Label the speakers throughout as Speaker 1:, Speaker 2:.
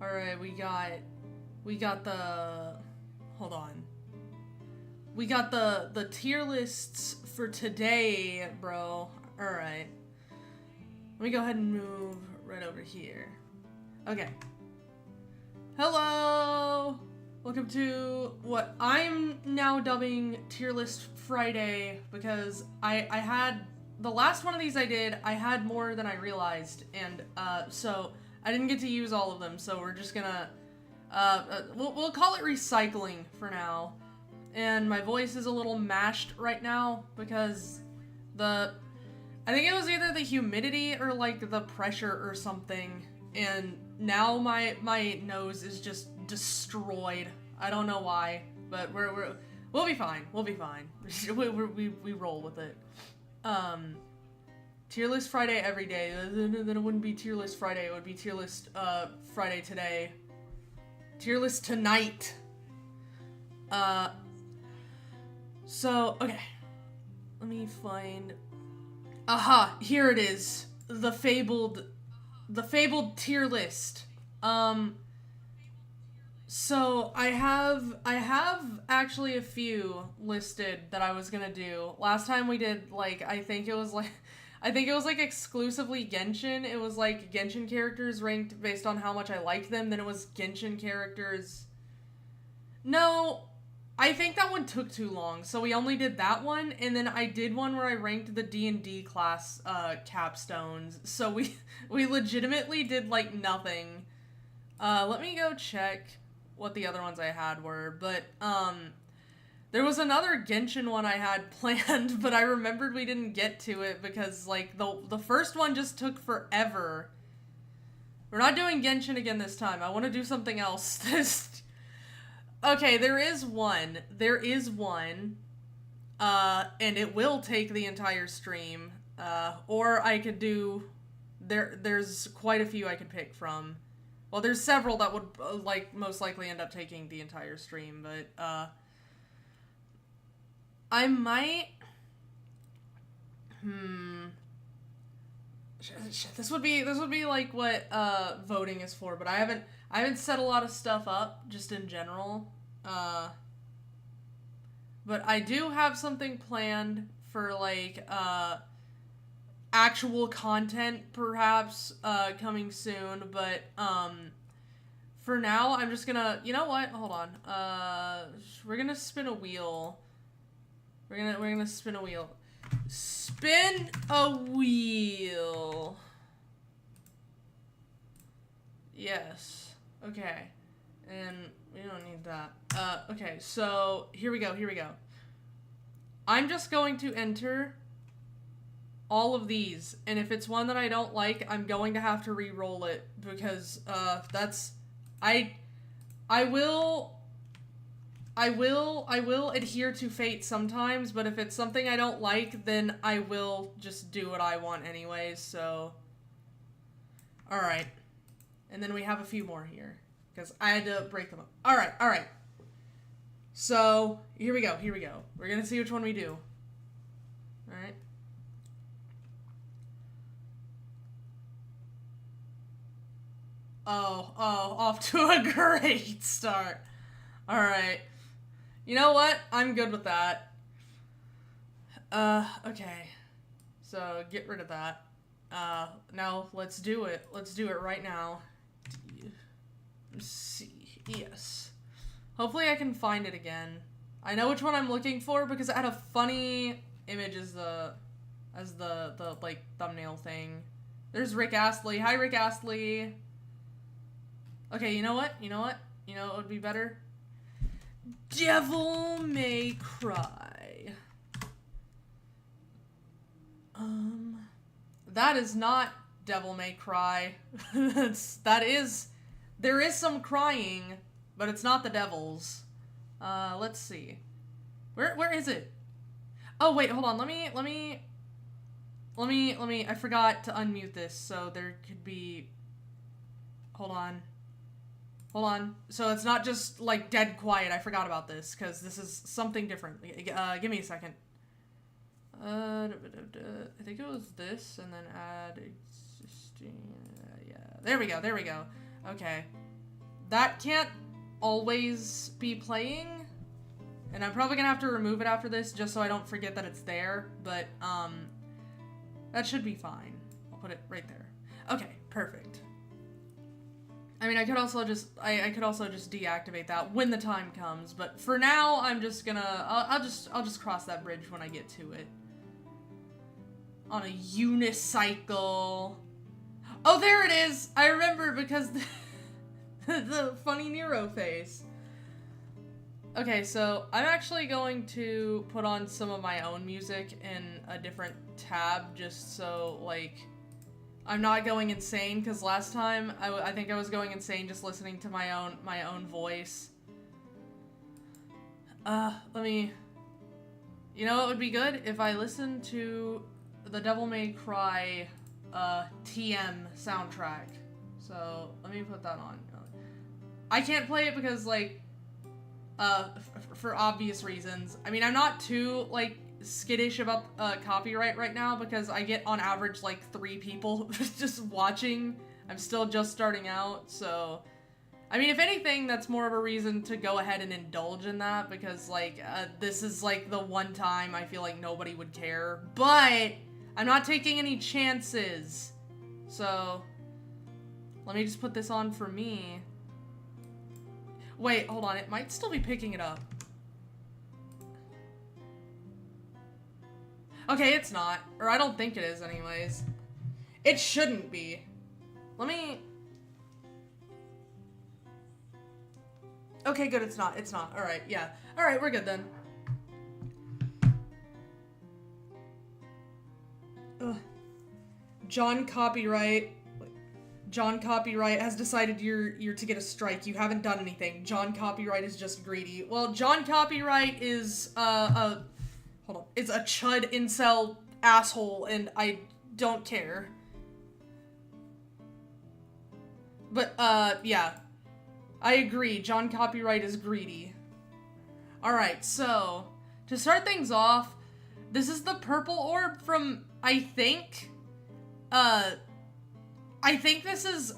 Speaker 1: Alright, we got the, hold on. We got the tier lists for today, bro. Alright. Let me go ahead and move right over here. Okay. Hello! Welcome to what I'm now dubbing Tier List Friday, because I had, the last one of these I did, I had more than I realized, and so I didn't get to use all of them, so we're just gonna, we'll call it recycling for now. And my voice is a little mashed right now, because I think it was either the humidity or like the pressure or something, and now my nose is just destroyed. I don't know why, but we'll be fine. We'll be fine. we roll with it. Tier list Friday every day. Then it wouldn't be tier list Friday. It would be tier list Friday today. Tier list tonight. So okay. Let me find. Aha! Here it is. The fabled tier list. So I have actually a few listed that I was gonna do. Last time we did, like, I think it was like exclusively Genshin. It was like Genshin characters ranked based on how much I liked them. Then it was Genshin characters. No, I think that one took too long, so we only did that one, and then I did one where I ranked the D&D class capstones. So we legitimately did like nothing. Let me go check what the other ones I had were, but there was another Genshin one I had planned, but I remembered we didn't get to it because like the first one just took forever. We're not doing Genshin again this time. I want to do something else. Okay, there is one, and it will take the entire stream, or I could do, there's quite a few I could pick from. Well, there's several that would, like, most likely end up taking the entire stream, but, I might, this would be, like, what, voting is for, but I haven't set a lot of stuff up, just in general, but I do have something planned for, like, actual content, perhaps, coming soon, but, for now, I'm just gonna, you know what, hold on, we're gonna spin a wheel, we're gonna spin a wheel, spin a wheel, yes, okay, and we don't need that, okay, so, here we go, I'm just going to enter all of these, and if it's one that I don't like, I'm going to have to re-roll it, because, I will adhere to fate sometimes, but if it's something I don't like, then I will just do what I want anyways, so, alright, and then we have a few more here, because I had to break them up. Alright, so, here we go, we're gonna see which one we do, alright. Oh, off to a great start. Alright. You know what? I'm good with that. Okay. So, get rid of that. Now, let's do it. Let's do it right now. Let's see. Yes. Hopefully I can find it again. I know which one I'm looking for because it had a funny image as the like, thumbnail thing. There's Rick Astley. Hi, Rick Astley. Okay, you know what? You know what would be better? Devil May Cry. That is not Devil May Cry. There is some crying, but it's not the devil's. Let's see. Where is it? Oh, wait, hold on. Let me, I forgot to unmute this, so there could be, hold on. So it's not just, like, dead quiet. I forgot about this, because this is something different. Give me a second. I think it was this, and then add existing, yeah. There we go. Okay. that can't always be playing. And I'm probably gonna have to remove it after this just so I don't forget that it's there. But, that should be fine. I'll put it right there. Okay, perfect. I mean, I could also just, I could also just deactivate that when the time comes, but for now, I'm just gonna, I'll just cross that bridge when I get to it. On a unicycle. Oh, there it is! I remember because the funny Nero face. Okay, so I'm actually going to put on some of my own music in a different tab just so, like, I'm not going insane, because last time I think I was going insane just listening to my own voice. Let me... You know what would be good? If I listened to the Devil May Cry TM soundtrack. So, let me put that on. I can't play it because, like, for obvious reasons. I mean, I'm not too, like, skittish about copyright right now because I get on average like 3 people just watching. I'm still just starting out, so I mean, if anything, that's more of a reason to go ahead and indulge in that because like this is like the one time I feel like nobody would care, but I'm not taking any chances. So let me just put this on for me. Wait, hold on, it might still be picking it up. Okay, it's not. Or I don't think it is anyways. It shouldn't be. Let me... Okay, good, it's not. It's not. Alright, yeah. Alright, we're good then. Ugh. John Copyright has decided you're to get a strike. You haven't done anything. John Copyright is just greedy. Well, John Copyright is, hold on. It's a chud incel asshole, and I don't care. But, yeah. I agree. John Copyright is greedy. Alright, so, to start things off, this is the purple orb from, I think this is,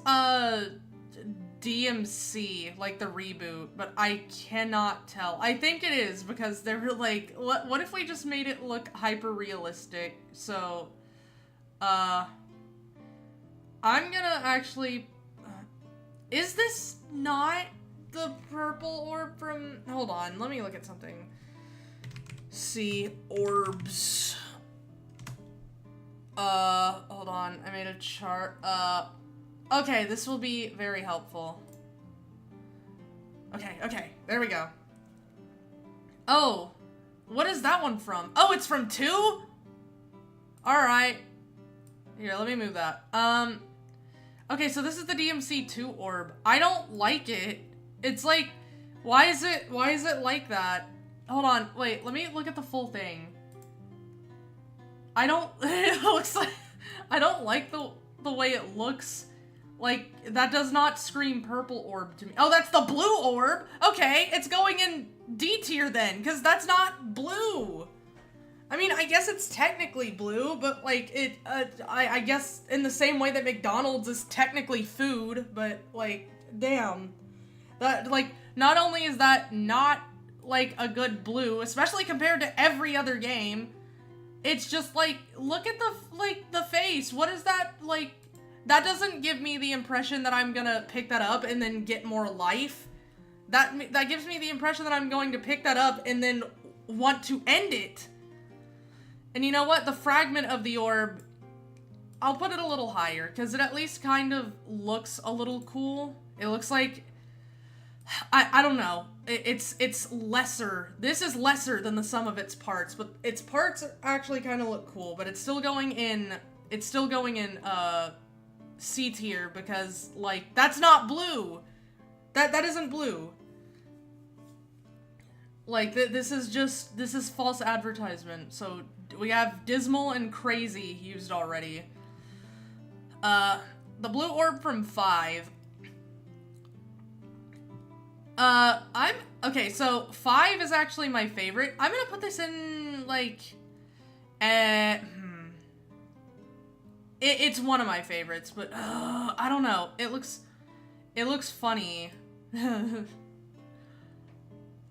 Speaker 1: DMC, like the reboot, but I cannot tell. I think it is because they were like, what if we just made it look hyper realistic? So, I'm gonna actually, is this not the purple orb from, hold on, let me look at something. See, orbs. Hold on, I made a chart, okay, this will be very helpful. Okay, there we go. Oh, what is that one from? Oh, it's from 2? Alright. Here, let me move that. Okay, so this is the DMC 2 orb. I don't like it. It's like, why is it like that? Hold on, wait, let me look at the full thing. It looks like, I don't like the way it looks. Like, that does not scream purple orb to me. Oh, that's the blue orb? Okay, it's going in D tier then, because that's not blue. I mean, I guess it's technically blue, but, like, I guess in the same way that McDonald's is technically food, but, like, damn. That, like, not only is that not, like, a good blue, especially compared to every other game, it's just, like, look at the face. What is that, like... That doesn't give me the impression that I'm gonna pick that up and then get more life. That gives me the impression that I'm going to pick that up and then want to end it. And you know what? The fragment of the orb, I'll put it a little higher, because it at least kind of looks a little cool. It looks like... I don't know. It's lesser. This is lesser than the sum of its parts, but its parts actually kind of look cool, but it's still going in... C tier because, like, that's not blue. That isn't blue. Like, this is false advertisement. So we have dismal and crazy used already. The blue orb from 5. Okay, so 5 is actually my favorite. I'm gonna put this in, like, it's one of my favorites, but I don't know. It looks funny.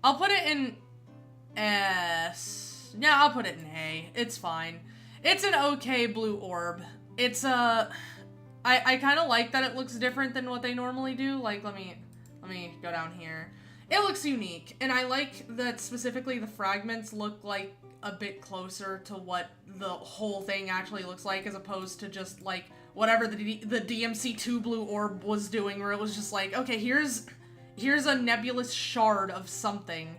Speaker 1: I'll put it in S. Yeah, I'll put it in A. It's fine. It's an okay blue orb. It's I kind of like that it looks different than what they normally do. Like, let me go down here. It looks unique, and I like that specifically the fragments look like a bit closer to what the whole thing actually looks like, as opposed to just like whatever the DMC2 blue orb was doing, where it was just like, okay, here's a nebulous shard of something.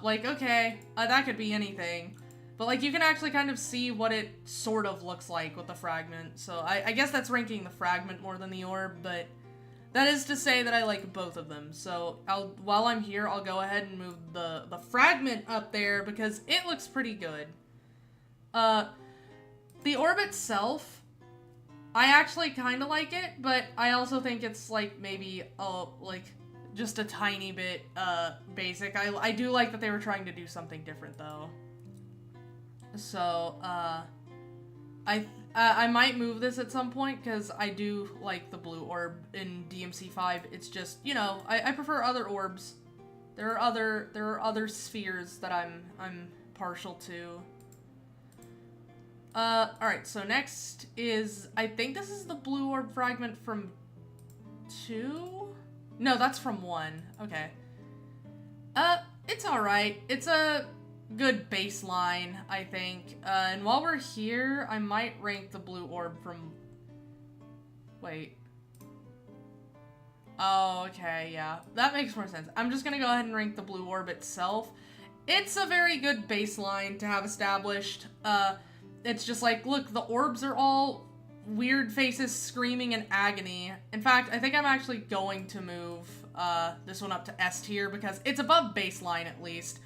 Speaker 1: Like, okay, that could be anything. But, like, you can actually kind of see what it sort of looks like with the fragment. So, I guess that's ranking the fragment more than the orb, but that is to say that I like both of them. So, while I'm here, I'll go ahead and move the fragment up there because it looks pretty good. The orb itself, I actually kind of like it, but I also think it's, like, maybe, just a tiny bit, basic. I do like that they were trying to do something different, though. So, I might move this at some point, because I do like the blue orb in DMC5. It's just, you know, I prefer other orbs. There are other spheres that I'm partial to. Alright, so next is, I think this is the blue orb fragment from 2? No, that's from 1. Okay. It's alright. It's a good baseline, I think. And while we're here, I might rank the blue orb from... Wait. Oh, okay, yeah. That makes more sense. I'm just gonna go ahead and rank the blue orb itself. It's a very good baseline to have established. It's just like, look, the orbs are all weird faces screaming in agony. In fact, I think I'm actually going to move this one up to S tier because it's above baseline at least.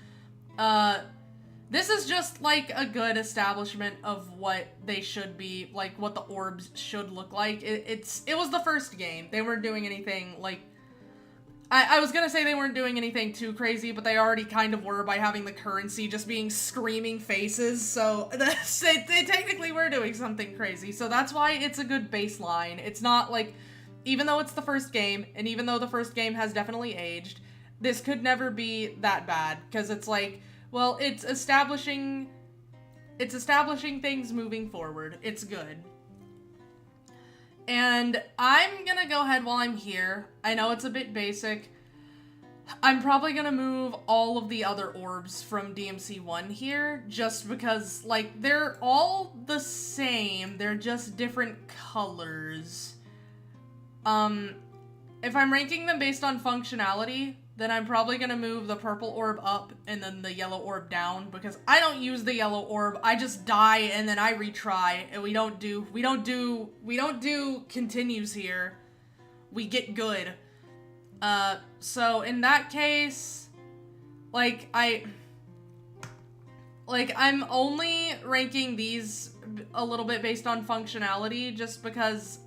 Speaker 1: This is just like a good establishment of what they should be, like what the orbs should look like. It was the first game. They weren't doing anything like, I was gonna say they weren't doing anything too crazy, but they already kind of were by having the currency just being screaming faces, so they technically were doing something crazy. So that's why it's a good baseline. It's not like, even though it's the first game, and even though the first game has definitely aged, this could never be that bad, because it's like, well, it's establishing things moving forward. It's good. And I'm gonna go ahead while I'm here. I know it's a bit basic. I'm probably gonna move all of the other orbs from DMC1 here, just because, like, they're all the same. They're just different colors. If I'm ranking them based on functionality, then I'm probably gonna move the purple orb up and then the yellow orb down, because I don't use the yellow orb. I just die and then I retry, and we don't do continues here. We get good. So in that case, I'm only ranking these a little bit based on functionality, just because,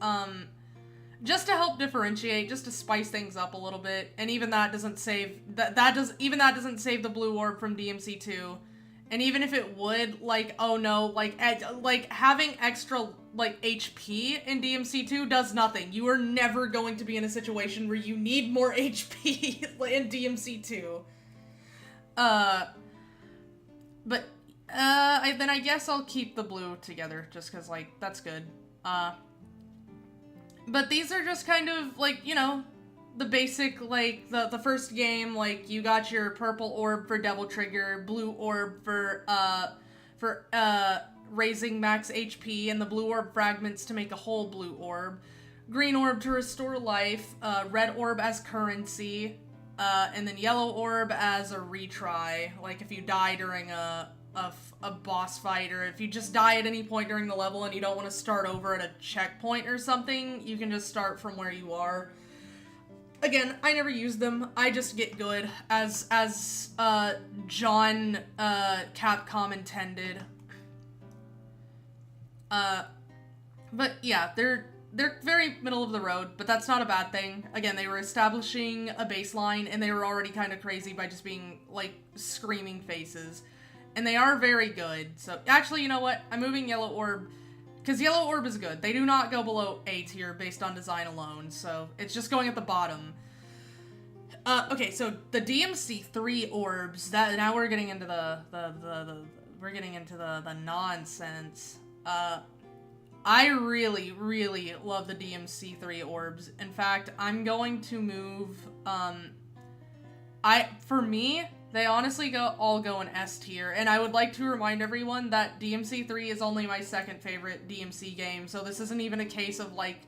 Speaker 1: just to help differentiate, just to spice things up a little bit, and even that doesn't save doesn't save the blue orb from DMC2, and even if it would, like, oh no, like having extra like HP in DMC2 does nothing. You are never going to be in a situation where you need more HP in DMC2. But then I guess I'll keep the blue together just because, like, that's good. But these are just kind of, like, you know, the basic, like, the first game, like, you got your purple orb for Devil Trigger, blue orb for raising max HP, and the blue orb fragments to make a whole blue orb, green orb to restore life, red orb as currency, and then yellow orb as a retry, like, if you die during a boss fight, or if you just die at any point during the level and you don't want to start over at a checkpoint or something, you can just start from where you are. Again, I never use them. I just get good, as John Capcom intended. But yeah, they're very middle of the road, but that's not a bad thing. Again, they were establishing a baseline, and they were already kind of crazy by just being, like, screaming faces. And they are very good. So, actually, you know what? I'm moving Yellow Orb, because Yellow Orb is good. They do not go below A tier based on design alone, so it's just going at the bottom. Okay, so the DMC3 orbs, that now we're getting into the nonsense. I really, really love the DMC3 orbs. In fact, I'm going to move, for me, they honestly all go in S tier, and I would like to remind everyone that DMC3 is only my second favorite DMC game, so this isn't even a case of, like,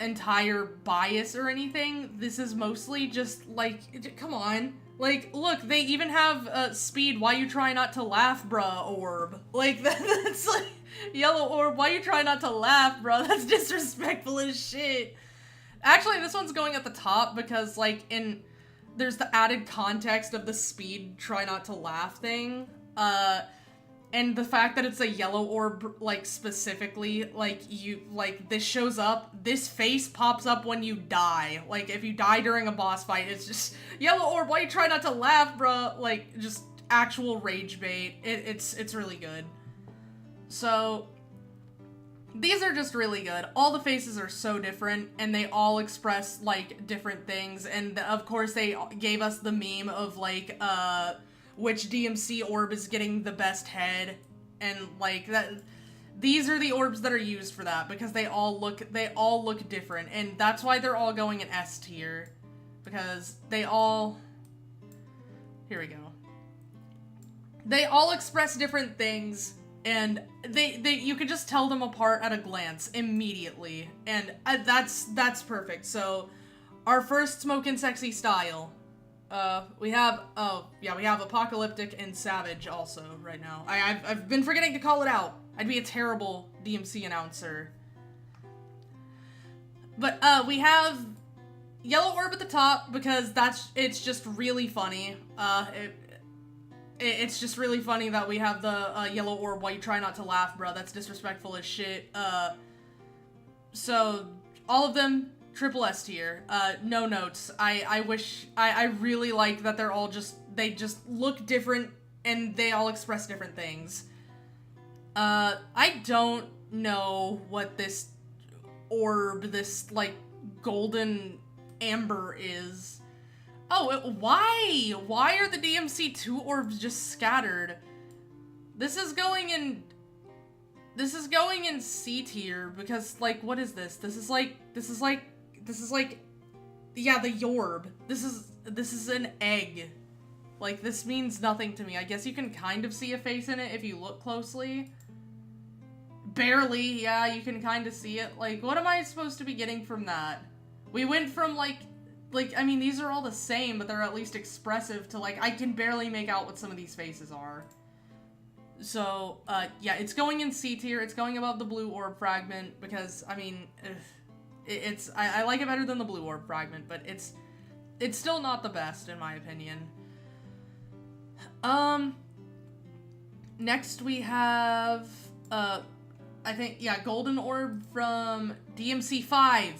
Speaker 1: entire bias or anything. This is mostly just, like, come on. Like, look, they even have, speed, why you try not to laugh, bruh, orb. Like, that's, like, yellow orb, why you try not to laugh, bro? That's disrespectful as shit. Actually, this one's going at the top because, like, there's the added context of the speed try not to laugh thing. And the fact that it's a yellow orb, like, specifically, like, this shows up, this face pops up when you die. Like, if you die during a boss fight, it's just, yellow orb, why you try not to laugh, bruh? Like, just actual rage bait. It's really good. So, these are just really good. All the faces are so different, and they all express, like, different things, and of course they gave us the meme of, like, which DMC orb is getting the best head, and, like, that. These are the orbs that are used for that, because they all look different, and that's why they're all going in S tier, because they all, here we go. They all express different things, and you can just tell them apart at a glance immediately, and that's perfect. So, our first Smokin' Sexy style, we have Apocalyptic and Savage also right now. I've been forgetting to call it out. I'd be a terrible DMC announcer. But we have Yellow Orb at the top because it's just really funny. It's just really funny that we have the yellow orb while you try not to laugh, bro. That's disrespectful as shit. So, all of them, triple S tier. No notes. I really like that they're all they just look different and they all express different things. I don't know what this orb, this, like, golden amber is. Oh, why? Why are the DMC2 orbs just scattered? This is going in C tier because, like, what is this? This is like, yeah, the Yorb. This is an egg. Like, this means nothing to me. I guess you can kind of see a face in it if you look closely. Barely, yeah, you can kind of see it. Like, what am I supposed to be getting from that? We went from, like, I mean, these are all the same, but they're at least expressive to, like, I can barely make out what some of these faces are. So, yeah, it's going in C tier. It's going above the blue orb fragment because, I mean, I like it better than the blue orb fragment, but it's still not the best, in my opinion. Next we have, I think, yeah, Golden Orb from DMC5.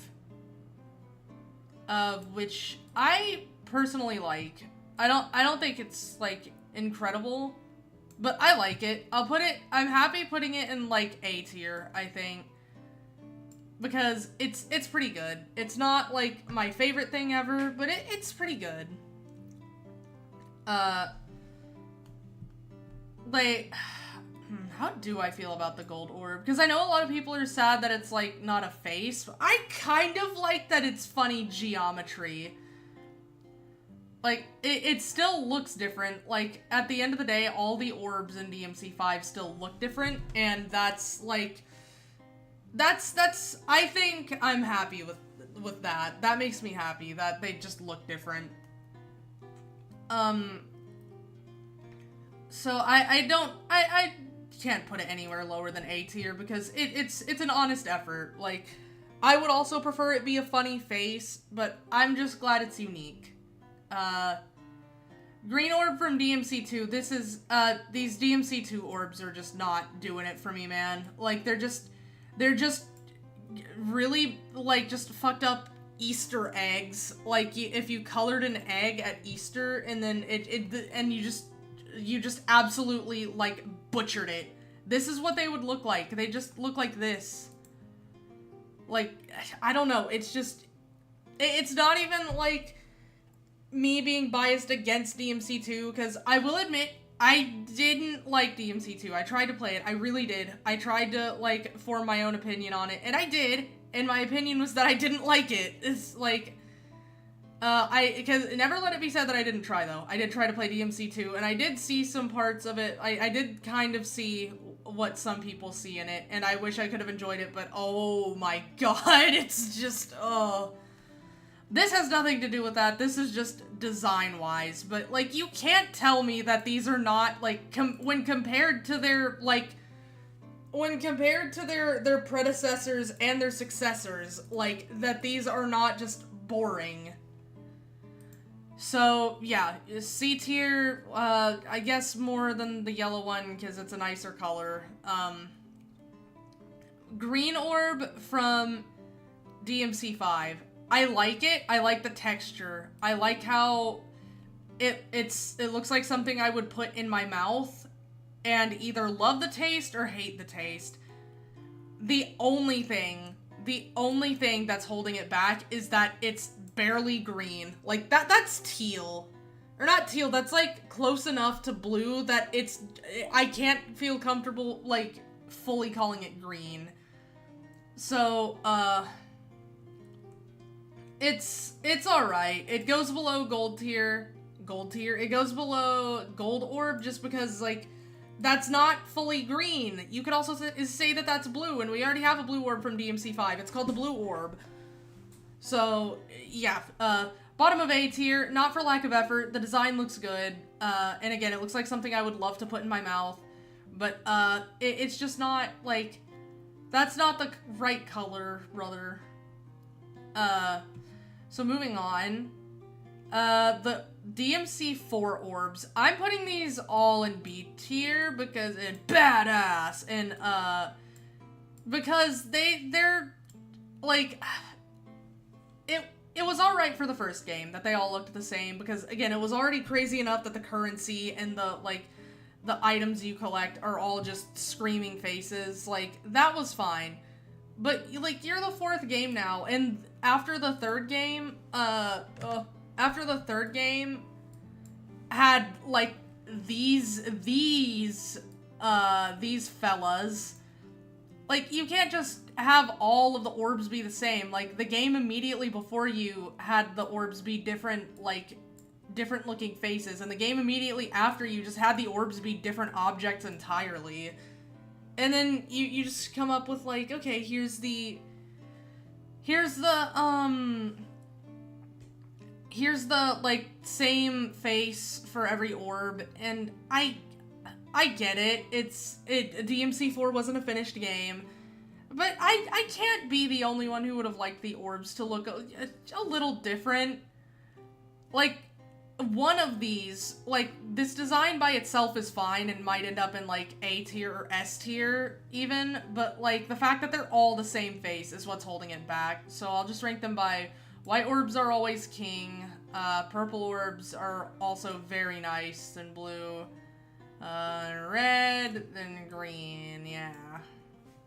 Speaker 1: Which I personally like. I don't think it's, like, incredible, but I like it. I'm happy putting it in, like, A tier, I think, because it's pretty good. It's not, like, my favorite thing ever, but it's pretty good. Like, how do I feel about the gold orb? Because I know a lot of people are sad that it's, like, not a face. But I kind of like that it's funny geometry. Like, it still looks different. Like, at the end of the day, all the orbs in DMC5 still look different. And that's, like, I think I'm happy with that. That makes me happy that they just look different. So I can't put it anywhere lower than A tier because it's an honest effort. Like, I would also prefer it be a funny face, but I'm just glad it's unique. Green orb from DMC2. This is, these DMC2 orbs are just not doing it for me, man. Like, they're just really, like, just fucked up Easter eggs. Like, if you colored an egg at Easter and then and you just absolutely, like, butchered it. This is what they would look like. They just look like this. Like, I don't know. It's just, it's not even, like, me being biased against DMC2, because I will admit, I didn't like DMC2. I tried to play it. I really did. I tried to, like, form my own opinion on it, and I did, and my opinion was that I didn't like it. It's, like, because never let it be said that I didn't try, though. I did try to play DMC2, and I did see some parts of it. I did kind of see what some people see in it, and I wish I could have enjoyed it, but oh my god, it's just, oh. This has nothing to do with that. This is just design-wise, but, like, you can't tell me that these are not, like, when compared to their, like, when compared to their predecessors and their successors, like, that these are not just boring. So, yeah, C tier, I guess more than the yellow one, because it's a nicer color. Green orb from DMC5. I like it. I like the texture. I like how it looks like something I would put in my mouth and either love the taste or hate the taste. The only thing that's holding it back is that it's barely green. Like, that's teal. Or not teal, that's, like, close enough to blue that I can't feel comfortable, like, fully calling it green. So, it's alright. It goes below gold tier. It goes below gold orb just because, like, that's not fully green. You could also say that that's blue, and we already have a blue orb from DMC5. It's called the blue orb. So, yeah, bottom of A tier, not for lack of effort. The design looks good, and again, it looks like something I would love to put in my mouth, but, it's just not, like, that's not the right color, brother. So moving on, the DMC4 orbs, I'm putting these all in B tier because it's badass, and, because they're, like, it was alright for the first game that they all looked the same, because, again, it was already crazy enough that the currency and the, like, the items you collect are all just screaming faces. Like, that was fine. But, like, you're the fourth game now, and after the third game, had, like, these fellas, like, you can't just have all of the orbs be the same. Like, the game immediately before you had the orbs be different, like, different looking faces, and the game immediately after you just had the orbs be different objects entirely. And then you just come up with, like, okay, here's the like, same face for every orb, and I get it. DMC4 wasn't a finished game, but I can't be the only one who would have liked the orbs to look a little different. Like, one of these, like, this design by itself is fine and might end up in, like, A tier or S tier even, but, like, the fact that they're all the same face is what's holding it back. So I'll just rank them by white orbs are always king, purple orbs are also very nice, then blue, red, then green, yeah.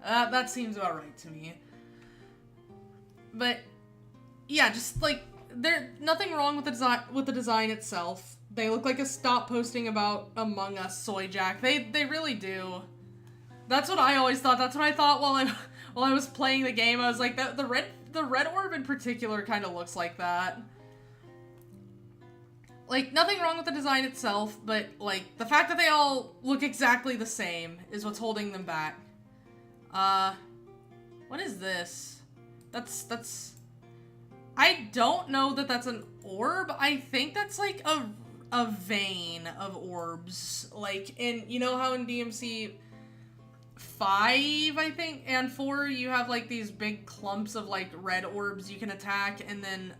Speaker 1: That seems about right to me. But, yeah, just, like, there's nothing wrong with the design itself. They look like a stop posting about Among Us soy jack. They really do. That's what I always thought. That's what I thought while I was playing the game. I was like, the red orb in particular kind of looks like that. Like, nothing wrong with the design itself, but, like, the fact that they all look exactly the same is what's holding them back. What is this? That's I don't know that that's an orb. I think that's, like, a vein of orbs. Like, you know how in DMC 5, I think, and 4, you have, like, these big clumps of, like, red orbs you can attack and then,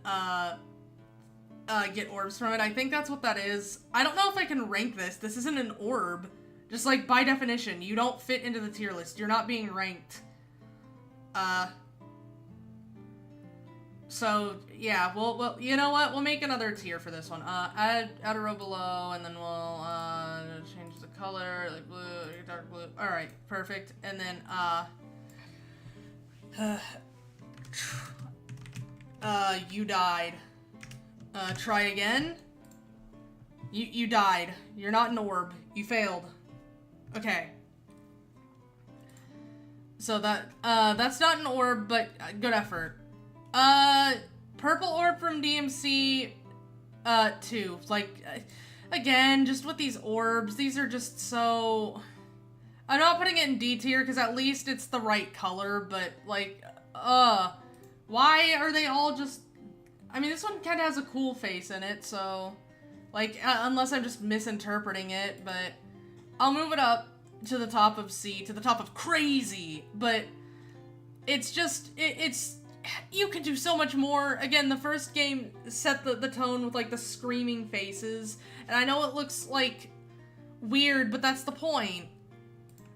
Speaker 1: get orbs from it. I think that's what that is. I don't know if I can rank this. This isn't an orb. Just, like, by definition, you don't fit into the tier list. You're not being ranked. So, yeah, well, you know what? We'll make another tier for this one. Add a row below, and then we'll, change the color, like blue, dark blue. Alright, perfect. And then, you died. Try again. You died. You're not an orb. You failed. Okay. So that's not an orb, but good effort. Purple orb from DMC, 2. Like, again, just with these orbs, these are just so... I'm not putting it in D tier, because at least it's the right color, but, like, why are they all just... I mean, this one kind of has a cool face in it, so... Like, unless I'm just misinterpreting it, but... I'll move it up to the top of C, to the top of crazy, but... It's just... It's... You can do so much more. Again, the first game set the tone with, like, the screaming faces, and I know it looks, like, weird, but that's the point.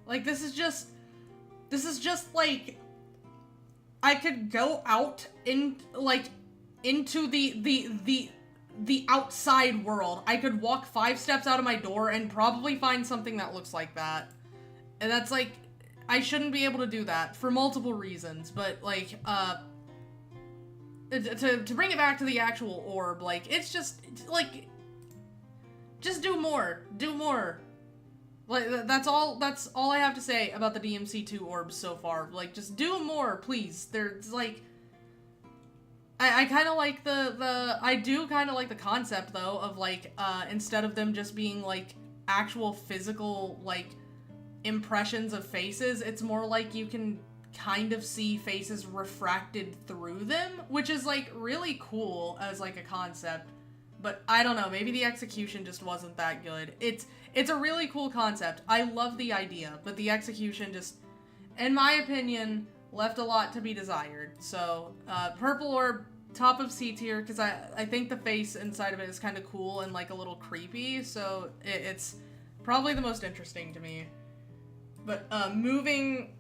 Speaker 1: Like, this is just, like, I could go out in, like, into the outside world. I could walk 5 steps out of my door and probably find something that looks like that. And that's, like, I shouldn't be able to do that for multiple reasons, but, like, to bring it back to the actual orb, like, it's just, like, just do more. Do more. Like, that's all I have to say about the DMC2 orbs so far. Like, just do more, please. There's, like... I kind of like I do kind of like the concept, though, of, like, instead of them just being, like, actual physical, like, impressions of faces, it's more like you can kind of see faces refracted through them, which is, like, really cool as, like, a concept. But I don't know, maybe the execution just wasn't that good. It's a really cool concept. I love the idea, but the execution just, in my opinion, left a lot to be desired. So, purple orb, top of C tier, because I think the face inside of it is kind of cool and, like, a little creepy, so it's probably the most interesting to me. But, moving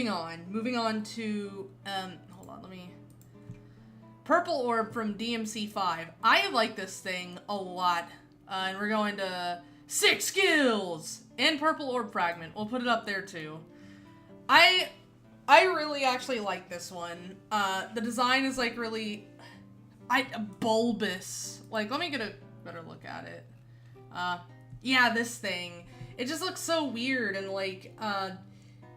Speaker 1: on to, hold on, let me... Purple orb from DMC5. I like this thing a lot. And we're going to 6 skills! And purple orb fragment. We'll put it up there too. I really actually like this one. The design is like really... bulbous. Like, let me get a better look at it. Yeah, this thing. It just looks so weird and like,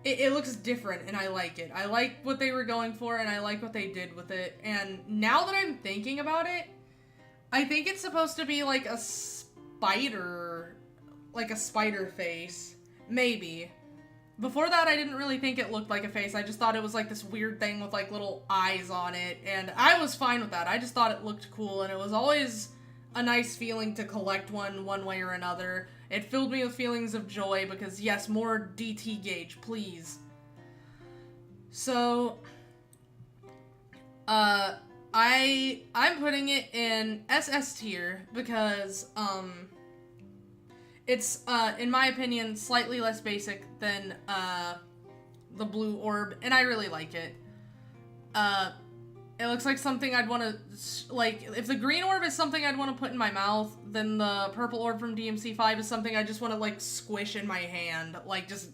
Speaker 1: it looks different, and I like it. I like what they were going for, and I like what they did with it. And now that I'm thinking about it, I think it's supposed to be like a spider face. Maybe. Before that, I didn't really think it looked like a face. I just thought it was like this weird thing with like little eyes on it, and I was fine with that. I just thought it looked cool, and it was always a nice feeling to collect one way or another. It filled me with feelings of joy because, yes, more DT gauge, please. So, I'm putting it in SS tier because, it's, in my opinion, slightly less basic than, the blue orb, and I really like it. It looks like something I'd want to, like, if the green orb is something I'd want to put in my mouth, then the purple orb from DMC5 is something I just want to, like, squish in my hand. Like, just,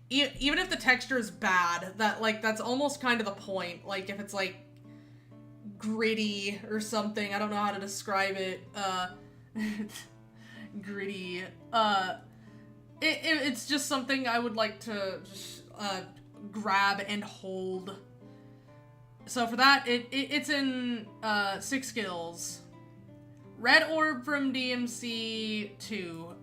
Speaker 1: even if the texture is bad, that's almost kind of the point. Like, if it's, like, gritty or something, I don't know how to describe it, gritty, it's just something I would like to just, grab and hold. So for that, it's in 6 skills. Red orb from DMC2.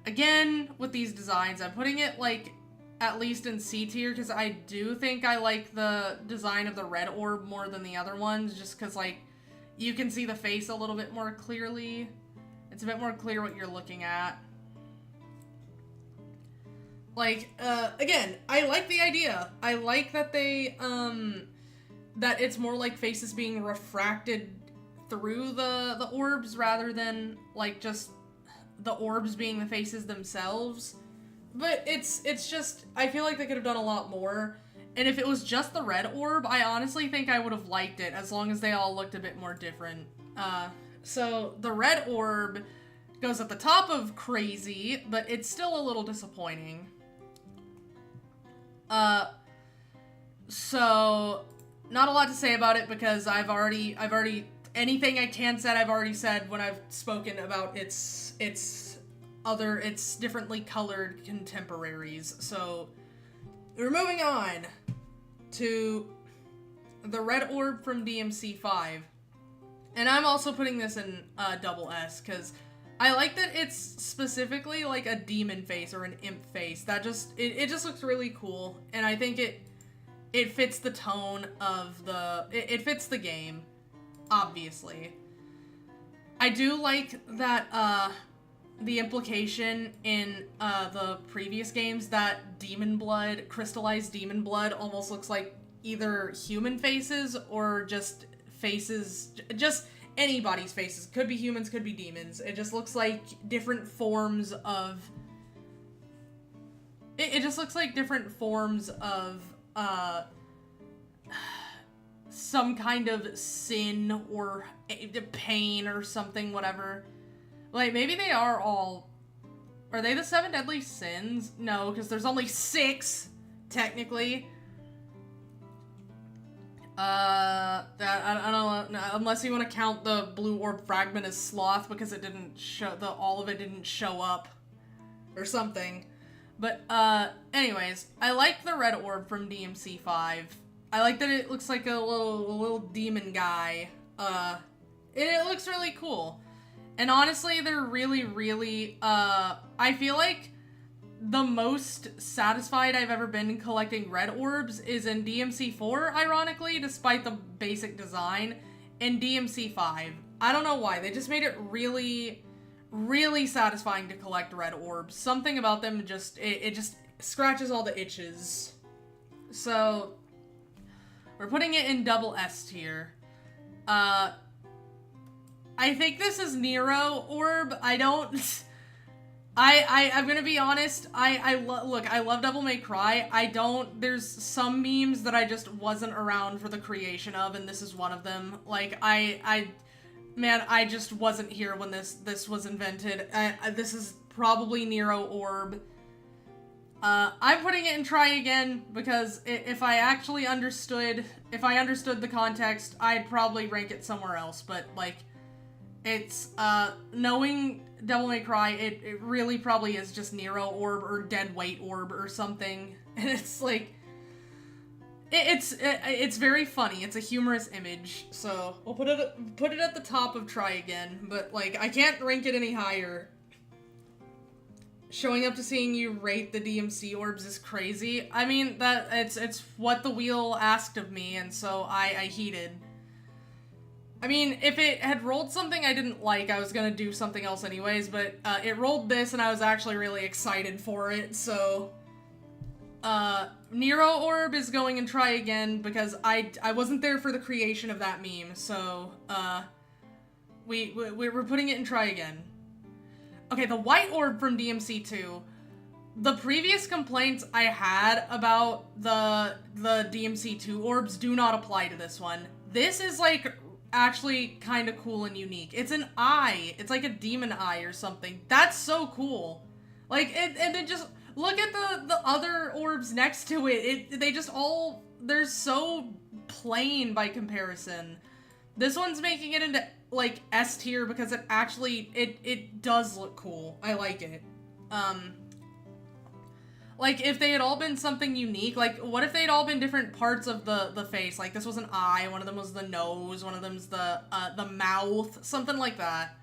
Speaker 1: Again, with these designs, I'm putting it, like, at least in C tier, because I do think I like the design of the red orb more than the other ones, just because, like, you can see the face a little bit more clearly. It's a bit more clear what you're looking at. Like, again, I like the idea. I like that they, that it's more like faces being refracted through the orbs rather than, like, just the orbs being the faces themselves. But it's just, I feel like they could have done a lot more. And if it was just the red orb, I honestly think I would have liked it, as long as they all looked a bit more different. So the red orb goes at the top of crazy, but it's still a little disappointing. So not a lot to say about it because I've already anything I can say I've already said when I've spoken about its differently colored contemporaries. So we're moving on to the red orb from DMC5. And I'm also putting this in double S because I like that it's specifically like a demon face or an imp face. That just it just looks really cool, and I think it fits the tone of it fits the game, obviously. I do like that the implication in the previous games that demon blood, crystallized demon blood, almost looks like either human faces or just faces, just anybody's faces. Could be humans, could be demons. It just looks like different forms of... It just looks like different forms of, some kind of sin or pain or something, whatever. Like, maybe they are all... Are they the 7 deadly sins? No, because there's only 6, technically. I don't know, unless you want to count the blue orb fragment as sloth because it didn't show, all of it didn't show up or something. But, anyways, I like the red orb from DMC5. I like that it looks like a little demon guy. It looks really cool. And honestly, they're really, I feel like the most satisfied I've ever been collecting red orbs is in DMC4, ironically, despite the basic design, and DMC5. I don't know why. They just made it really satisfying to collect red orbs. Something about them just, it just scratches all the itches. So, we're putting it in double S tier. I think this is Nero orb. I'm gonna be honest, look, I love Devil May Cry. There's some memes that I just wasn't around for the creation of, and this is one of them. Like, man, I just wasn't here when this was invented. This is probably Nero orb. I'm putting it in try again, because if I understood the context, I'd probably rank it somewhere else, but, like, it's, knowing Devil May Cry, it really probably is just Nero orb or dead weight orb or something, and it's like, it's very funny. It's a humorous image, so we'll put it at the top of try again, but, like, I can't rank it any higher. Showing up to seeing you rate the DMC orbs is crazy. I mean, it's what the wheel asked of me, and so I heeded. I mean, if it had rolled something I didn't like, I was gonna do something else anyways, but it rolled this and I was actually really excited for it, so... Nero orb is going and try again because I wasn't there for the creation of that meme, so, we're putting it in try again. Okay, the white orb from DMC2. The previous complaints I had about the DMC2 orbs do not apply to this one. This is, like, actually kind of cool and unique. It's an eye. It's like a demon eye or something. That's so cool. Like, and then just look at the other orbs next to it. They just all, they're so plain by comparison. This one's making it into, like, S tier because it actually, it does look cool. I like it. Like, if they had all been something unique, like, what if they'd all been different parts of the face? Like, this was an eye, one of them was the nose, one of them's the mouth, something like that.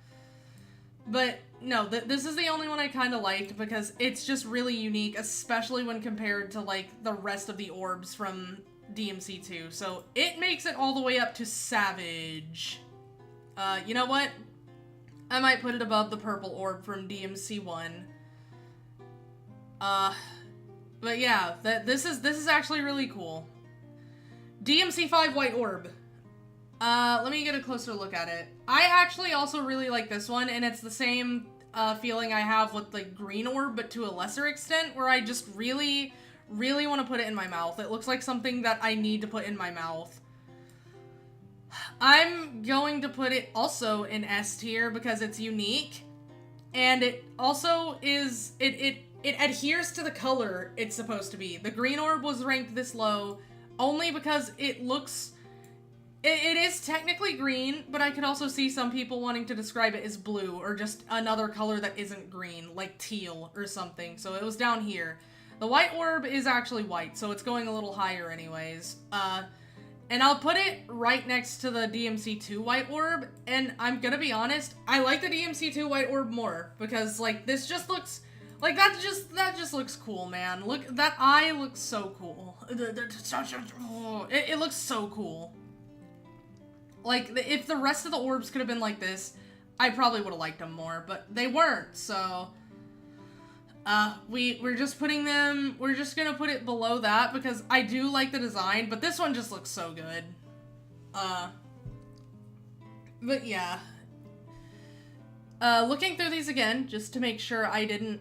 Speaker 1: But, no, this is the only one I kind of like, because it's just really unique, especially when compared to, like, the rest of the orbs from DMC2. So, it makes it all the way up to Savage. You know what? I might put it above the purple orb from DMC1. But yeah, this is actually really cool. DMC5 white orb. Let me get a closer look at it. I actually also really like this one, and it's the same feeling I have with the green orb, but to a lesser extent, where I just really want to put it in my mouth. It looks like something that I need to put in my mouth. I'm going to put it also in S tier because it's unique, and it also is, it adheres to the color it's supposed to be. The green orb was ranked this low only because it looks It is technically green, but I could also see some people wanting to describe it as blue or just another color that isn't green, like teal or something. So it was down here. The white orb is actually white, so it's going a little higher anyways. And I'll put it right next to the DMC2 white orb, and I'm gonna be honest, I like the DMC2 white orb more, because, like, this just looks, like, that just looks cool, man. Look, that eye looks so cool. It looks so cool. Like, if the rest of the orbs could have been like this, I probably would have liked them more, but they weren't, so... we're just putting them, we're just gonna put it below that, because I do like the design, but this one just looks so good. But yeah. Looking through these again, just to make sure I didn't,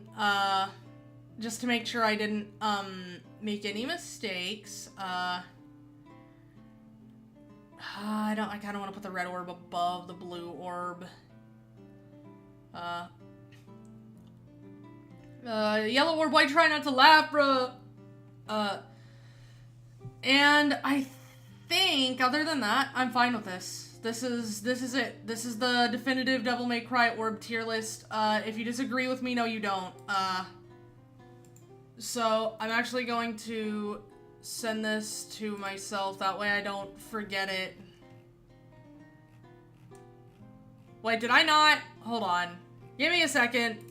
Speaker 1: make any mistakes, I kinda wanna put the red orb above the blue orb. Yellow orb, why try not to laugh, bruh? And I think, other than that, I'm fine with this. This is it. This is the definitive Devil May Cry orb tier list. If you disagree with me, no you don't. So, I'm actually going to send this to myself, that way I don't forget it. Wait, did I not? Hold on. Give me a second.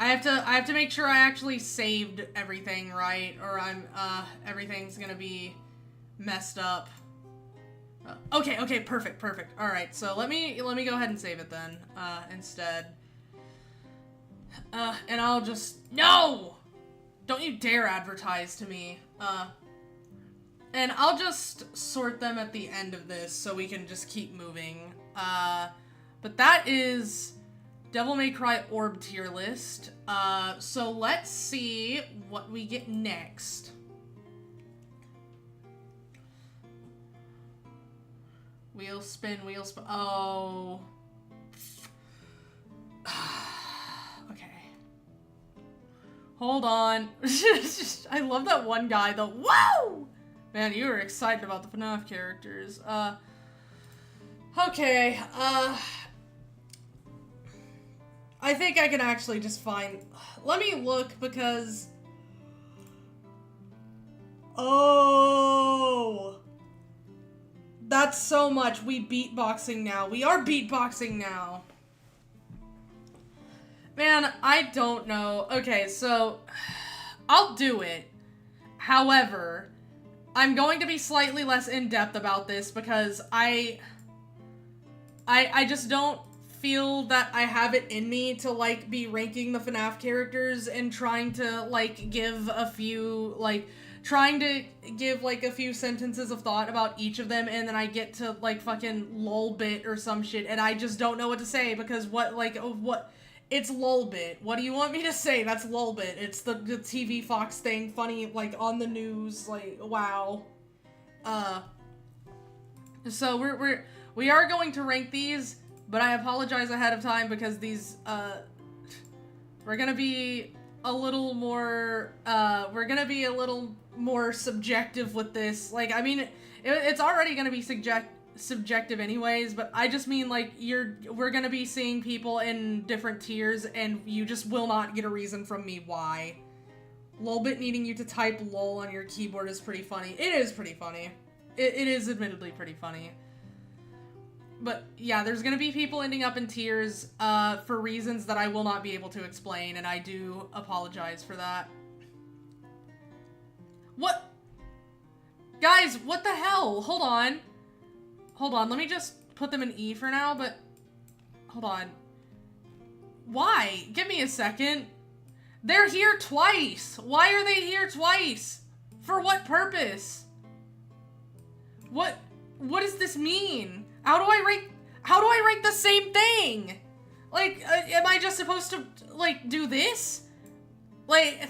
Speaker 1: I have to make sure I actually saved everything right, or everything's gonna be messed up. Okay, perfect. Alright, so let me go ahead and save it then, instead. And I'll just, no! Don't you dare advertise to me. And I'll just sort them at the end of this so we can just keep moving. But that is Devil May Cry orb tier list. So let's see what we get next. Wheel spin. Oh. Okay. Hold on. I love that one guy though. Whoa! Man, you were excited about the FNAF characters. Okay, I think I can actually just find... Let me look, because... Oh! That's so much. We beatboxing now. We are beatboxing now. Man, I don't know. Okay, so... I'll do it. However, I'm going to be slightly less in-depth about this, because I just don't feel that I have it in me to, like, be ranking the FNAF characters and trying to, like, give a few, like, trying to give, like, a few sentences of thought about each of them, and then I get to, like, fucking lolbit or some shit, and I just don't know what to say, because it's lolbit. What do you want me to say? That's lolbit. It's the TV Fox thing, funny, like, on the news, like, wow. So we are going to rank these, but I apologize ahead of time because these, we're gonna be a little more subjective with this. Like, I mean, it's already gonna be subjective anyways, but I just mean, like, we're gonna be seeing people in different tiers, and you just will not get a reason from me why. Lolbit needing you to type lol on your keyboard is pretty funny. It is pretty funny. It is admittedly pretty funny. But yeah, there's gonna be people ending up in tiers for reasons that I will not be able to explain, and I do apologize for that. What? Guys, what the hell? Hold on. Let me just put them in E for now, but... Hold on. Why? Give me a second. They're here twice! Why are they here twice? For what purpose? What does this mean? How do I rank the same thing? Like, am I just supposed to, like, do this? Like,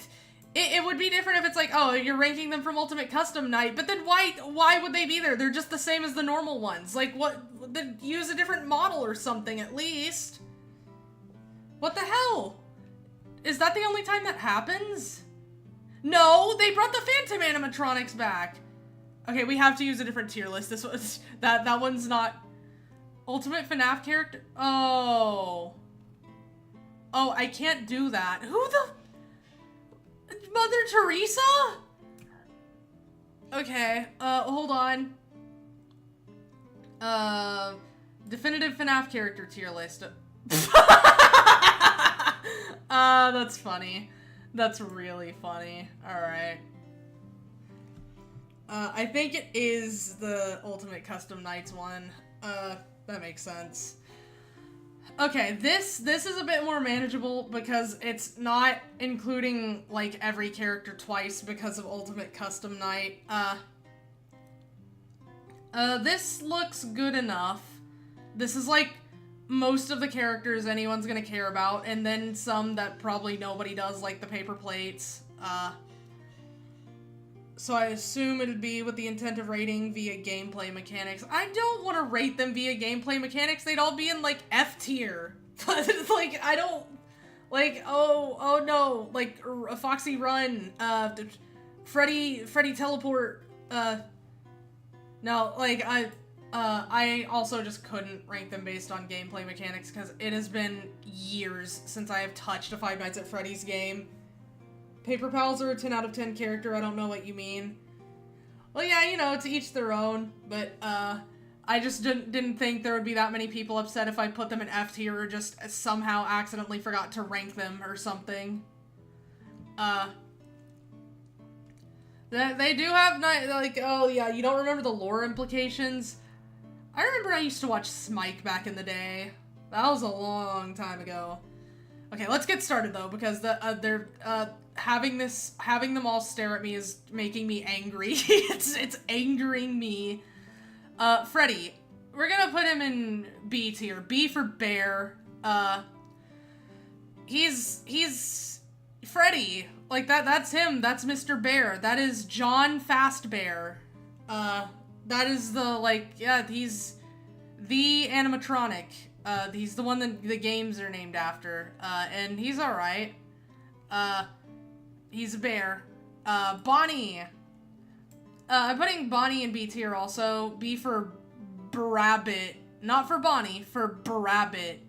Speaker 1: it would be different if it's like, oh, you're ranking them from Ultimate Custom Night, but then why would they be there? They're just the same as the normal ones. Like, then use a different model or something, at least. What the hell? Is that the only time that happens? No, they brought the Phantom animatronics back. Okay, we have to use a different tier list. This was that one's not ultimate FNAF character. Oh, I can't do that. Who the Mother Teresa? Okay, hold on. Definitive FNAF character tier list. That's funny. That's really funny. Alright. I think it is the Ultimate Custom Nights one. That makes sense. Okay, this is a bit more manageable because it's not including, like, every character twice because of Ultimate Custom Night. This looks good enough. This is, like, most of the characters anyone's gonna care about, and then some that probably nobody does, like the paper plates. So I assume it'd be with the intent of rating via gameplay mechanics. I don't want to rate them via gameplay mechanics. They'd all be in, like, F tier. Like, I don't... Like, oh no. Like, Foxy Run, Freddy Teleport, no, like, I also just couldn't rank them based on gameplay mechanics because it has been years since I have touched a Five Nights at Freddy's game. Paper Pals are a 10 out of 10 character, I don't know what you mean. Well, yeah, you know, to each their own, but, I just didn't think there would be that many people upset if I put them in F tier or just somehow accidentally forgot to rank them or something. They do have, like, oh yeah, you don't remember the lore implications? I remember I used to watch Smike back in the day. That was a long time ago. Okay, let's get started though, because having them all stare at me is making me angry. it's angering me. Freddy, we're gonna put him in B tier. B for bear. He's Freddy. Like, that's him. That's Mr. Bear. That is John Fastbear. That is the, like, yeah, he's the animatronic. He's the one that the games are named after. And he's alright. He's a bear. Bonnie. I'm putting Bonnie in B tier also. B for Brabbit. Not for Bonnie, for Brabbit.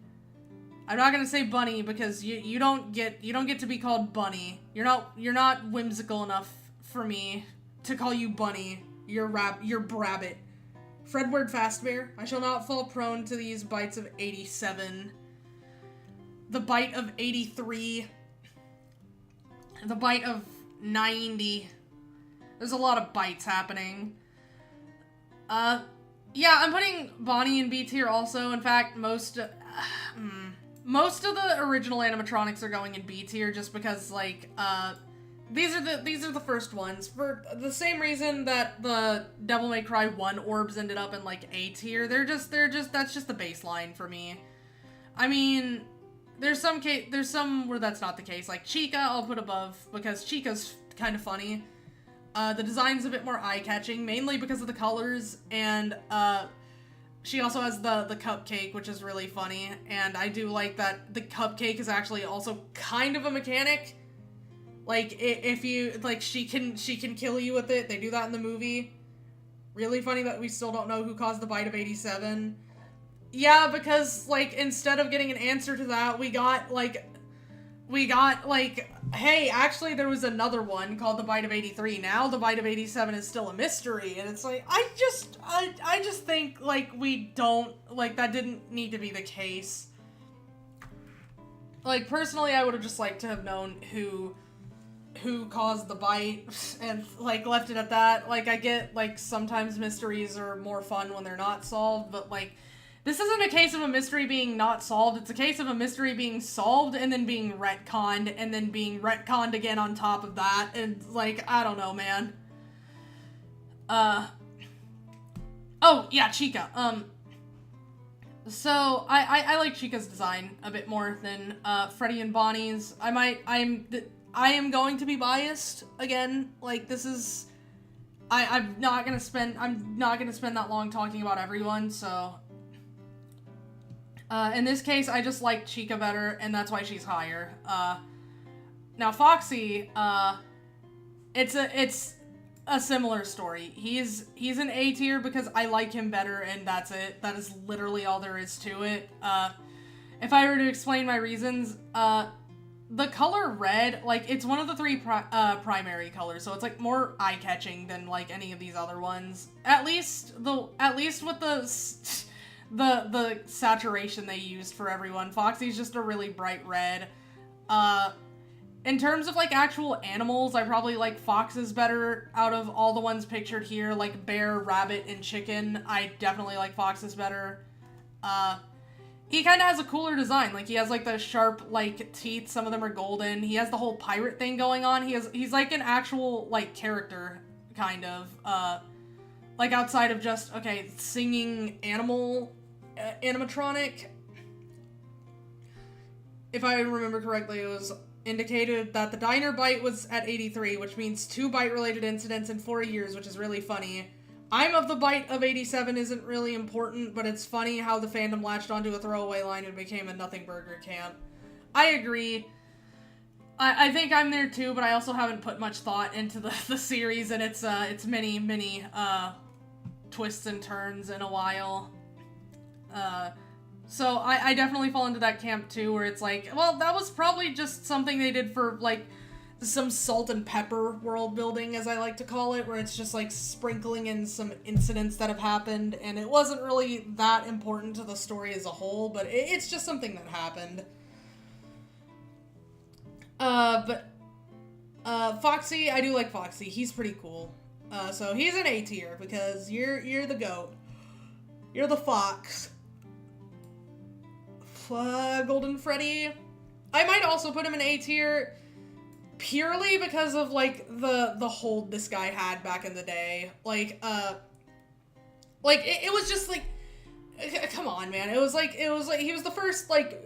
Speaker 1: I'm not gonna say Bunny because you don't get to be called Bunny. You're not whimsical enough for me to call you Bunny. You're Brabbit. Fredward Fastbear. I shall not fall prone to these bites of 87. The bite of 83. The bite of 90. There's a lot of bites happening. Yeah, I'm putting Bonnie in B tier also. In fact, most of the original animatronics are going in B tier just because, like, these are the first ones for the same reason that the Devil May Cry 1 orbs ended up in, like, A tier. That's just the baseline for me. I mean, there's some where that's not the case. Like Chica, I'll put above because Chica's kind of funny. The design's a bit more eye-catching, mainly because of the colors, and she also has the cupcake, which is really funny, and I do like that the cupcake is actually also kind of a mechanic. Like, if you, like, she can kill you with it. They do that in the movie. Really funny that we still don't know who caused the bite of 87. Yeah, because, like, instead of getting an answer to that, we got, like, hey, actually there was another one called the bite of 83. Now the bite of 87 is still a mystery, and it's like, I just think, like, we don't, like, that didn't need to be the case. Like, personally, I would have just liked to have known who caused the bite and, like, left it at that. Like, I get, like, sometimes mysteries are more fun when they're not solved, but, like, this isn't a case of a mystery being not solved, it's a case of a mystery being solved and then being retconned and then being retconned again on top of that, and, like, I don't know, man. Oh, yeah, Chica. So, I like Chica's design a bit more than, Freddy and Bonnie's. I am going to be biased again. Like, this is, I'm not gonna spend that long talking about everyone, so. In this case, I just like Chica better, and that's why she's higher. Now Foxy, it's a similar story. He's an A tier because I like him better, and that's it. That is literally all there is to it. If I were to explain my reasons, the color red, like, it's one of the three primary colors, so it's, like, more eye-catching than, like, any of these other ones. At least with the saturation they used for everyone. Foxy's just a really bright red. In terms of, like, actual animals, I probably like foxes better out of all the ones pictured here, like bear, rabbit, and chicken. I definitely like foxes better. He kind of has a cooler design. Like, he has, like, the sharp, like, teeth. Some of them are golden. He has the whole pirate thing going on. He's like, an actual, like, character, kind of. Like, outside of just, okay, singing animal animatronic. If I remember correctly, it was indicated that the diner bite was at 83, which means 2 bite-related incidents in 4 years, which is really funny. I'm of the bite of 87 isn't really important, but it's funny how the fandom latched onto a throwaway line and became a nothing burger camp. I agree. I think I'm there too, but I also haven't put much thought into the series and its many twists and turns in a while. So I definitely fall into that camp too, where it's like, well, that was probably just something they did for, like, some salt and pepper world building, as I like to call it, where it's just, like, sprinkling in some incidents that have happened, and it wasn't really that important to the story as a whole, but it's just something that happened. Foxy, I do like Foxy. He's pretty cool. So he's an A tier, because you're the goat. You're the fox. Golden Freddy. I might also put him in A tier, purely because of, like, the hold this guy had back in the day. Like, it was just, like, come on, man. It was like, he was the first, like,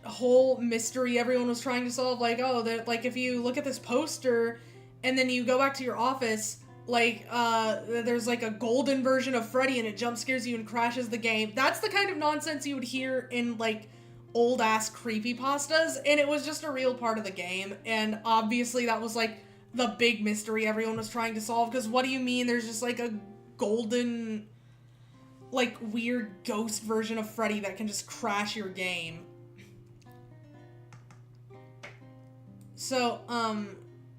Speaker 1: whole mystery everyone was trying to solve. Like, oh, like, if you look at this poster, and then you go back to your office, like, there's, like, a golden version of Freddy, and it jump scares you and crashes the game. That's the kind of nonsense you would hear in, like, old-ass creepypastas, and it was just a real part of the game, and obviously that was, like, the big mystery everyone was trying to solve, because what do you mean there's just, like, a golden, like, weird ghost version of Freddy that can just crash your game? So,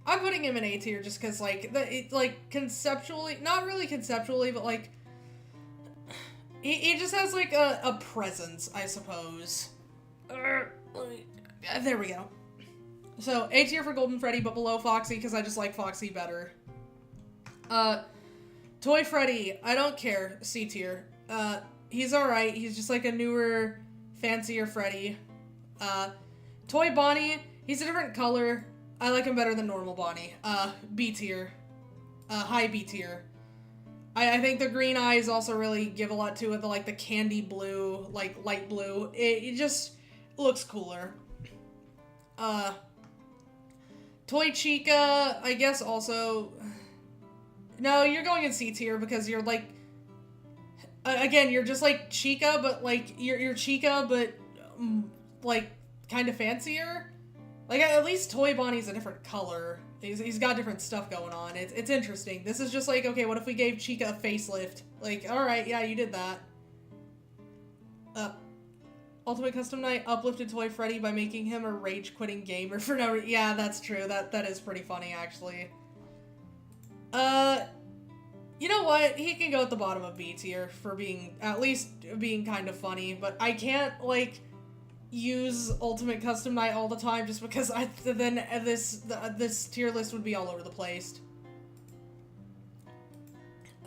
Speaker 1: I'm putting him in A tier just because, like, conceptually, not really conceptually, but, like, he just has, like, a presence, I suppose. There we go. So, A tier for Golden Freddy, but below Foxy, because I just like Foxy better. Toy Freddy, I don't care. C tier. He's alright. He's just, like, a newer, fancier Freddy. Toy Bonnie, he's a different color. I like him better than normal Bonnie. B tier. High B tier. I think the green eyes also really give a lot to it. The candy blue, like, light blue. It just looks cooler. Toy Chica, I guess also... No, you're going in C tier because you're, like... again, you're just, like, Chica, but, like, you're Chica, but, like, kind of fancier. Like, at least Toy Bonnie's a different color. He's got different stuff going on. It's interesting. This is just like, okay, what if we gave Chica a facelift? Like, alright, yeah, you did that. Ultimate Custom Night uplifted Toy Freddy by making him a rage-quitting gamer for no reason. Yeah, that's true. That is pretty funny, actually. You know what? He can go at the bottom of B tier for at least being kind of funny, but I can't, like, use Ultimate Custom Night all the time just because then this tier list would be all over the place.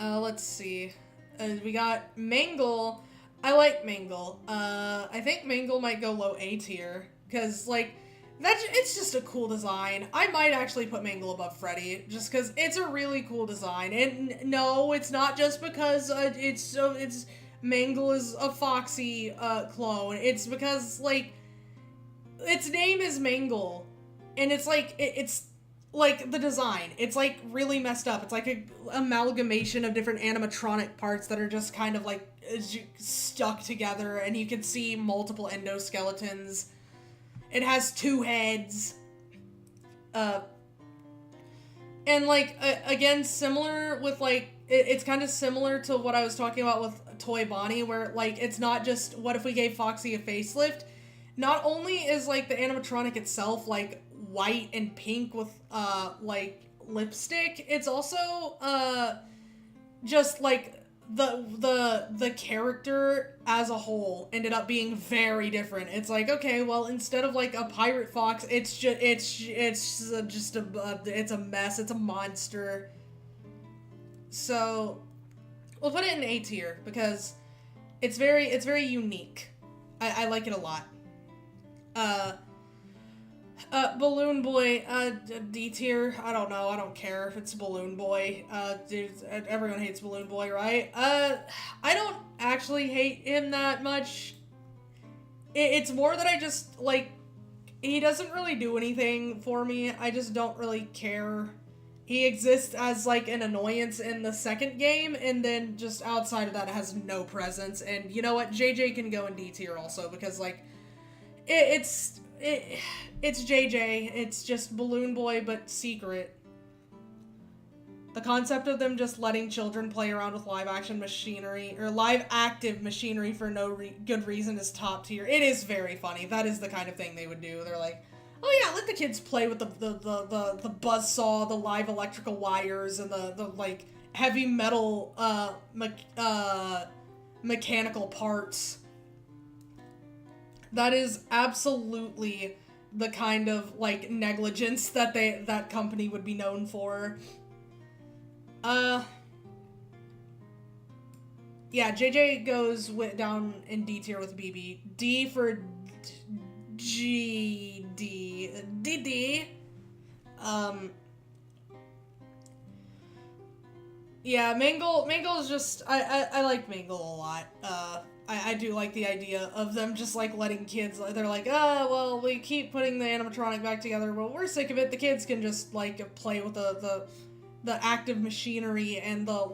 Speaker 1: Let's see. We got Mangle. I like Mangle. I think Mangle might go low A tier because, like, it's just a cool design. I might actually put Mangle above Freddy just because it's a really cool design. And no, it's not just because it's Mangle is a Foxy clone. It's because, like, its name is Mangle, and it's like it's like the design. It's like really messed up. It's like a amalgamation of different animatronic parts that are just kind of like stuck together, and you can see multiple endoskeletons. It has 2 heads. And like again, similar with like it's kind of similar to what I was talking about with Toy Bonnie, where like it's not just what if we gave Foxy a facelift. Not only is like the animatronic itself like white and pink with like lipstick, it's also just like the character as a whole ended up being very different. It's like, okay, well, instead of like a pirate fox, it's just it's a mess. It's a monster. So we'll put it in A tier because it's very unique. I like it a lot. Balloon Boy, D tier. I don't know. I don't care if it's Balloon Boy. Dude, everyone hates Balloon Boy, right? I don't actually hate him that much. It's more that I just, like, he doesn't really do anything for me. I just don't really care. He exists as, like, an annoyance in the second game, and then just outside of that, it has no presence. And you know what? JJ can go in D tier also, because, like, it's JJ. It's just Balloon Boy, but secret. The concept of them just letting children play around with live-action machinery, or live-active machinery for no good reason is top tier. It is very funny. That is the kind of thing they would do. They're like, oh yeah, let the kids play with the buzzsaw, the live electrical wires, and the like, heavy metal, mechanical parts. That is absolutely the kind of, like, negligence that that company would be known for. Yeah, JJ goes down in D tier with BB. D for DD. Yeah, Mangle is just, I like Mangle a lot. I do like the idea of them just, like, letting kids, they're like, oh, well, we keep putting the animatronic back together, well, we're sick of it, the kids can just, like, play with the active machinery and the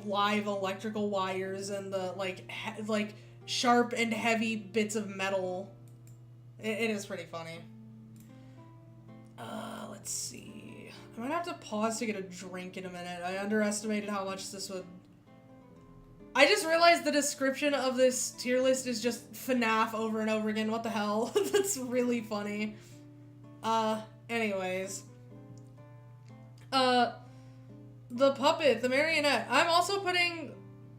Speaker 1: live electrical wires and the, like, sharp and heavy bits of metal. It is pretty funny. Let's see. I might have to pause to get a drink in a minute. I underestimated how much this would... I just realized the description of this tier list is just FNAF over and over again. What the hell? That's really funny. Anyways. The puppet, the marionette. I'm also putting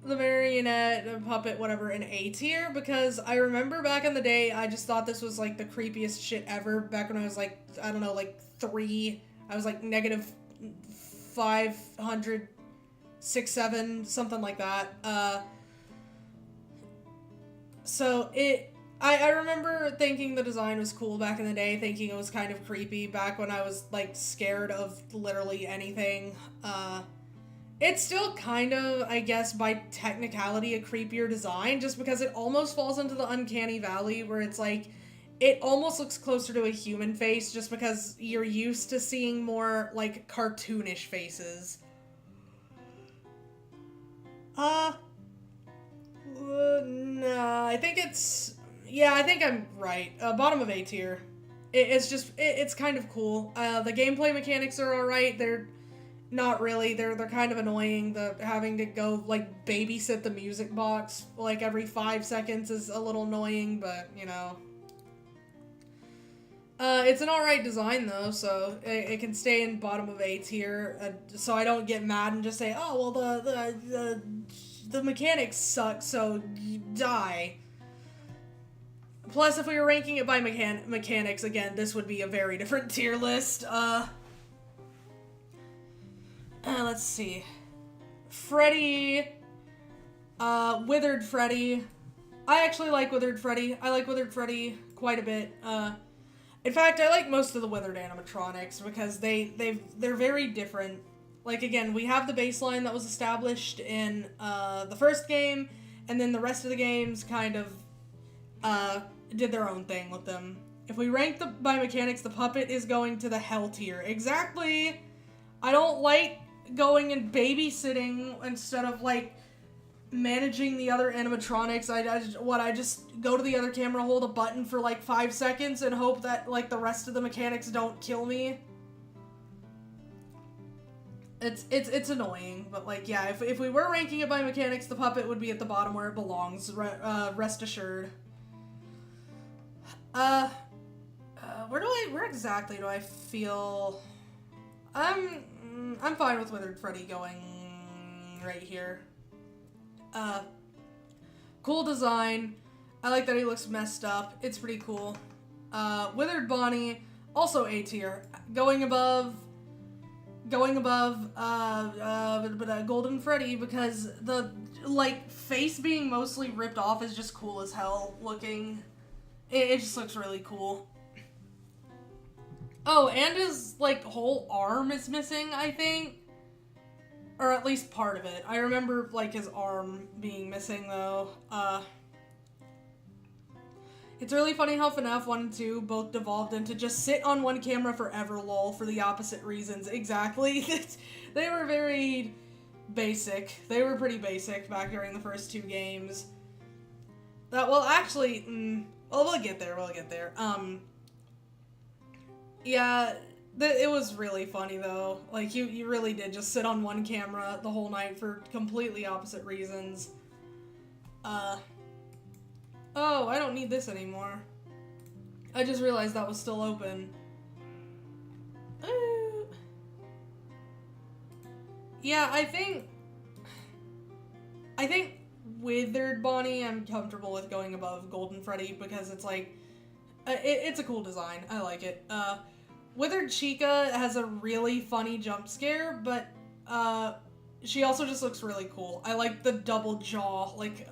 Speaker 1: the marionette, puppet, whatever, in A tier because I remember back in the day, I just thought this was, like, the creepiest shit ever. Back when I was, like, I don't know, like, 3. I was, like, negative 500... 6, 7, something like that. So I remember thinking the design was cool back in the day, thinking it was kind of creepy back when I was, like, scared of literally anything. It's still kind of, I guess, by technicality, a creepier design, just because it almost falls into the uncanny valley, where it's, like, it almost looks closer to a human face, just because you're used to seeing more, like, cartoonish faces. Nah, I think it's... Yeah, I think I'm right. Bottom of A tier. It's just... It's kind of cool. The gameplay mechanics are alright. They're not really. They're kind of annoying. The having to go, like, babysit the music box, like, every 5 seconds is a little annoying, but, you know... It's an alright design, though, so it can stay in bottom of A tier, so I don't get mad and just say, oh, well, the mechanics suck, so you die. Plus, if we were ranking it by mechanics, again, this would be a very different tier list. Let's see. Freddy, Withered Freddy. I actually like Withered Freddy. I like Withered Freddy quite a bit. In fact, I like most of the Withered animatronics because they're very different. Like, again, we have the baseline that was established in the first game, and then the rest of the games kind of did their own thing with them. If we rank by mechanics, the puppet is going to the hell tier. Exactly! I don't like going and babysitting instead of, like, managing the other animatronics. I just go to the other camera, hold a button for like 5 seconds and hope that, like, the rest of the mechanics don't kill me. It's annoying, but like, yeah, if we were ranking it by mechanics, the puppet would be at the bottom where it belongs. Rest assured. Where exactly do I feel? I'm fine with Withered Freddy going right here. Cool design. I like that he looks messed up. It's pretty cool. Withered Bonnie, also A tier. Going above Golden Freddy because the, like, face being mostly ripped off is just cool as hell looking. It just looks really cool. Oh, and his, like, whole arm is missing, I think. Or at least part of it. I remember, like, his arm being missing, though. It's really funny how FNAF 1 and 2 both devolved into just sit on one camera forever, lol, for the opposite reasons. Exactly. They were very basic. They were pretty basic back during the first two games. Well, actually, we'll get there, yeah, it was really funny, though. Like, you really did just sit on one camera the whole night for completely opposite reasons. Oh, I don't need this anymore. I just realized that was still open. Yeah, I think Withered Bonnie I'm comfortable with going above Golden Freddy because it's like, it's a cool design. I like it. Withered Chica has a really funny jump scare, but she also just looks really cool. I like the double jaw, like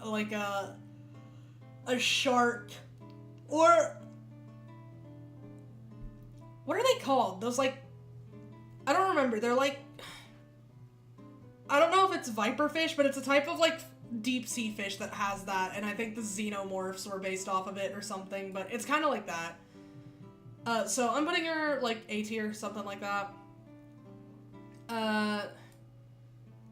Speaker 1: a shark, or what are they called? Those, like, I don't remember. They're like, I don't know if it's viperfish, but it's a type of, like, deep sea fish that has that, and I think the xenomorphs were based off of it or something, but it's kind of like that. So I'm putting her, like, A tier, something like that.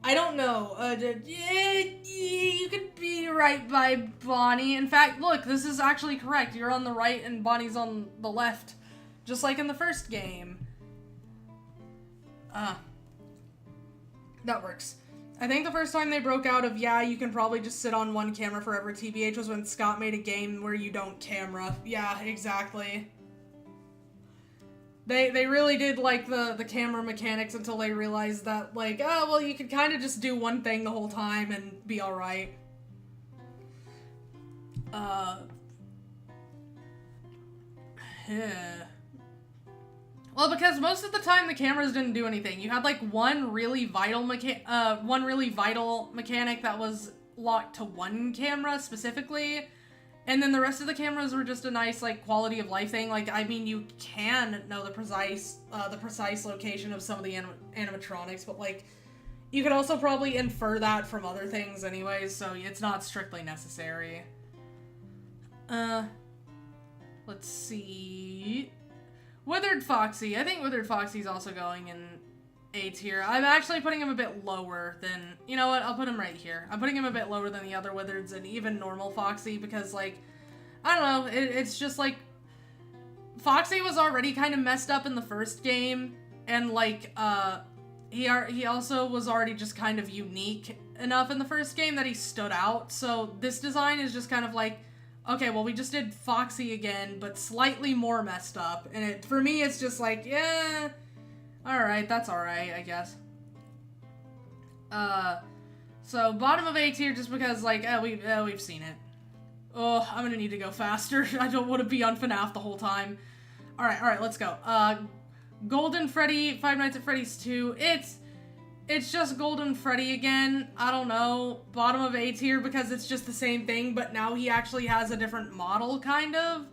Speaker 1: I don't know. You could be right by Bonnie. In fact, look, this is actually correct. You're on the right and Bonnie's on the left, just like in the first game. That works. I think the first time they broke out of, yeah, you can probably just sit on one camera forever, TBH, was when Scott made a game where you don't camera. Yeah, exactly. They really did like the camera mechanics until they realized that, like, oh, well, you could kind of just do one thing the whole time and be alright. Yeah. Well, because most of the time the cameras didn't do anything. You had, like, one really vital mechanic that was locked to one camera specifically. And then the rest of the cameras were just a nice, like, quality of life thing. Like, I mean, you can know the precise location of some of the animatronics, but, like, you could also probably infer that from other things anyways, so it's not strictly necessary. Let's see. Withered Foxy. I think Withered Foxy's also going in A tier. I'm actually putting him a bit lower than, you know what, I'll put him right here. I'm putting him a bit lower than the other Withereds and even normal Foxy because, like, I don't know, it's just like, Foxy was already kind of messed up in the first game, and, like, he also was already just kind of unique enough in the first game that he stood out, so this design is just kind of like, okay, well, we just did Foxy again, but slightly more messed up, and for me, it's just like, yeah, alright, that's alright, I guess. So bottom of A tier just because, like, we've seen it. Oh, I'm gonna need to go faster. I don't want to be on FNAF the whole time. Alright, let's go. Golden Freddy, Five Nights at Freddy's 2. It's just Golden Freddy again. I don't know. Bottom of A tier because it's just the same thing, but now he actually has a different model, kind of.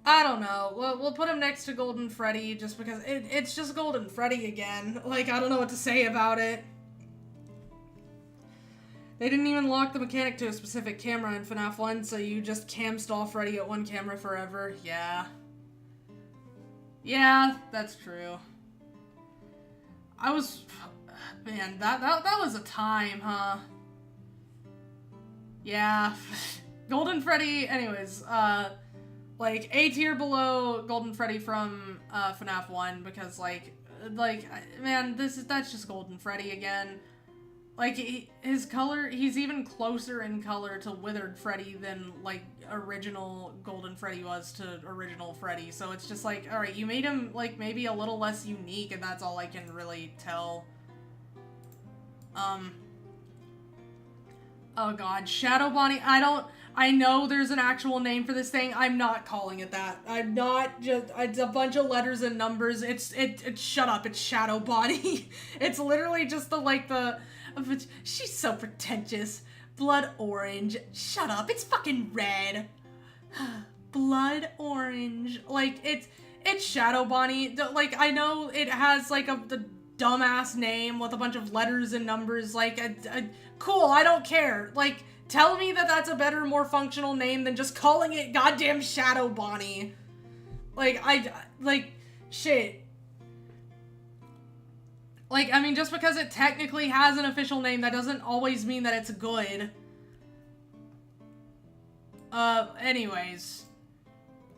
Speaker 1: I don't know. We'll put him next to Golden Freddy just because it's just Golden Freddy again. Like, I don't know what to say about it. They didn't even lock the mechanic to a specific camera in FNAF 1, so you just cam stall Freddy at one camera forever. Yeah. Yeah, that's true. Man, that was a time, huh? Yeah. Golden Freddy, anyways, like, A tier below Golden Freddy from FNAF 1 because, like, like, man, that's just Golden Freddy again. Like, his color, he's even closer in color to Withered Freddy than, like, original Golden Freddy was to original Freddy. So it's just like, alright, you made him, like, maybe a little less unique, and that's all I can really tell. Oh god, Shadow Bonnie, I know there's an actual name for this thing. I'm not calling it that. I'm not just, it's a bunch of letters and numbers. It's shut up, it's Shadow Bonnie. It's literally just she's so pretentious. Blood orange. Shut up, it's fucking red. Blood orange. Like, it's Shadow Bonnie. Like, I know it has, like, the dumbass name with a bunch of letters and numbers. Like, cool, I don't care. Like, tell me that that's a better, more functional name than just calling it goddamn Shadow Bonnie. Like, shit. Like, I mean, just because it technically has an official name, that doesn't always mean that it's good. Anyways.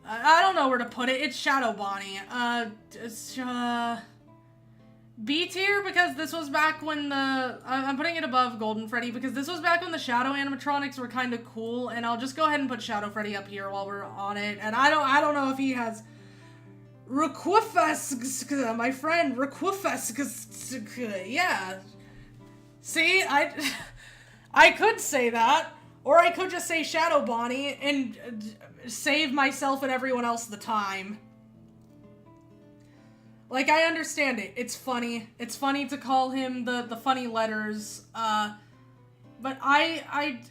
Speaker 1: I don't know where to put it. It's Shadow Bonnie. B tier, because this was back when I'm putting it above Golden Freddy, because this was back when the Shadow animatronics were kind of cool, and I'll just go ahead and put Shadow Freddy up here while we're on it. And I don't know if he has Requifes, my friend, Requifes, yeah. See, I could say that, or I could just say Shadow Bonnie and save myself and everyone else the time. Like, I understand it. It's funny. It's funny to call him the funny letters, but I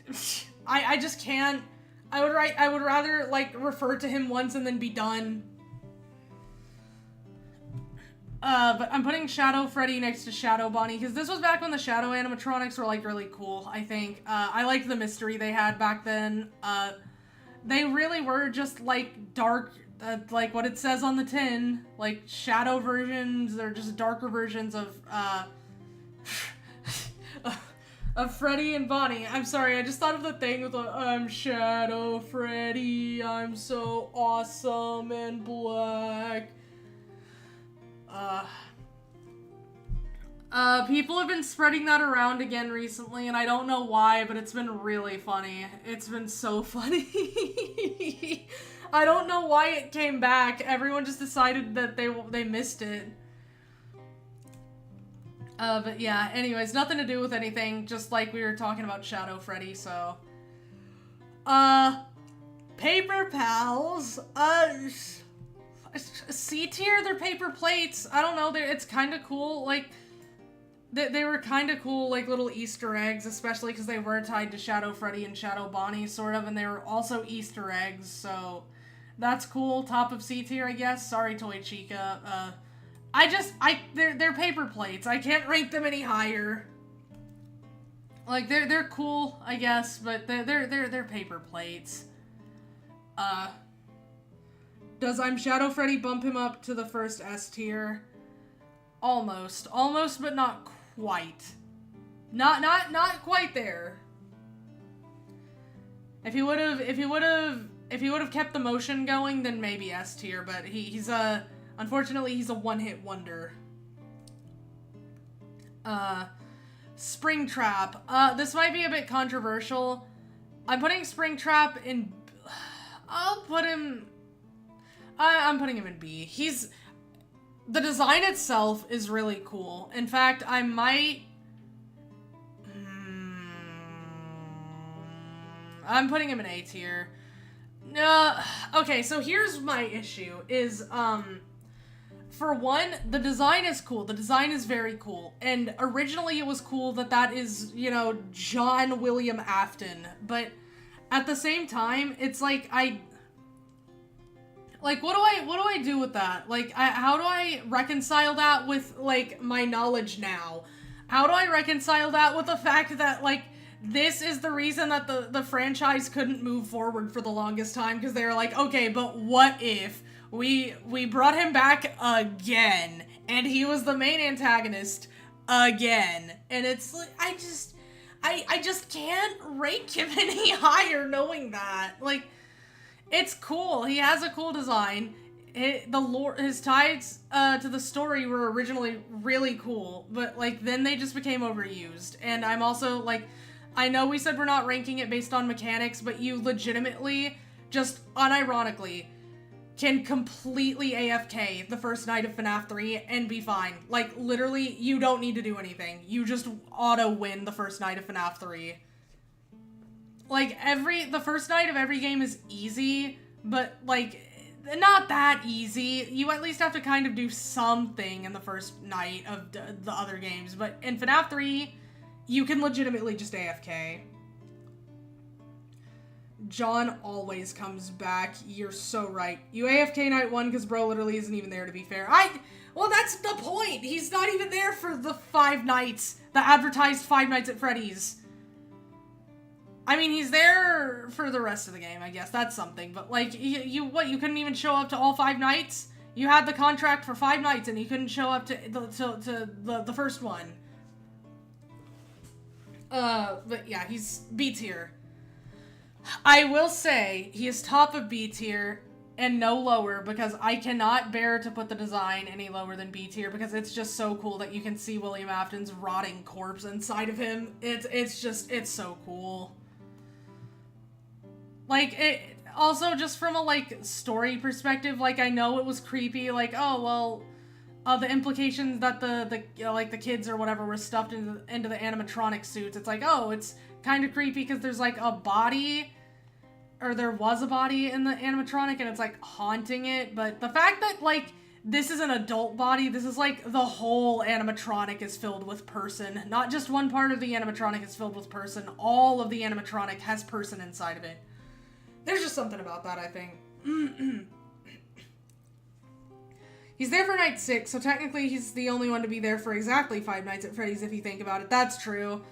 Speaker 1: just can't. I would rather, like, refer to him once and then be done. But I'm putting Shadow Freddy next to Shadow Bonnie, because this was back when the Shadow animatronics were, like, really cool, I think. I liked the mystery they had back then. They really were just, like, dark, like what it says on the tin, like, shadow versions. They're just darker versions of Freddy and Bonnie. I'm sorry, I just thought of the thing with I'm Shadow Freddy, I'm so awesome and black. People have been spreading that around again recently, and I don't know why, but it's been really funny. It's been so funny. I don't know why it came back. Everyone just decided that they missed it. But yeah, anyways, nothing to do with anything, just like we were talking about Shadow Freddy, so. Paper Pals, C tier, they're paper plates. I don't know, it's kind of cool, like, they were kind of cool, like, little Easter eggs, especially because they were tied to Shadow Freddy and Shadow Bonnie, sort of, and they were also Easter eggs, so that's cool. Top of C tier, I guess. Sorry, Toy Chica. They're paper plates. I can't rank them any higher. Like, they're cool, I guess, but they're paper plates. Does I'm Shadow Freddy bump him up to the first S tier? Almost, but not quite. Not quite there. If he would have kept the motion going, then maybe S tier, but he's unfortunately he's a one-hit wonder. Springtrap. This might be a bit controversial. I'm putting Springtrap in, I'm putting him in B. The design itself is really cool. In fact, I might, I'm putting him in A tier. Okay, so here's my issue, is, for one, the design is cool. The design is very cool. And originally it was cool that is, you know, John William Afton. But at the same time, it's like, what do I do with that? Like, how do I reconcile that with, like, my knowledge now? How do I reconcile that with the fact that, like, this is the reason that the franchise couldn't move forward for the longest time, because they were like, okay, but what if we brought him back again, and he was the main antagonist again? And it's like, I just can't rank him any higher knowing that. Like, it's cool. He has a cool design. the lore, his ties to the story were originally really cool, but like then they just became overused. And I'm also like, I know we said we're not ranking it based on mechanics, but you legitimately, just unironically, can completely AFK the first night of FNAF 3 and be fine. Like, literally, you don't need to do anything. You just auto-win the first night of FNAF 3. Like, the first night of every game is easy, but, like, not that easy. You at least have to kind of do something in the first night of the other games. But in FNAF 3, you can legitimately just AFK. John always comes back. You're so right. You AFK night 1 because bro literally isn't even there, to be fair. Well, that's the point. He's not even there for the 5 nights. The advertised 5 nights at Freddy's. I mean, he's there for the rest of the game, I guess. That's something. But, like, you couldn't even show up to all 5 nights? You had the contract for 5 nights and you couldn't show up to the first one. But yeah, he's B tier. I will say, he is top of B tier and no lower because I cannot bear to put the design any lower than B tier because it's just so cool that you can see William Afton's rotting corpse inside of him. It's so cool. Like, it also just from a, like, story perspective, like, I know it was creepy, like, oh, well, the implications that the kids or whatever were stuffed into the animatronic suits. It's like, oh, it's kind of creepy because there's, like, a body, or there was a body in the animatronic, and it's, like, haunting it. But the fact that, like, this is an adult body, this is, like, the whole animatronic is filled with person. Not just one part of the animatronic is filled with person. All of the animatronic has person inside of it. There's just something about that, I think. He's there for night 6, so technically he's the only one to be there for exactly 5 nights at Freddy's if you think about it. That's true.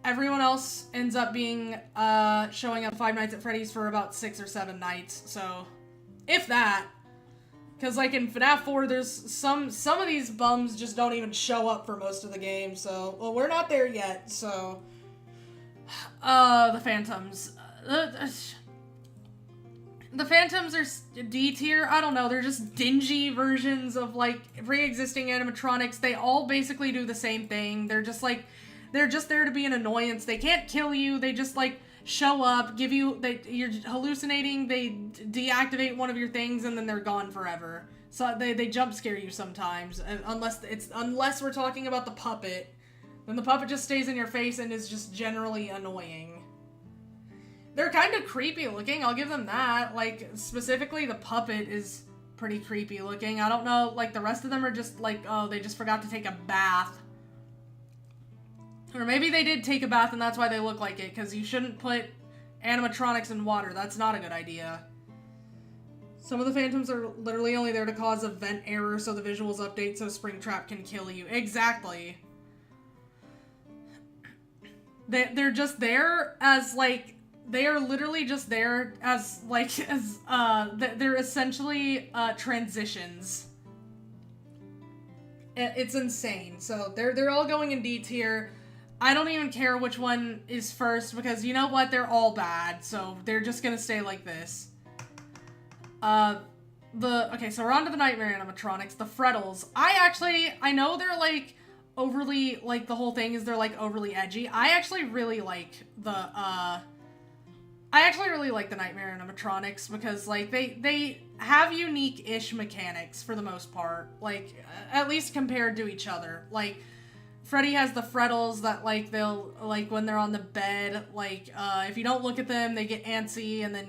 Speaker 1: Everyone else ends up being, showing up 5 nights at Freddy's for about 6 or 7 nights, so, if that. Because, like, in FNAF 4, there's some of these bums just don't even show up for most of the game, so, well, we're not there yet, so. The Phantoms. The Phantoms are D tier. I don't know. They're just dingy versions of, like, pre-existing animatronics. They all basically do the same thing. They're just, like, they're just there to be an annoyance. They can't kill you. They just, like, show up, give you, you're hallucinating, they deactivate one of your things, and then they're gone forever. So they jump scare you sometimes, unless we're talking about the puppet. Then the puppet just stays in your face and is just generally annoying. They're kind of creepy looking, I'll give them that. Like, specifically the puppet is pretty creepy looking. I don't know, like, the rest of them are just like, oh, they just forgot to take a bath. Or maybe they did take a bath and that's why they look like it, because you shouldn't put animatronics in water. That's not a good idea. Some of the Phantoms are literally only there to cause a vent error so the visuals update so Springtrap can kill you. Exactly. They're just there as, like, they are literally just there as, like, they're essentially, transitions. It's insane. So, they're all going in D tier. I don't even care which one is first, because you know what? They're all bad, so they're just gonna stay like this. Okay, so we're on to the Nightmare animatronics, the Frettles. I know they're, like, overly, like, the whole thing is they're, like, overly edgy. I actually really like the Nightmare animatronics because, like, they have unique-ish mechanics for the most part. Like, at least compared to each other. Like, Freddy has the Frettles that, like, they'll, like, when they're on the bed, like, if you don't look at them, they get antsy, and then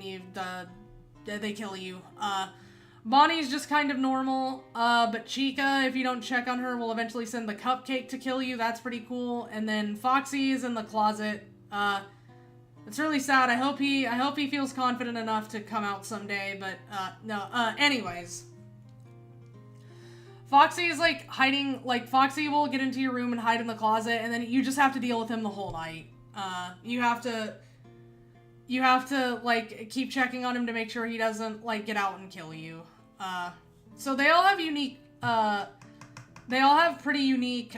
Speaker 1: they kill you. Bonnie's just kind of normal, but Chica, if you don't check on her, will eventually send the cupcake to kill you. That's pretty cool. And then Foxy is in the closet. It's really sad. I hope he feels confident enough to come out someday, but, no. Anyways. Foxy is, like, hiding, like, Foxy will get into your room and hide in the closet, and then you just have to deal with him the whole night. You have to, like, keep checking on him to make sure he doesn't, like, get out and kill you. So they all have unique, they all have pretty unique,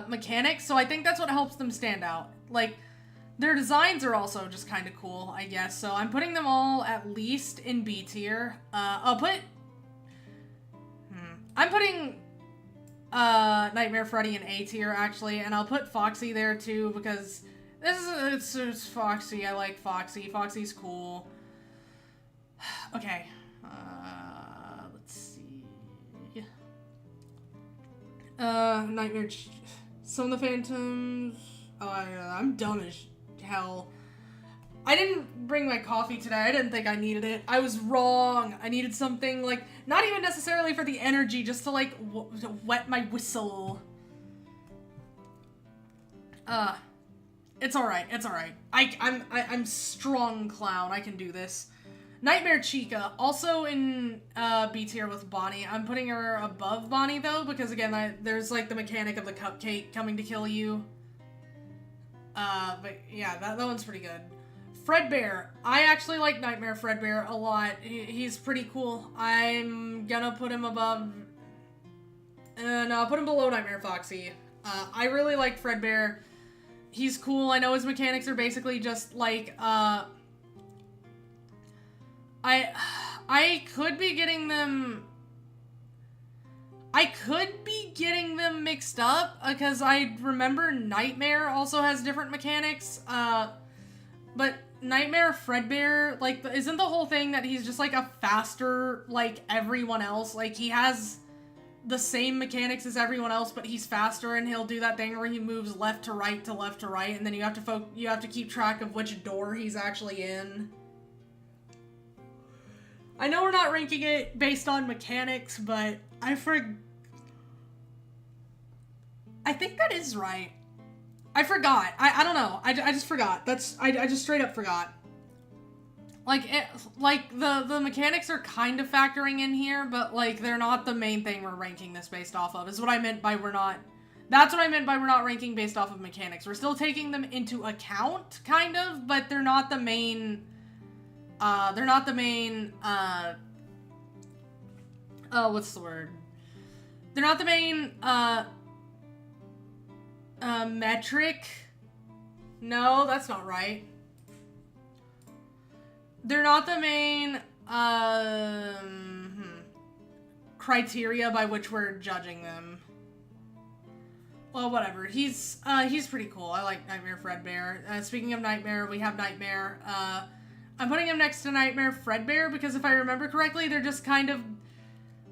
Speaker 1: mechanics, so I think that's what helps them stand out. Like, Their designs are also just kind of cool, I guess. So I'm putting them all at least in B tier. I'm putting Nightmare Freddy in A tier, actually, and I'll put Foxy there too because it's Foxy. I like Foxy. Foxy's cool. Okay. Let's see. Nightmare. Some of the Phantoms. Oh, I'm dumb as hell. I didn't bring my coffee today. I didn't think I needed it. I was wrong. I needed something, like, not even necessarily for the energy, just to, like, to wet my whistle. It's alright. It's alright. I'm strong clown. I can do this. Nightmare Chica, also in B tier with Bonnie. I'm putting her above Bonnie, though, because, again, there's, like, the mechanic of the cupcake coming to kill you. But, yeah, that one's pretty good. Fredbear. I actually like Nightmare Fredbear a lot. He's pretty cool. I'm gonna put him above... no, I'll put him below Nightmare Foxy. I really like Fredbear. He's cool. I know his mechanics are basically just like, I could be getting them... I could be getting them mixed up, because I remember Nightmare also has different mechanics, but Nightmare Fredbear, like, isn't the whole thing that he's just, like, a faster, like, everyone else? Like, he has the same mechanics as everyone else, but he's faster, and he'll do that thing where he moves left to right to left to right, and then you have to keep track of which door he's actually in. I know we're not ranking it based on mechanics, but I think that is right. I forgot. I don't know. I just forgot. I just straight up forgot. Like, the mechanics are kind of factoring in here, but, like, they're not the main thing we're ranking this based off of, is what I meant by that's what I meant by we're not ranking based off of mechanics. We're still taking them into account, kind of, but they're not the main, what's the word? They're not the main, metric. No, that's not right. They're not the main, criteria by which we're judging them. Well, whatever. He's pretty cool. I like Nightmare Fredbear. Speaking of Nightmare, we have Nightmare. I'm putting him next to Nightmare Fredbear because if I remember correctly, they're just kind of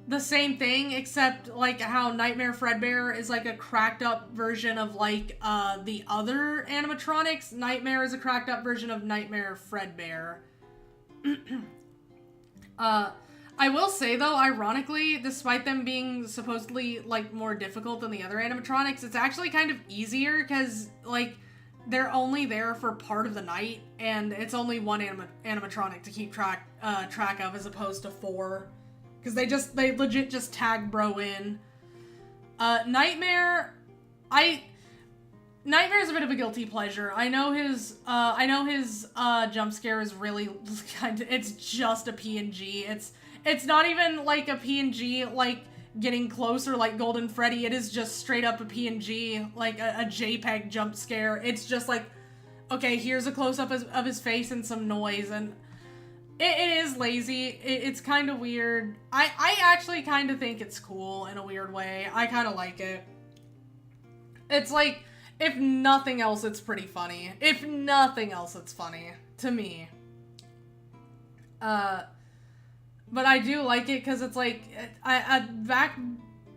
Speaker 1: the same thing, except, like, how Nightmare Fredbear is, like, a cracked up version of, like, the other animatronics. Nightmare is a cracked up version of Nightmare Fredbear. I will say, though, ironically, despite them being supposedly, like, more difficult than the other animatronics, it's actually kind of easier, because, like, they're only there for part of the night, and it's only one animatronic to keep track of, as opposed to 4. Because they legit just tag bro in. Nightmare Nightmare's a bit of a guilty pleasure. I know his jump scare is really kind of, it's just a PNG. It's not even like a PNG, like, getting closer like Golden Freddy. It is just straight up a PNG, like a JPEG jump scare. It's just like, okay, here's a close-up of his face and some noise, and it is lazy. It's kind of weird. I actually kind of think it's cool in a weird way. I kind of like it. It's like, if nothing else, it's pretty funny. If nothing else, it's funny. To me. But I do like it because it's like, back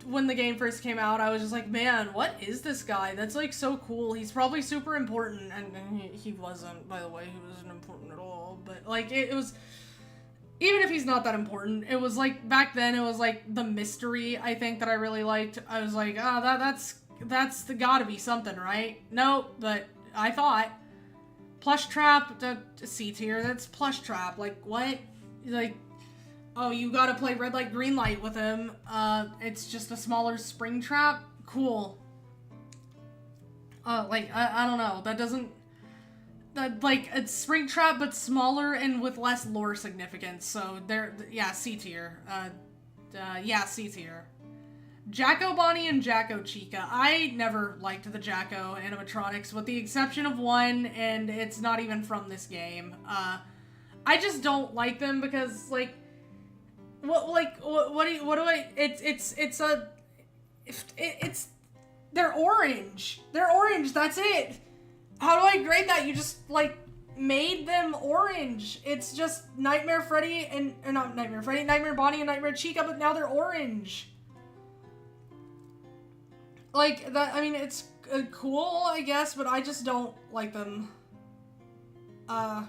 Speaker 1: when the game first came out, I was just like, man, what is this guy? That's, like, so cool. He's probably super important. And he wasn't, by the way. He wasn't important at all. But, like, it was, even if he's not that important, it was, like, back then, it was, like, the mystery, I think, that I really liked. I was like, oh, that's gotta be something, right? Nope, but I thought. Plush Trap, C tier, that's Plush Trap. Like, what? Like, oh, you gotta play red light, green light with him. It's just a smaller spring trap? Cool. Like, I don't know. That doesn't... like, it's spring trap, but smaller and with less lore significance. So, yeah, C tier. Yeah, C tier. Jacko Bonnie and Jacko Chica. I never liked the Jacko animatronics, with the exception of one, and it's not even from this game. I just don't like them because, like, they're orange. They're orange, that's it. How do I grade that? You just, like, made them orange. It's just Nightmare Freddy and, or not Nightmare Freddy, Nightmare Bonnie and Nightmare Chica, but now they're orange. Like, that, I mean, it's cool, I guess, but I just don't like them. I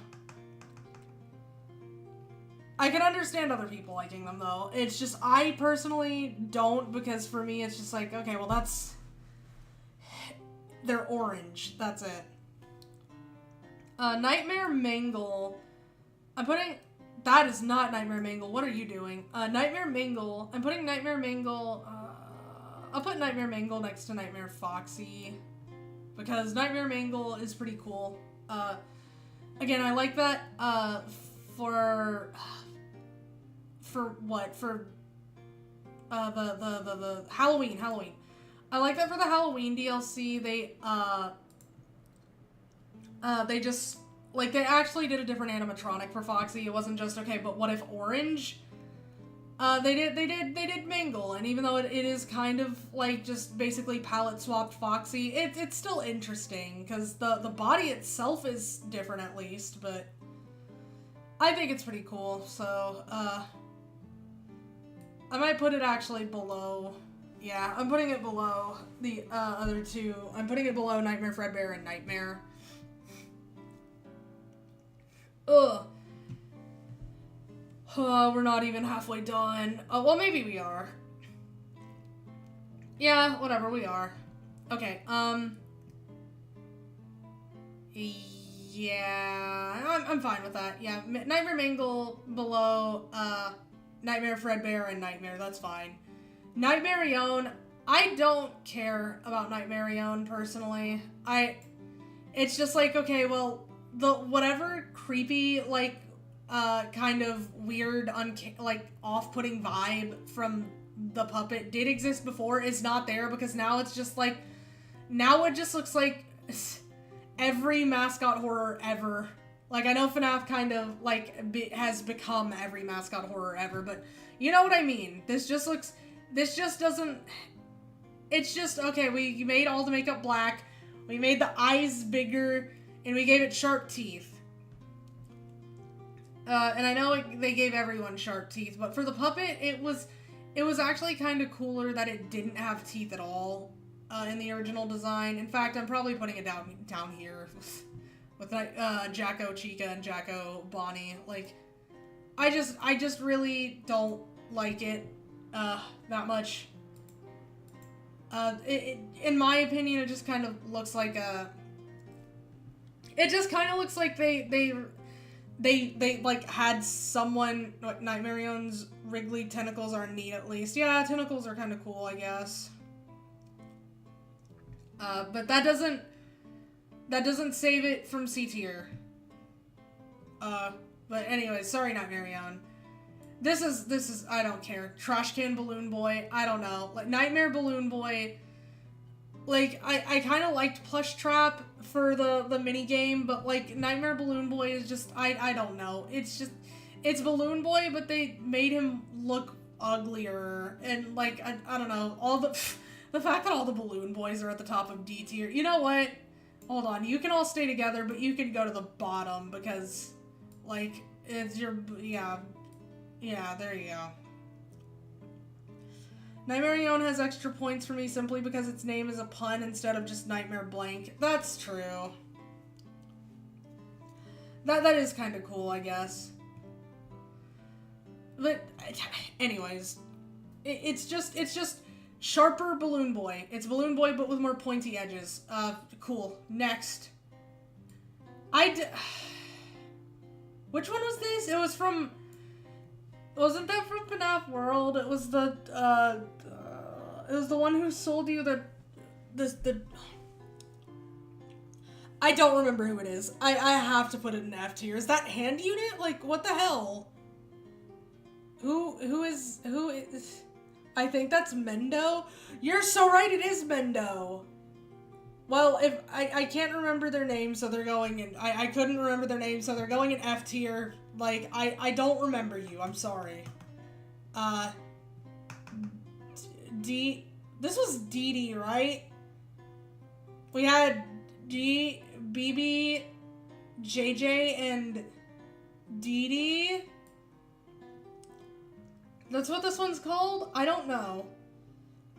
Speaker 1: can understand other people liking them, though. It's just, I personally don't, because for me, it's just like, okay, well, that's... They're orange. That's it. Nightmare Mangle. I'm putting... That is not Nightmare Mangle. What are you doing? Nightmare Mangle. I'm putting Nightmare Mangle... I'll put Nightmare Mangle next to Nightmare Foxy, because Nightmare Mangle is pretty cool. Again, I like that, for what? For, the Halloween. I like that for the Halloween DLC, they just, like, they actually did a different animatronic for Foxy. It wasn't just, okay, but what if orange? They did Mangle, and even though it is kind of, like, just basically palette swapped Foxy, it's still interesting, because the body itself is different at least, but I think it's pretty cool, so, I might put it actually below, yeah, I'm putting it below the, other two. I'm putting it below Nightmare Fredbear and Nightmare. Ugh. We're not even halfway done. Oh, well, maybe we are. Yeah, whatever, we are. Okay, yeah, I'm fine with that. Yeah, Nightmare Mangle below, Nightmare Fredbear and Nightmare, that's fine. Nightmarion, I don't care about Nightmarion, personally. It's just like, okay, well, whatever creepy, like, kind of weird, like, off-putting vibe from the puppet did exist before is not there, because now it's just like, now it just looks like every mascot horror ever. Like, I know FNAF kind of, like, has become every mascot horror ever, but you know what I mean. This just doesn't, it's just, okay, we made all the makeup black, we made the eyes bigger, and we gave it sharp teeth. And I know they gave everyone sharp teeth, but for the puppet, it was actually kind of cooler that it didn't have teeth at all, in the original design. In fact, I'm probably putting it down here with Jacko Chica and Jacko Bonnie. Like, I just really don't like it, that much. In my opinion, it just kind of looks like it just kind of looks like they like had someone, like, Nightmarion's wriggly tentacles are neat at least. Yeah, tentacles are kind of cool, I guess. But that doesn't save it from C tier. But anyway, sorry, Nightmarion. This is, I don't care. Trash Can Balloon Boy, I don't know. Like, Nightmare Balloon Boy, like, I kind of liked Plush Trap for the mini game, but, like, Nightmare Balloon Boy is just, I don't know. It's just, it's Balloon Boy, but they made him look uglier, and, like, I don't know, all the fact that all the Balloon Boys are at the top of D tier. You know what? Hold on, you can all stay together, but you can go to the bottom, because, like, it's your, yeah, there you go. Nightmarion has extra points for me simply because its name is a pun instead of just Nightmare Blank. That's true. That is kind of cool, I guess. But anyways, it's just sharper Balloon Boy. It's Balloon Boy but with more pointy edges. Cool. Next. Which one was this? It was from... Wasn't that from FNAF World? It was the one who sold you the I don't remember who it is. I have to put it in F tier. Is that Hand Unit? Like, what the hell? Who is... I think that's Mendo. You're so right, it is Mendo. Well, if I can't remember their names, so they're going in. I couldn't remember their names, so they're going in F tier. Like, I don't remember you. I'm sorry. This was DD, right? We had BB, JJ, and DD. That's what this one's called? I don't know.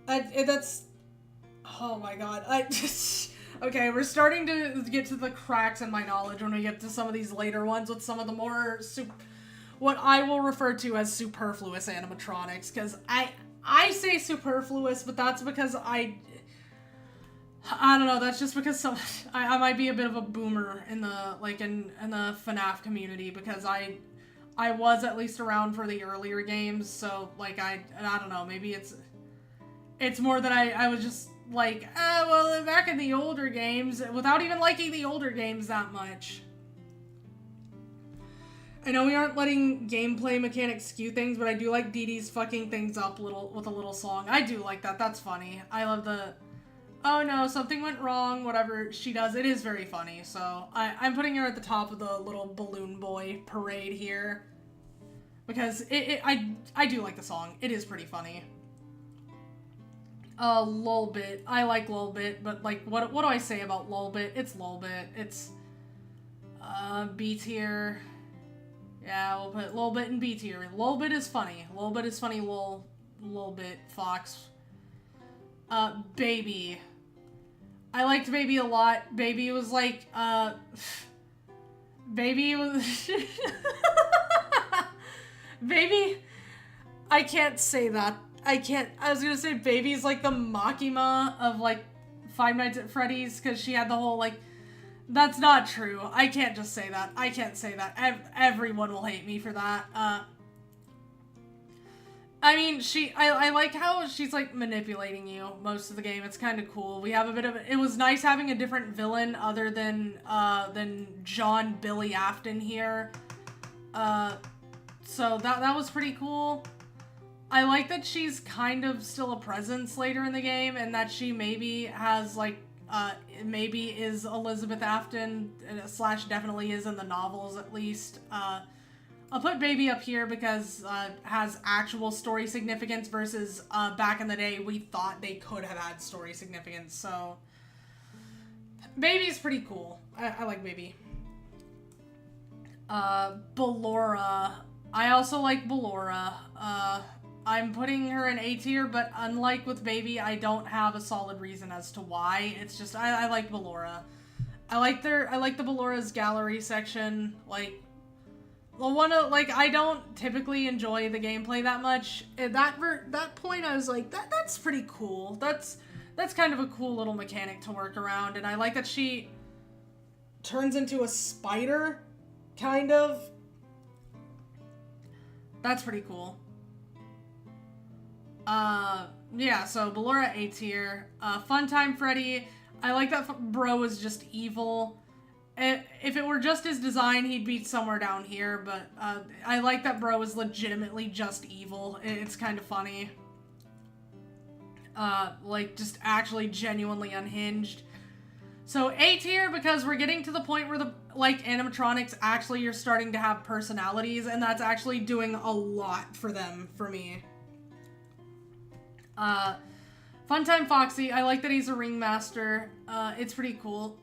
Speaker 1: That's... Oh my god. Okay, we're starting to get to the cracks in my knowledge when we get to some of these later ones with some of the more... what I will refer to as superfluous animatronics, because I say superfluous, but that's because I don't know, that's just because I might be a bit of a boomer in the, like, in the FNAF community, because I was at least around for the earlier games, so, like, I don't know, maybe it's more that I was just like, well, back in the older games, without even liking the older games that much. I know we aren't letting gameplay mechanics skew things, but I do like Dee Dee's fucking things up with a little song. I do like that. That's funny. I love the, oh no, something went wrong, whatever she does. It is very funny. So I'm putting her at the top of the little balloon boy parade here, because I do like the song. It is pretty funny. Lolbit. I like Lolbit, but like, what do I say about Lolbit? It's Lolbit. It's B tier. Yeah, we'll put Lolbit in B tier. Lolbit is funny. Lolbit is funny. Lolbit. Fox. Baby. I liked Baby a lot. Baby was like, Baby was... Baby... I can't say that. I was gonna say Baby's like the Makima of, like, Five Nights at Freddy's, because she had the whole, like... That's not true. I can't just say that. I can't say that. Everyone will hate me for that. I mean, I like how she's, like, manipulating you most of the game. It's kind of cool. We have a bit of... It was nice having a different villain other than John Billy Afton here. So that was pretty cool. I like that she's kind of still a presence later in the game, and that she maybe has, like, maybe is Elizabeth Afton, / definitely is in the novels, at least. I'll put Baby up here because has actual story significance versus back in the day we thought they could have had story significance, so Baby's pretty cool. I like Baby. Ballora. I also like Ballora. I'm putting her in A tier, but unlike with Baby, I don't have a solid reason as to why. It's just, I like Ballora. I like the Ballora's gallery section. Like, I don't typically enjoy the gameplay that much. At that point, I was like, that's pretty cool. That's kind of a cool little mechanic to work around, and I like that she turns into a spider, kind of. That's pretty cool. Yeah, so Ballora A tier. Funtime Freddy. I like that bro is just evil. If it were just his design, he'd be somewhere down here, but I like that bro is legitimately just evil. It's kind of funny. Like, just actually genuinely unhinged. So A tier, because we're getting to the point where the, like, animatronics actually are starting to have personalities, and that's actually doing a lot for them, for me. Funtime Foxy, I like that he's a ringmaster. It's pretty cool.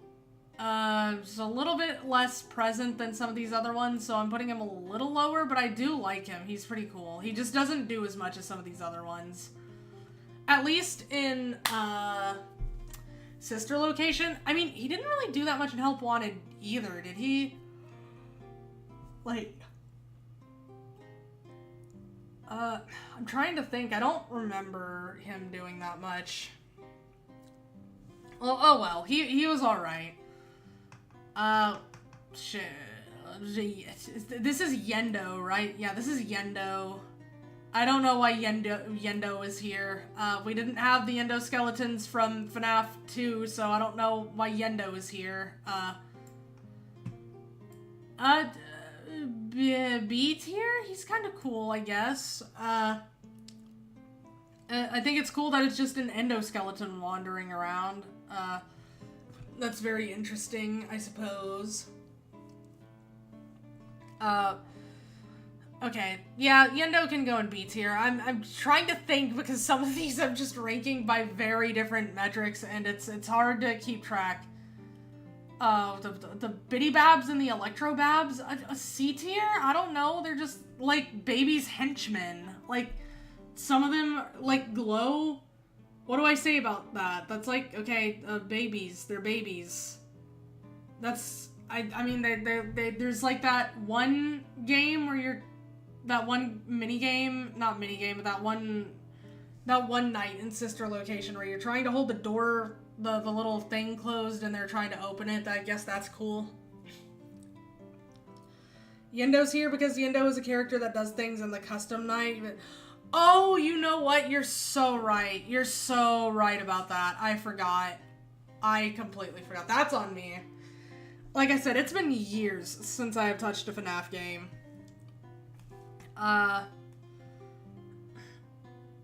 Speaker 1: Just a little bit less present than some of these other ones, so I'm putting him a little lower, but I do like him. He's pretty cool. He just doesn't do as much as some of these other ones. At least in, Sister Location. I mean, he didn't really do that much in Help Wanted either, did he? Like... I'm trying to think. I don't remember him doing that much. Well, oh well. He was alright. Shit. This is Yendo, right? Yeah, this is Yendo. I don't know why Yendo is here. We didn't have the Yendo skeletons from FNAF 2, so I don't know why Yendo is here. B tier? He's kind of cool, I guess. I think it's cool that it's just an endoskeleton wandering around. That's very interesting, I suppose. Okay. Yeah, Yendo can go in B tier. I'm trying to think because some of these I'm just ranking by very different metrics and it's hard to keep track. The Bitty Babs and the Electro Babs, a C tier? I don't know. They're just like baby's henchmen. Like some of them like glow. What do I say about that? That's like, okay, babies. They're babies. That's I mean there's like that one game where you're that one not mini game, but that one night in Sister Location where you're trying to hold the door, the little thing closed and they're trying to open it. I guess that's cool. Yendo's here because Yendo is a character that does things in the custom night. Oh, you know what? You're so right. You're so right about that. I forgot. I completely forgot. That's on me. Like I said, it's been years since I have touched a FNAF game.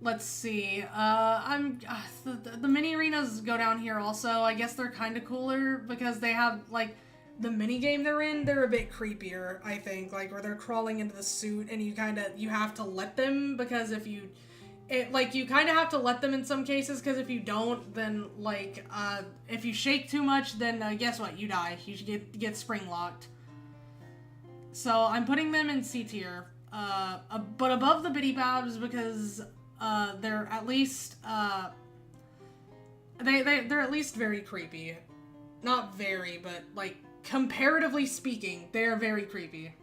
Speaker 1: Let's see. The mini arenas go down here also. I guess they're kind of cooler because they have, like, the mini game they're in, they're a bit creepier, I think. Like, where they're crawling into the suit and you have to let them because if you... you kind of have to let them in some cases because if you don't, then, like, if you shake too much, then guess what? You die. You get spring locked. So I'm putting them in C tier. But above the Bitty Babs because they're at least they're at least very creepy. Not very, but like comparatively speaking, they are very creepy.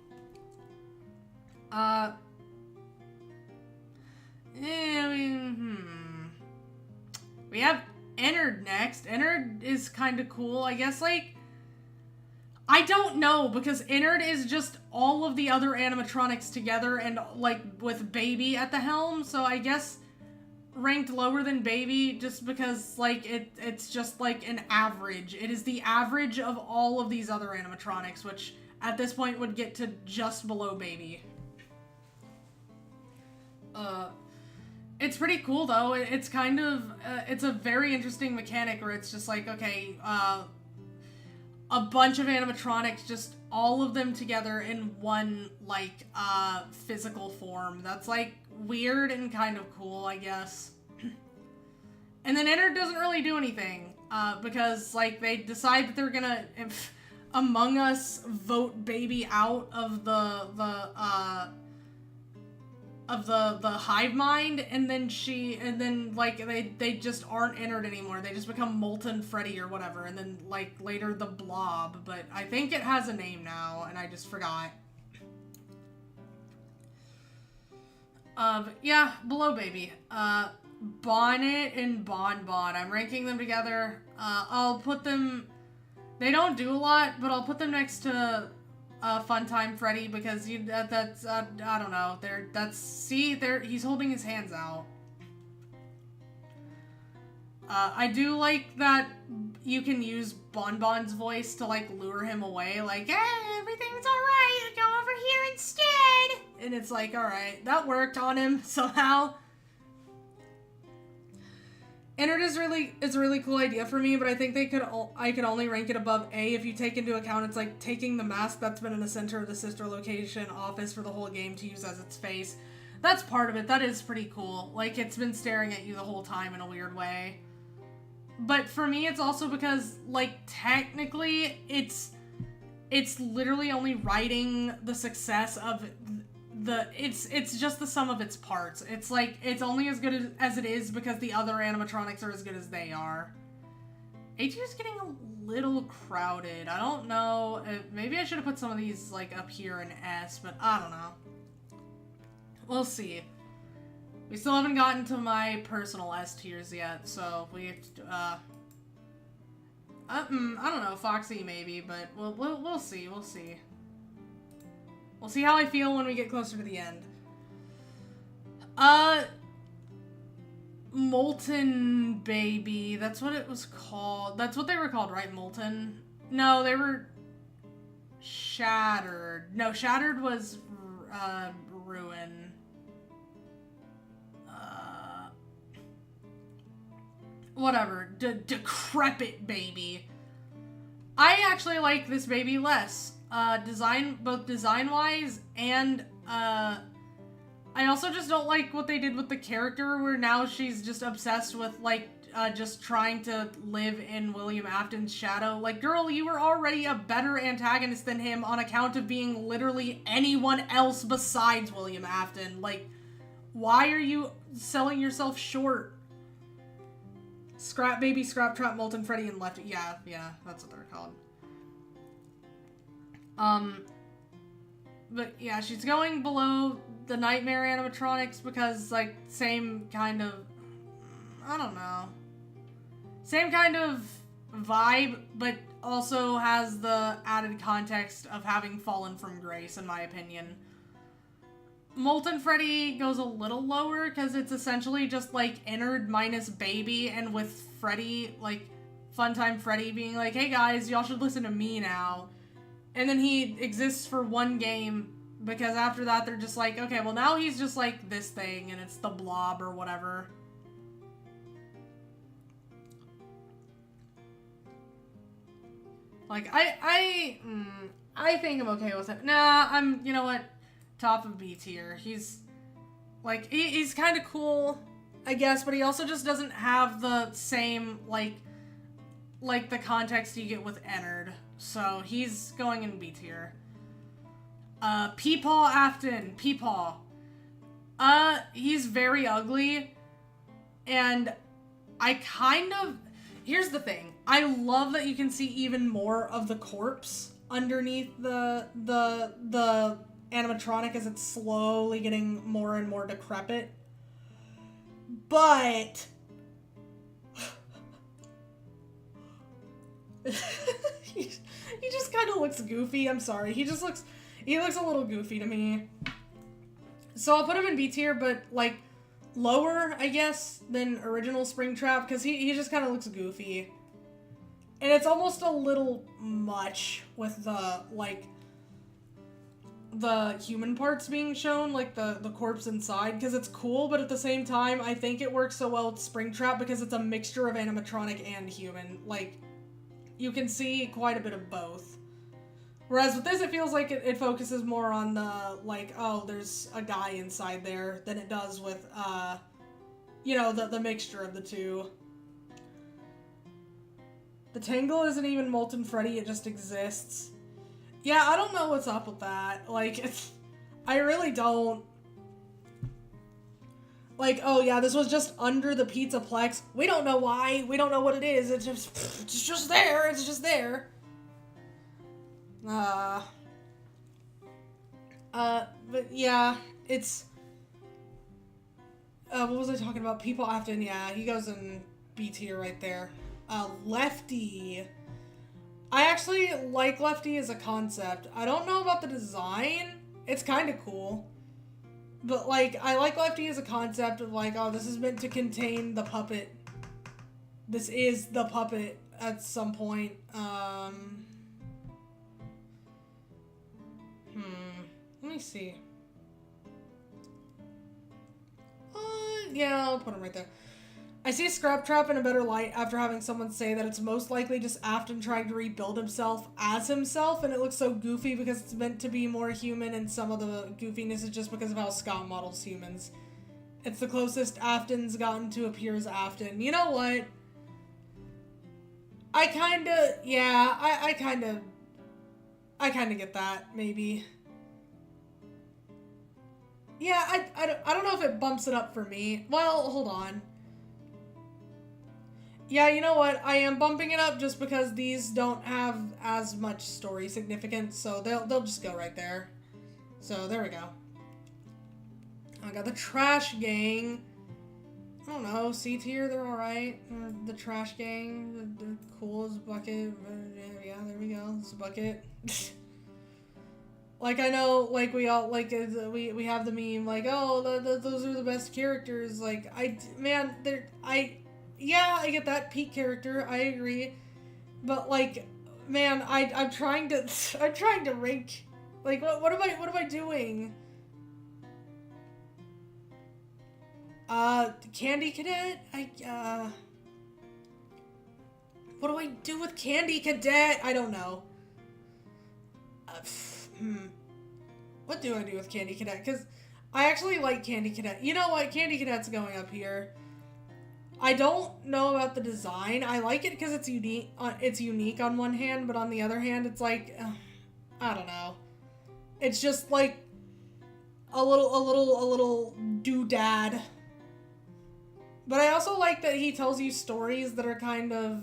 Speaker 1: We have Ennard next. Ennard is kind of cool, I guess. Like, I don't know, because Ennard is just all of the other animatronics together and, like, with Baby at the helm, so I guess ranked lower than Baby just because, like, it's just, like, an average. It is the average of all of these other animatronics, which at this point would get to just below Baby. It's pretty cool, though. It's kind of, it's a very interesting mechanic where it's just like, okay, a bunch of animatronics, just all of them together in one, like, physical form. That's, like, weird and kind of cool, I guess. And then Ennard doesn't really do anything, because, like, they decide that they're gonna, Among Us, vote Baby out of the hive mind, and then like they just aren't Ennard anymore. They just become Molten Freddy or whatever, and then like later the Blob, but I think it has a name now and I just forgot. Yeah, below Baby. Bonnet and Bonbon. I'm ranking them together. I'll put them, they don't do a lot, but I'll put them next to Funtime Freddy because that's I don't know. He's holding his hands out. I do like that you can use Bonbon's voice to like lure him away, like, hey, everything's alright, go over here instead. And it's like, alright, that worked on him somehow. Ennard is a really cool idea for me, but I think I could only rank it above A if you take into account it's like taking the mask that's been in the center of the Sister Location office for the whole game to use as its face. That's part of it. That is pretty cool. Like, it's been staring at you the whole time in a weird way. But for me, it's also because, like, technically, it's literally only writing the success of it's just the sum of its parts. It's like, it's only as good as it is because the other animatronics are as good as they are. A2 is getting a little crowded. I don't know. Maybe I should have put some of these, like, up here in S, but I don't know. We'll see. We still haven't gotten to my personal S tiers yet, so we have to, I don't know, Foxy maybe, but we'll see, we'll see. We'll see how I feel when we get closer to the end. Molten Baby. That's what it was called. That's what they were called, right? Molten? No, they were Shattered. No, Shattered was Ruin. whatever, decrepit baby. I actually like this baby less. Both design-wise and, I also just don't like what they did with the character, where now she's just obsessed with, like, just trying to live in William Afton's shadow. Like, girl, you were already a better antagonist than him on account of being literally anyone else besides William Afton. Like, why are you selling yourself short? Scrap Baby, Scrap Trap, Molten Freddy, and Lefty. Yeah, that's what they're called. But yeah, she's going below the Nightmare animatronics because, like, same kind of, I don't know, same kind of vibe, but also has the added context of having fallen from grace, in my opinion. Molten Freddy goes a little lower because it's essentially just, like, Innard minus Baby, and with Freddy, like, Funtime Freddy being like, hey guys, y'all should listen to me now. And then he exists for one game, because after that they're just like, okay, well now he's just like this thing, and it's the Blob or whatever. Like, I think I'm okay with it. Nah, you know what? Top of B tier. He's, like, he's kind of cool, I guess, but he also just doesn't have the same, like the context you get with Innard. So he's going in B tier. Peepaw Afton. Peepaw. He's very ugly. And I kind of... Here's the thing. I love that you can see even more of the corpse underneath the animatronic as it's slowly getting more and more decrepit. But... he just kind of looks goofy. I'm sorry. He looks a little goofy to me. So I'll put him in B tier, but, like, lower, I guess, than original Springtrap, because he just kind of looks goofy. And it's almost a little much with the, like, the human parts being shown, like the corpse inside, because it's cool, but at the same time, I think it works so well with Springtrap because it's a mixture of animatronic and human. Like, you can see quite a bit of both. Whereas with this, it feels like it focuses more on the, like, oh, there's a guy inside there than it does with, you know, the mixture of the two. The Tangle isn't even Molten Freddy, it just exists. Yeah, I don't know what's up with that. Like, I really don't. Like, oh yeah, this was just under the Pizzaplex. We don't know why. We don't know what it is. It's just there. It's just there. But yeah, it's, what was I talking about? People Afton, yeah, he goes in B tier right there. Lefty. I actually like Lefty as a concept. I don't know about the design. It's kind of cool. But, like, I like Lefty as a concept of, like, oh, this is meant to contain the puppet. This is the puppet at some point. Let me see. Yeah, I'll put him right there. I see Scrap Trap in a better light after having someone say that it's most likely just Afton trying to rebuild himself as himself, and it looks so goofy because it's meant to be more human, and some of the goofiness is just because of how Scott models humans. It's the closest Afton's gotten to appear as Afton. You know what? I kinda get that, maybe. Yeah, I don't know if it bumps it up for me. Well, hold on. Yeah, you know what? I am bumping it up just because these don't have as much story significance, so they'll just go right there. So there we go. I got the Trash Gang. I don't know, C tier, they're alright. The Trash Gang, they're cool as a bucket. Yeah, there we go. It's a bucket. Like, I know, like, we all, like, we have the meme, like, oh, those are the best characters. Like, yeah, I get that peak character. I agree, but, like, man, I'm trying to rank. Like, what am I doing? Candy Cadet. What do I do with Candy Cadet? I don't know. What do I do with Candy Cadet? Because I actually like Candy Cadet. You know what? Candy Cadet's going up here. I don't know about the design. I like it because it's unique. It's unique on one hand, but on the other hand, it's like, I don't know. It's just like a little doodad. But I also like that he tells you stories that are kind of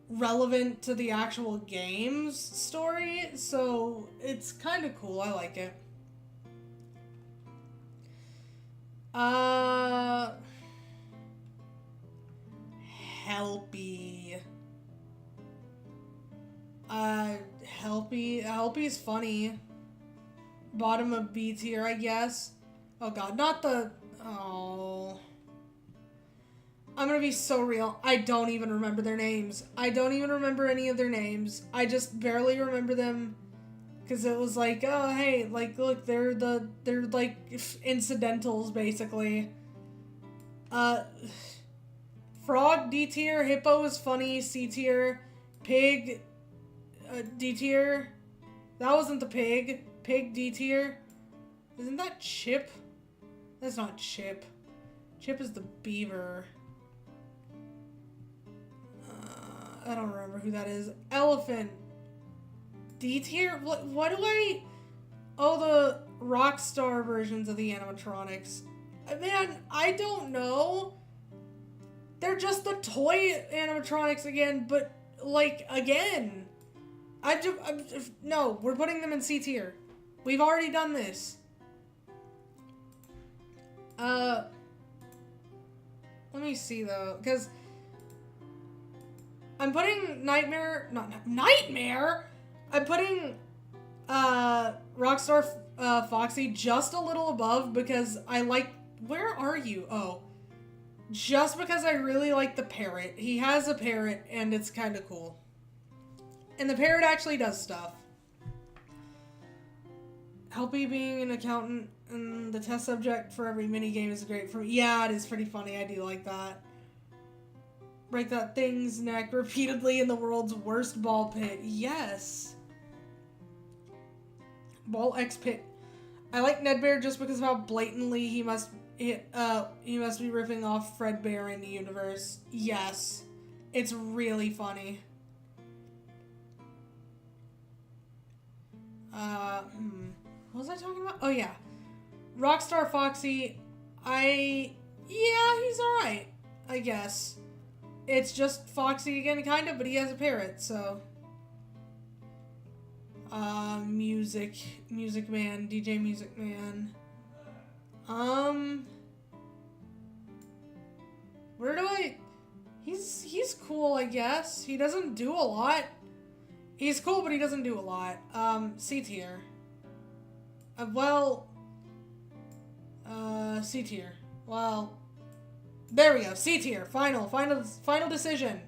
Speaker 1: relevant to the actual game's story, so it's kind of cool. I like it. Helpy. Helpy's funny. Bottom of B tier, I guess. Oh god, not the... Oh... I'm gonna be so real. I don't even remember their names. I don't even remember any of their names. I just barely remember them because it was like, oh hey, like look, they're like incidentals basically. Frog D tier, Hippo is funny, C tier, Pig D tier. That wasn't the pig. Pig D tier. Isn't that Chip? That's not Chip. Chip is the beaver. I don't remember who that is. Elephant. D tier? What do I... Oh, the Rockstar versions of the animatronics. Man, I don't know. They're just the toy animatronics again, but, like, again. No, we're putting them in C tier. We've already done this. Let me see, though, because... I'm putting Nightmare... Nightmare? I'm putting, Rockstar, Foxy just a little above because I like... Where are you? Oh. Just because I really like the parrot. He has a parrot, and it's kind of cool. And the parrot actually does stuff. Helpy being an accountant and the test subject for every minigame is great for me. Yeah, it is pretty funny. I do like that. Break that thing's neck repeatedly in the world's worst ball pit. Yes. Ball X pit. I like Ned Bear just because of how blatantly he must be ripping off Fredbear in the universe. Yes. It's really funny. What was I talking about? Oh yeah. Rockstar Foxy. Yeah, he's alright. I guess. It's just Foxy again, kind of, but he has a parrot, so. Music Man, DJ Music Man. Where do I... He's cool, I guess. He doesn't do a lot. He's cool, but he doesn't do a lot. C tier. C tier. Well... There we go. C tier. Final decision.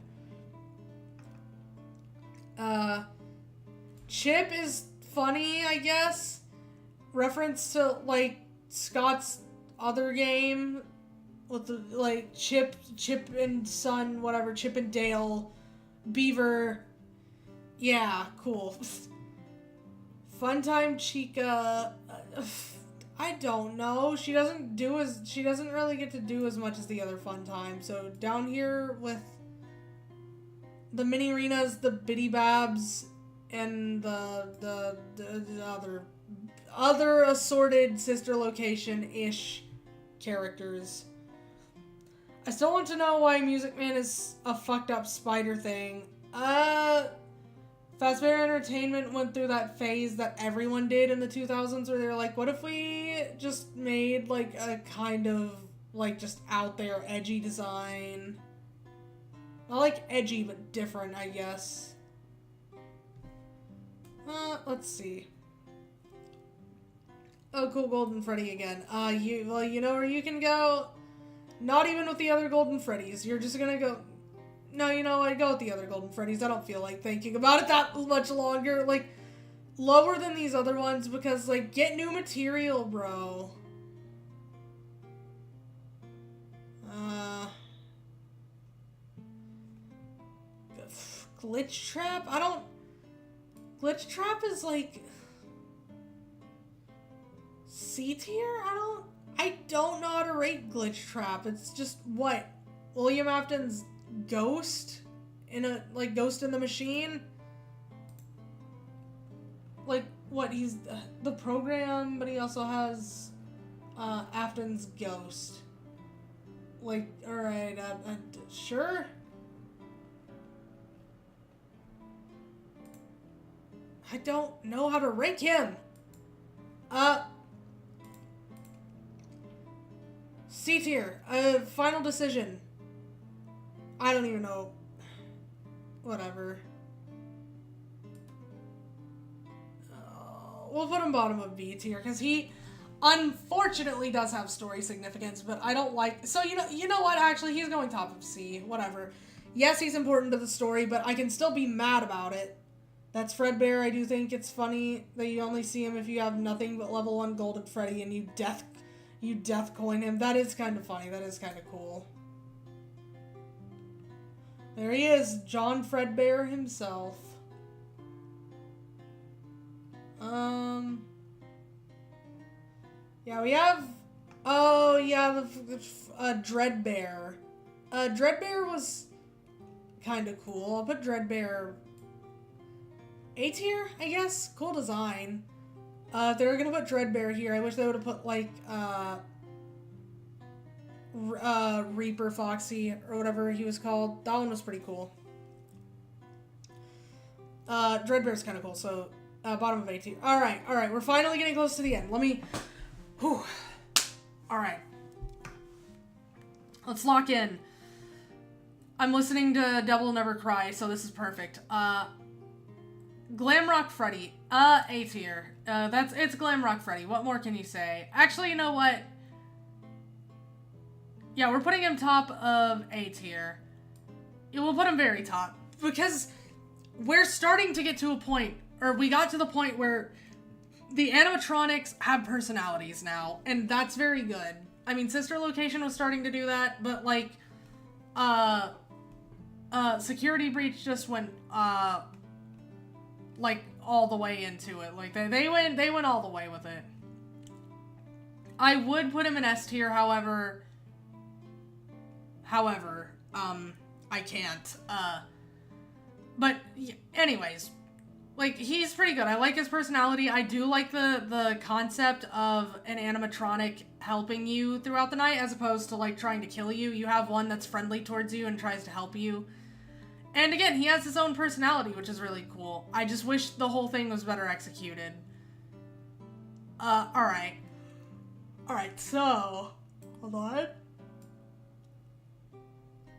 Speaker 1: Chip is funny, I guess. Reference to, like, Scott's other game with the, like, Chip and Son, whatever, Chip and Dale, Beaver. Yeah, cool. Funtime Chica. I don't know. She doesn't really get to do as much as the other Funtime. So down here with the mini arenas, the Biddy Babs, and the other assorted sister location-ish characters. I still want to know why Music Man is a fucked up spider thing. Fazbear Entertainment went through that phase that everyone did in the 2000s where they were like, what if we just made, like, a kind of, like, just out there edgy design? Not, like, edgy, but different, I guess. Let's see. Oh, cool, Golden Freddy again. You know where you can go? Not even with the other Golden Freddys. You're just gonna go... No, you know what? Go with the other Golden Freddys. I don't feel like thinking about it that much longer. Like, lower than these other ones because, like, get new material, bro. Glitch Trap? Glitch Trap is like C tier? I don't know how to rate Glitch Trap. It's just what? William Afton's Ghost Ghost in the Machine? Like, what? He's the program, but he also has Afton's Ghost. Like, alright, sure? I don't know how to rank him. C tier. Final decision. I don't even know. Whatever. We'll put him bottom of B tier because he unfortunately does have story significance, but I don't like. So you know what? Actually, he's going top of C. Whatever. Yes, he's important to the story, but I can still be mad about it. That's Fredbear. I do think it's funny that you only see him if you have nothing but level 1 Golden Freddy and you death coin him. That is kind of funny. That is kind of cool. There he is, John Fredbear himself. Yeah, we have. Oh yeah, the Dreadbear. Dreadbear was kind of cool. I'll put Dreadbear A tier, I guess. Cool design. If they were gonna put Dreadbear here, I wish they would have put like Reaper Foxy or whatever he was called. That one was pretty cool. Dreadbear's kind of cool, so bottom of A tier. All right, we're finally getting close to the end. Let me. Whew. All right. Let's lock in. I'm listening to Devil Never Cry, so this is perfect. Glamrock Freddy, A tier. It's Glamrock Freddy. What more can you say? Actually, you know what? Yeah, we're putting him top of A tier. We'll put him very top because we're starting to get to a point, or we got to the point where the animatronics have personalities now, and that's very good. I mean, Sister Location was starting to do that, but like, Security Breach just went, like, all the way into it. Like, they went all the way with it. I would put him in S tier, however, I can't, but, anyways, like, he's pretty good. I like his personality. I do like the concept of an animatronic helping you throughout the night, as opposed to, like, trying to kill you. You have one that's friendly towards you and tries to help you. And again, he has his own personality, which is really cool. I just wish the whole thing was better executed. Alright. Alright, so... Hold on.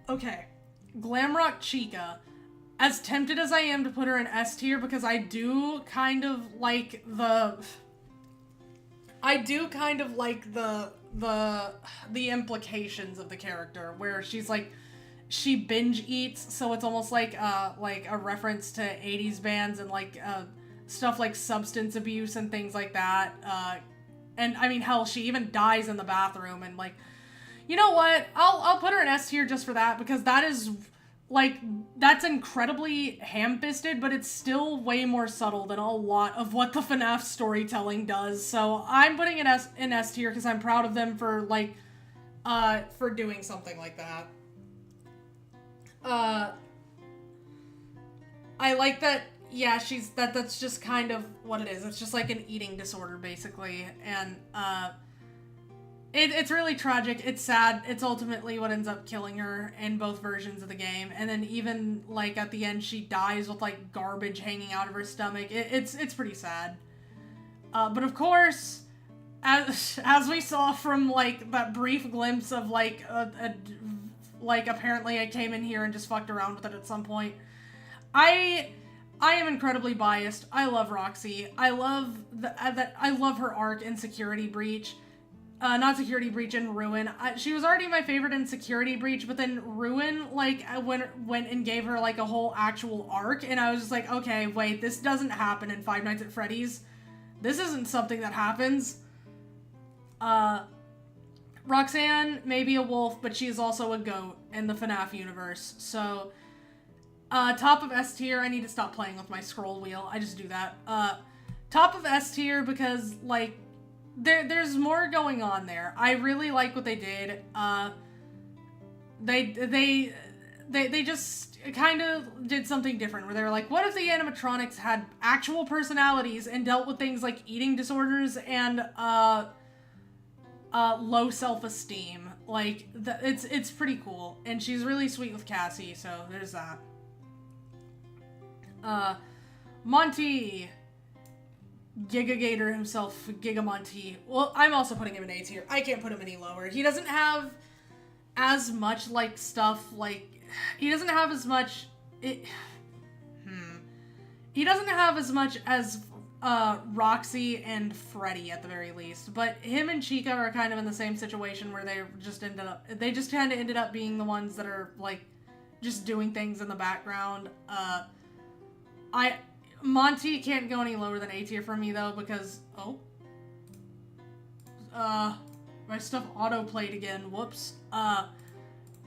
Speaker 1: Okay. Glamrock Chica. As tempted as I am to put her in S tier, because I do kind of like the implications of the character, where she's like, she binge eats, so it's almost like a reference to 80s bands and like stuff like substance abuse and things like that. And I mean, hell, she even dies in the bathroom, and like, you know what? I'll put her in S tier just for that, because that is like, that's incredibly ham-fisted, but it's still way more subtle than a lot of what the FNAF storytelling does. So I'm putting it in S tier because I'm proud of them for like for doing something like that. I like that, yeah, that's just kind of what it is. It's just like an eating disorder, basically, and, it's really tragic, it's sad, it's ultimately what ends up killing her in both versions of the game, and then even, like, at the end, she dies with, like, garbage hanging out of her stomach. It's pretty sad. But of course, as we saw from, like, that brief glimpse of, like, like, apparently I came in here and just fucked around with it at some point. I am incredibly biased. I love Roxy. I love I love her arc in Security Breach. Not Security Breach, in Ruin. She was already my favorite in Security Breach, but then Ruin, like, I went and gave her, like, a whole actual arc, and I was just like, okay, wait, this doesn't happen in Five Nights at Freddy's. This isn't something that happens. Roxanne may be a wolf, but she is also a goat in the FNAF universe, so Top of S tier, I need to stop playing with my scroll wheel. I just do that. Top of S tier because, like, there's more going on there. I really like what they did. They just kind of did something different where they were like, what if the animatronics had actual personalities and dealt with things like eating disorders and low self-esteem? Like, it's pretty cool. And she's really sweet with Cassie, so there's that. Monty. Gigagator himself, Gigamonty. Well, I'm also putting him in A tier. I can't put him any lower. He doesn't have as much, like, stuff, like... He doesn't have as much... He doesn't have as much as Roxy and Freddy, at the very least. But him and Chica are kind of in the same situation where they just kind of ended up being the ones that are, like, just doing things in the background. Monty can't go any lower than A tier for me, though, because... Oh. My stuff auto-played again. Whoops.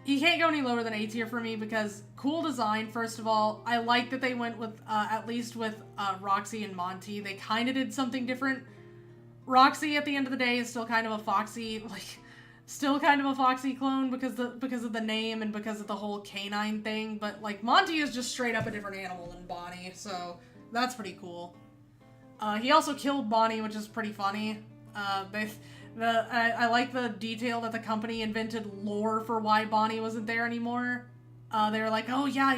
Speaker 1: He can't go any lower than A tier for me because cool design, first of all. I like that they went with, at least with Roxy and Monty. They kind of did something different. Roxy, at the end of the day, is still kind of a Foxy, like... Still kind of a Foxy clone because of the name and because of the whole canine thing. But, like, Monty is just straight up a different animal than Bonnie, so... That's pretty cool. He also killed Bonnie, which is pretty funny. I like the detail that the company invented lore for why Bonnie wasn't there anymore. They were like, oh yeah,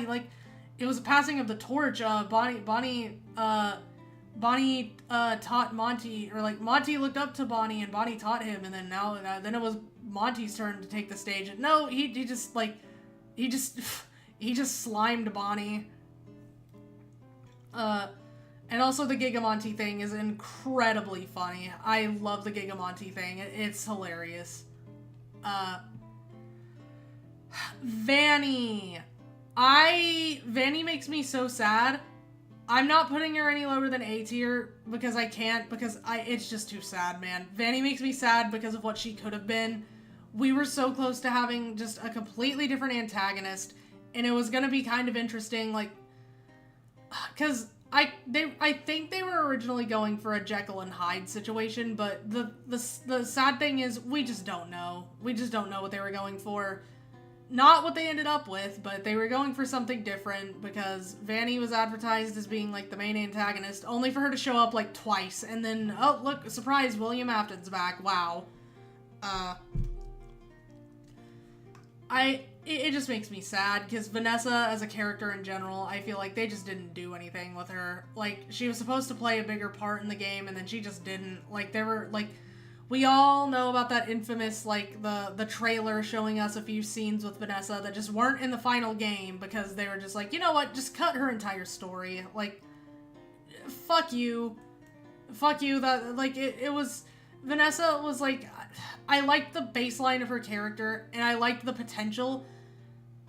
Speaker 1: it was a passing of the torch. Bonnie taught Monty, or like Monty looked up to Bonnie and Bonnie taught him, and then it was Monty's turn to take the stage. And no, he just slimed Bonnie. And also the Gigamonty thing is incredibly funny. I love the Gigamonty thing. It's hilarious. Vanny. Vanny makes me so sad. I'm not putting her any lower than A tier because I can't, because it's just too sad, man. Vanny makes me sad because of what she could have been. We were so close to having just a completely different antagonist, and it was gonna be kind of interesting, like, because I think they were originally going for a Jekyll and Hyde situation, but the sad thing is we just don't know. We just don't know what they were going for. Not what they ended up with, but they were going for something different because Vanny was advertised as being like the main antagonist, only for her to show up like twice, and then, oh look, surprise, William Afton's back. Wow. It just makes me sad, because Vanessa, as a character in general, I feel like they just didn't do anything with her. Like, she was supposed to play a bigger part in the game, and then she just didn't. Like, there were, like, we all know about that infamous, like, the trailer showing us a few scenes with Vanessa that just weren't in the final game, because they were just like, you know what, just cut her entire story. Like, fuck you. Fuck you. That, like, it was... Vanessa was, like... I liked the baseline of her character, and I liked the potential.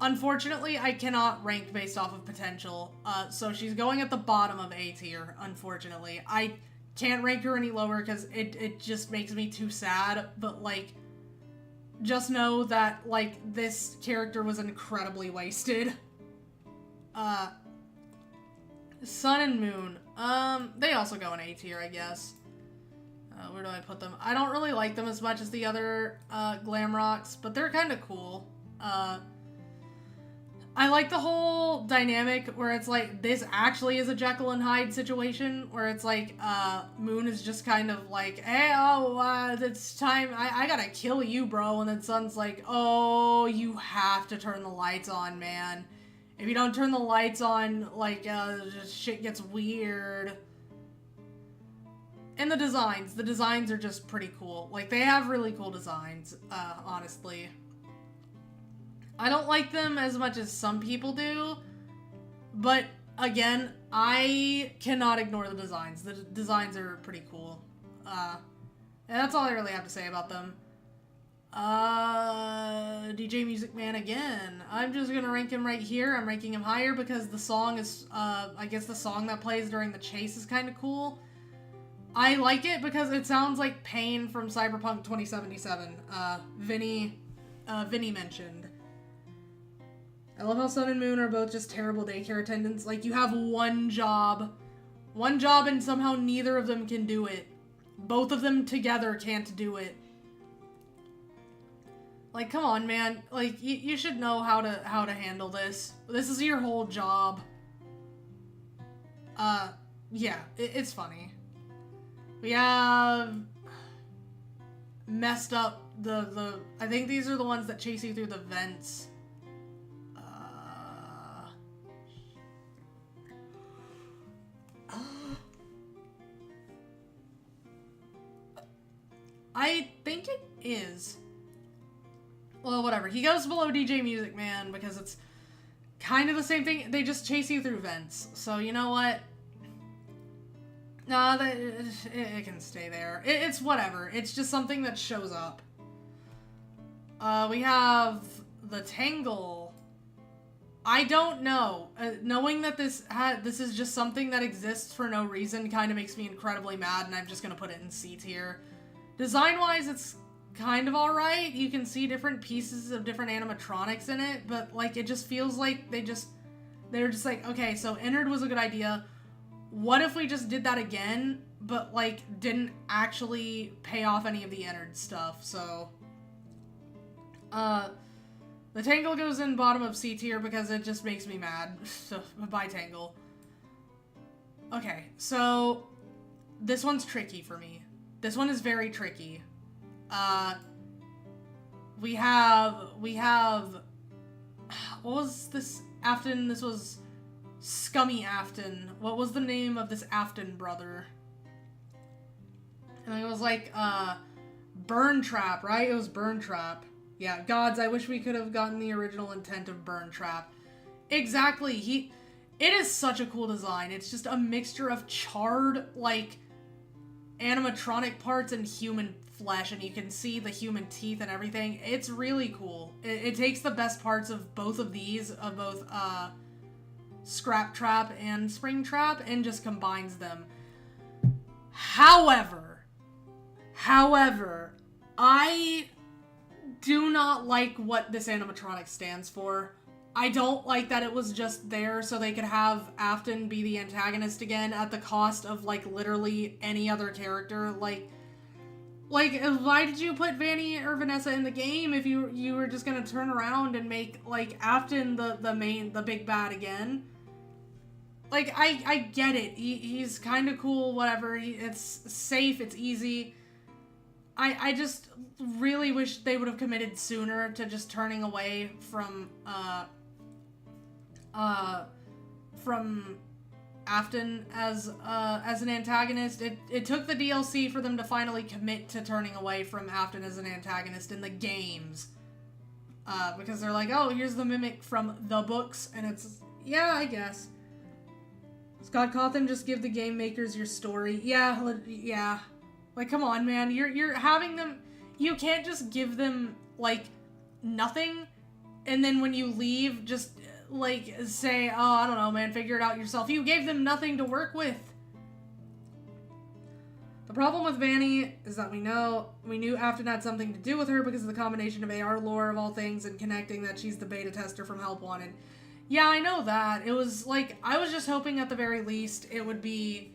Speaker 1: Unfortunately, I cannot rank based off of potential, so she's going at the bottom of A tier, unfortunately. I can't rank her any lower because it just makes me too sad, but, like, just know that, like, this character was incredibly wasted. Sun and Moon. They also go in A tier, I guess. Where do I put them? I don't really like them as much as the other glam rocks, but they're kind of cool. I like the whole dynamic where it's like, this actually is a Jekyll and Hyde situation, where it's like, Moon is just kind of like, hey, it's time, I gotta kill you, bro, and then Sun's like, oh, you have to turn the lights on, man. If you don't turn the lights on, like, just shit gets weird. And the designs are just pretty cool. Like, they have really cool designs, honestly. I don't like them as much as some people do, but again, I cannot ignore the designs. The designs are pretty cool. And that's all I really have to say about them. DJ Music Man again. I'm just gonna rank him right here. I'm ranking him higher because the song is, I guess the song that plays during the chase is kind of cool. I like it because it sounds like Pain from Cyberpunk 2077. Vinny mentioned. I love how Sun and Moon are both just terrible daycare attendants. Like, you have one job and somehow neither of them can do it. Both of them together can't do it. Like, come on, man. Like, you should know how to handle this. This is your whole job. Yeah, it's funny. We have messed up the I think these are the ones that chase you through the vents. I think it is. Well, whatever. He goes below DJ Music Man because it's kind of the same thing. They just chase you through vents. So, you know what? Nah, it can stay there. It's whatever. It's just something that shows up. We have the Tangle. I don't know. Knowing that this is just something that exists for no reason kind of makes me incredibly mad, and I'm just going to put it in C tier. Design-wise, it's kind of alright. You can see different pieces of different animatronics in it, but, like, it just feels like they're just like, okay, so Ennard was a good idea. What if we just did that again, but, like, didn't actually pay off any of the Ennard stuff? So, the Tangle goes in bottom of C tier because it just makes me mad. So, bye, Tangle. Okay, so this one's tricky for me. This one is very tricky. We have, what was this Afton? This was Scummy Afton. What was the name of this Afton brother? And it was like, Burn Trap, right? It was Burn Trap. Yeah, gods, I wish we could have gotten the original intent of Burn Trap. Exactly, it is such a cool design. It's just a mixture of charred, like, animatronic parts and human flesh, and you can see the human teeth and everything. It's really cool. It takes the best parts of both of these, of both Scrap Trap and Spring Trap, and just combines them. However, I do not like what this animatronic stands for. I don't like that it was just there so they could have Afton be the antagonist again at the cost of, like, literally any other character. Like, why did you put Vanny or Vanessa in the game if you were just gonna turn around and make, like, Afton the big bad again? Like, I get it. He's kind of cool, whatever. It's safe, it's easy. I just really wish they would have committed sooner to just turning away from Afton as an antagonist. It took the DLC for them to finally commit to turning away from Afton as an antagonist in the games. Because they're like, oh, here's the mimic from the books, and it's, yeah, I guess. Scott Cawthon, just give the game makers your story. Yeah. Like, come on, man. You're having them... You can't just give them, like, nothing, and then when you leave, just, like, say, oh, I don't know, man, figure it out yourself. You gave them nothing to work with. The problem with Vanny is that we knew Afton had something to do with her because of the combination of AR lore of all things and connecting that she's the beta tester from Help Wanted. Yeah, I know that. It was, like, I was just hoping at the very least it would be,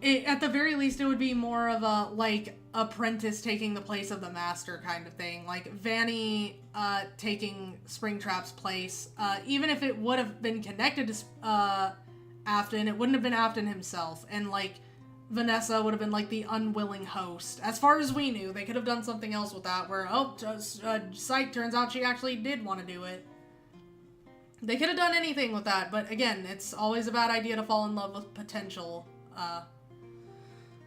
Speaker 1: at the very least, it would be more of a, like, apprentice taking the place of the master kind of thing. Like, Vanny, taking Springtrap's place. Even if it would have been connected to, Afton, it wouldn't have been Afton himself. And, like, Vanessa would have been, like, the unwilling host. As far as we knew, they could have done something else with that, where, Sight turns out she actually did want to do it. They could have done anything with that, but again, it's always a bad idea to fall in love with potential.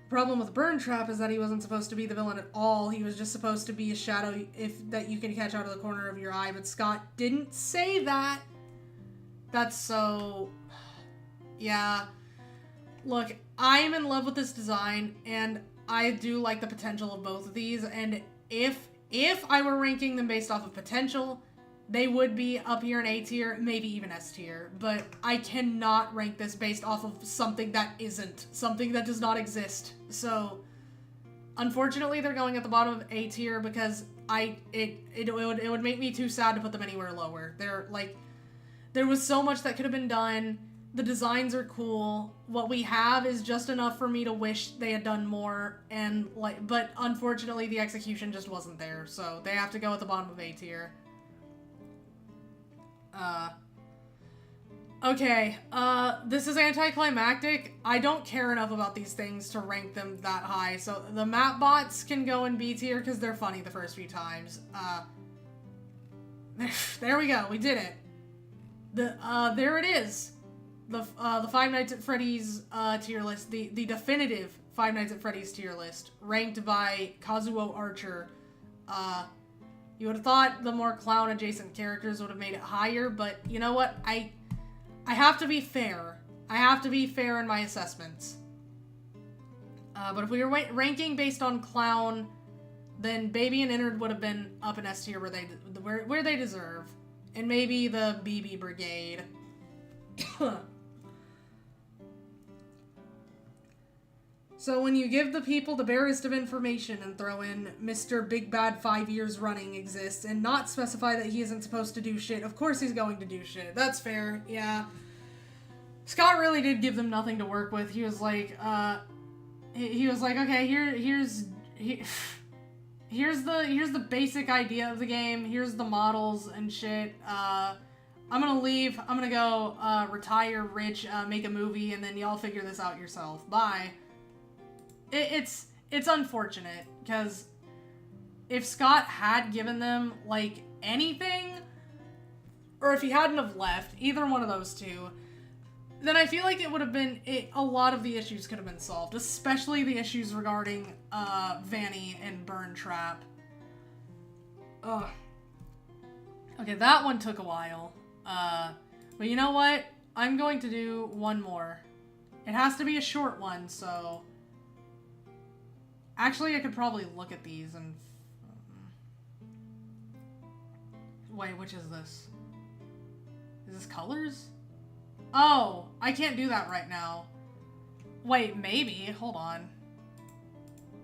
Speaker 1: Problem with Burn Trap is that he wasn't supposed to be the villain at all. He was just supposed to be a shadow that you can catch out of the corner of your eye, but Scott didn't say that. That's so... Yeah. Look, I am in love with this design, and I do like the potential of both of these, and if I were ranking them based off of potential, they would be up here in A tier, maybe even S tier, but I cannot rank this based off of something that isn't, something that does not exist. So, unfortunately, they're going at the bottom of A tier because it would make me too sad to put them anywhere lower. There was so much that could have been done. The designs are cool. What we have is just enough for me to wish they had done more, and but unfortunately the execution just wasn't there, so they have to go at the bottom of A tier. Okay, this is anticlimactic. I don't care enough about these things to rank them that high, so the map bots can go in B tier because they're funny the first few times. There we go, we did it. There it is. The Five Nights at Freddy's tier list, the definitive Five Nights at Freddy's tier list, ranked by Kazuo Archer. You would have thought the more clown adjacent characters would have made it higher, but you know what? I have to be fair. I have to be fair in my assessments. But if we were ranking based on clown, then Baby and Innard would have been up in S tier where they deserve, and maybe the BB Brigade. So when you give the people the barest of information and throw in Mr. Big Bad 5 years running exists and not specify that he isn't supposed to do shit, of course he's going to do shit. That's fair, yeah. Scott really did give them nothing to work with. He was like, okay, here's the basic idea of the game. Here's the models and shit. I'm gonna leave. I'm gonna go retire rich, make a movie, and then y'all figure this out yourself. Bye. It's unfortunate, because if Scott had given them, like, anything, or if he hadn't have left, either one of those two, then I feel like it would have been, a lot of the issues could have been solved, especially the issues regarding, Vanny and Burn Trap. Ugh. Okay, that one took a while. But you know what? I'm going to do one more. It has to be a short one, so... Actually, I could probably look at these and... Wait, which is this? Is this colors? Oh, I can't do that right now. Wait, maybe. Hold on.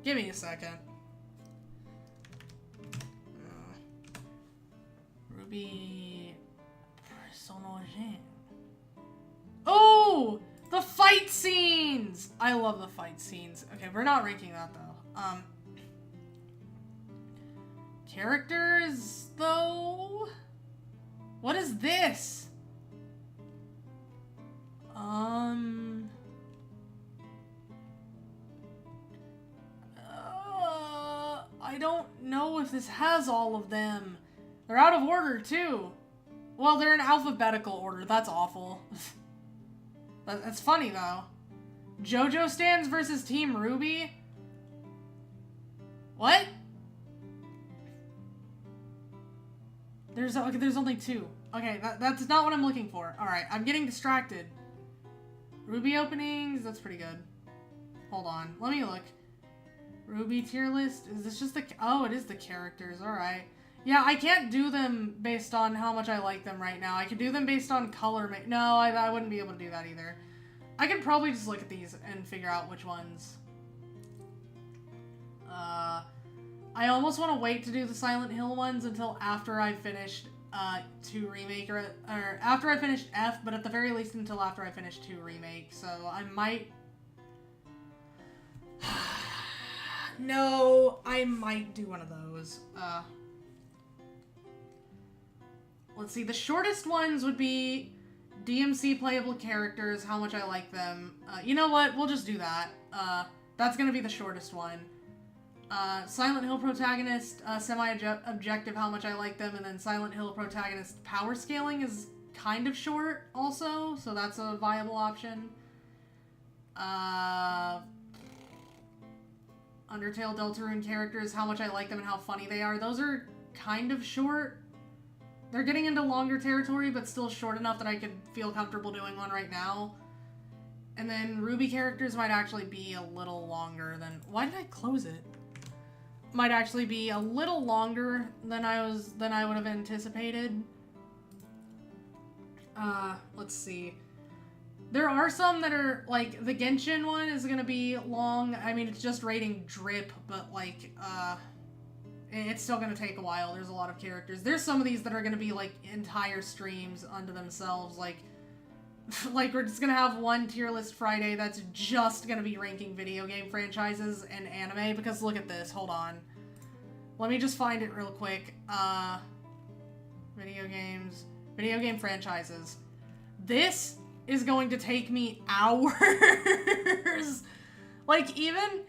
Speaker 1: Give me a second. Ruby... Personagen. Oh! The fight scenes! I love the fight scenes. Okay, we're not ranking that, though. Characters, though? What is this? I don't know if this has all of them. They're out of order, too. Well, they're in alphabetical order. That's awful. That's funny, though. JoJo stands versus Team Ruby? What? There's only two. Okay, that's not what I'm looking for. Alright, I'm getting distracted. Ruby openings, that's pretty good. Hold on, let me look. Ruby tier list, is this just the... Oh, it is the characters, alright. Yeah, I can't do them based on how much I like them right now. I could do them based on color. No, I wouldn't be able to do that either. I can probably just look at these and figure out which ones. I almost want to wait to do the Silent Hill ones until after I finished 2 Remake, or after I finished F, but at the very least until after I finish 2 Remake. So I might... No, I might do one of those. Let's see, the shortest ones would be DMC playable characters, how much I like them. You know what, we'll just do that. That's gonna be the shortest one. Silent Hill protagonist, semi-objective, how much I like them, and then Silent Hill protagonist power scaling is kind of short also, so that's a viable option. Undertale Deltarune characters, how much I like them and how funny they are. Those are kind of short. They're getting into longer territory, but still short enough that I could feel comfortable doing one right now. And then Ruby characters might actually be a little longer than... Why did I close it? Might actually be a little longer than I would have anticipated. Let's see. There are some that are, like, the Genshin one is gonna be long. I mean, it's just rating drip, but, like, It's still gonna take a while. There's a lot of characters. There's some of these that are gonna be, like, entire streams unto themselves. Like, like, we're just gonna have one tier list Friday that's just gonna be ranking video game franchises and anime, because look at this. Hold on. Let me just find it real quick. Video games. Video game franchises. This is going to take me hours. Like, even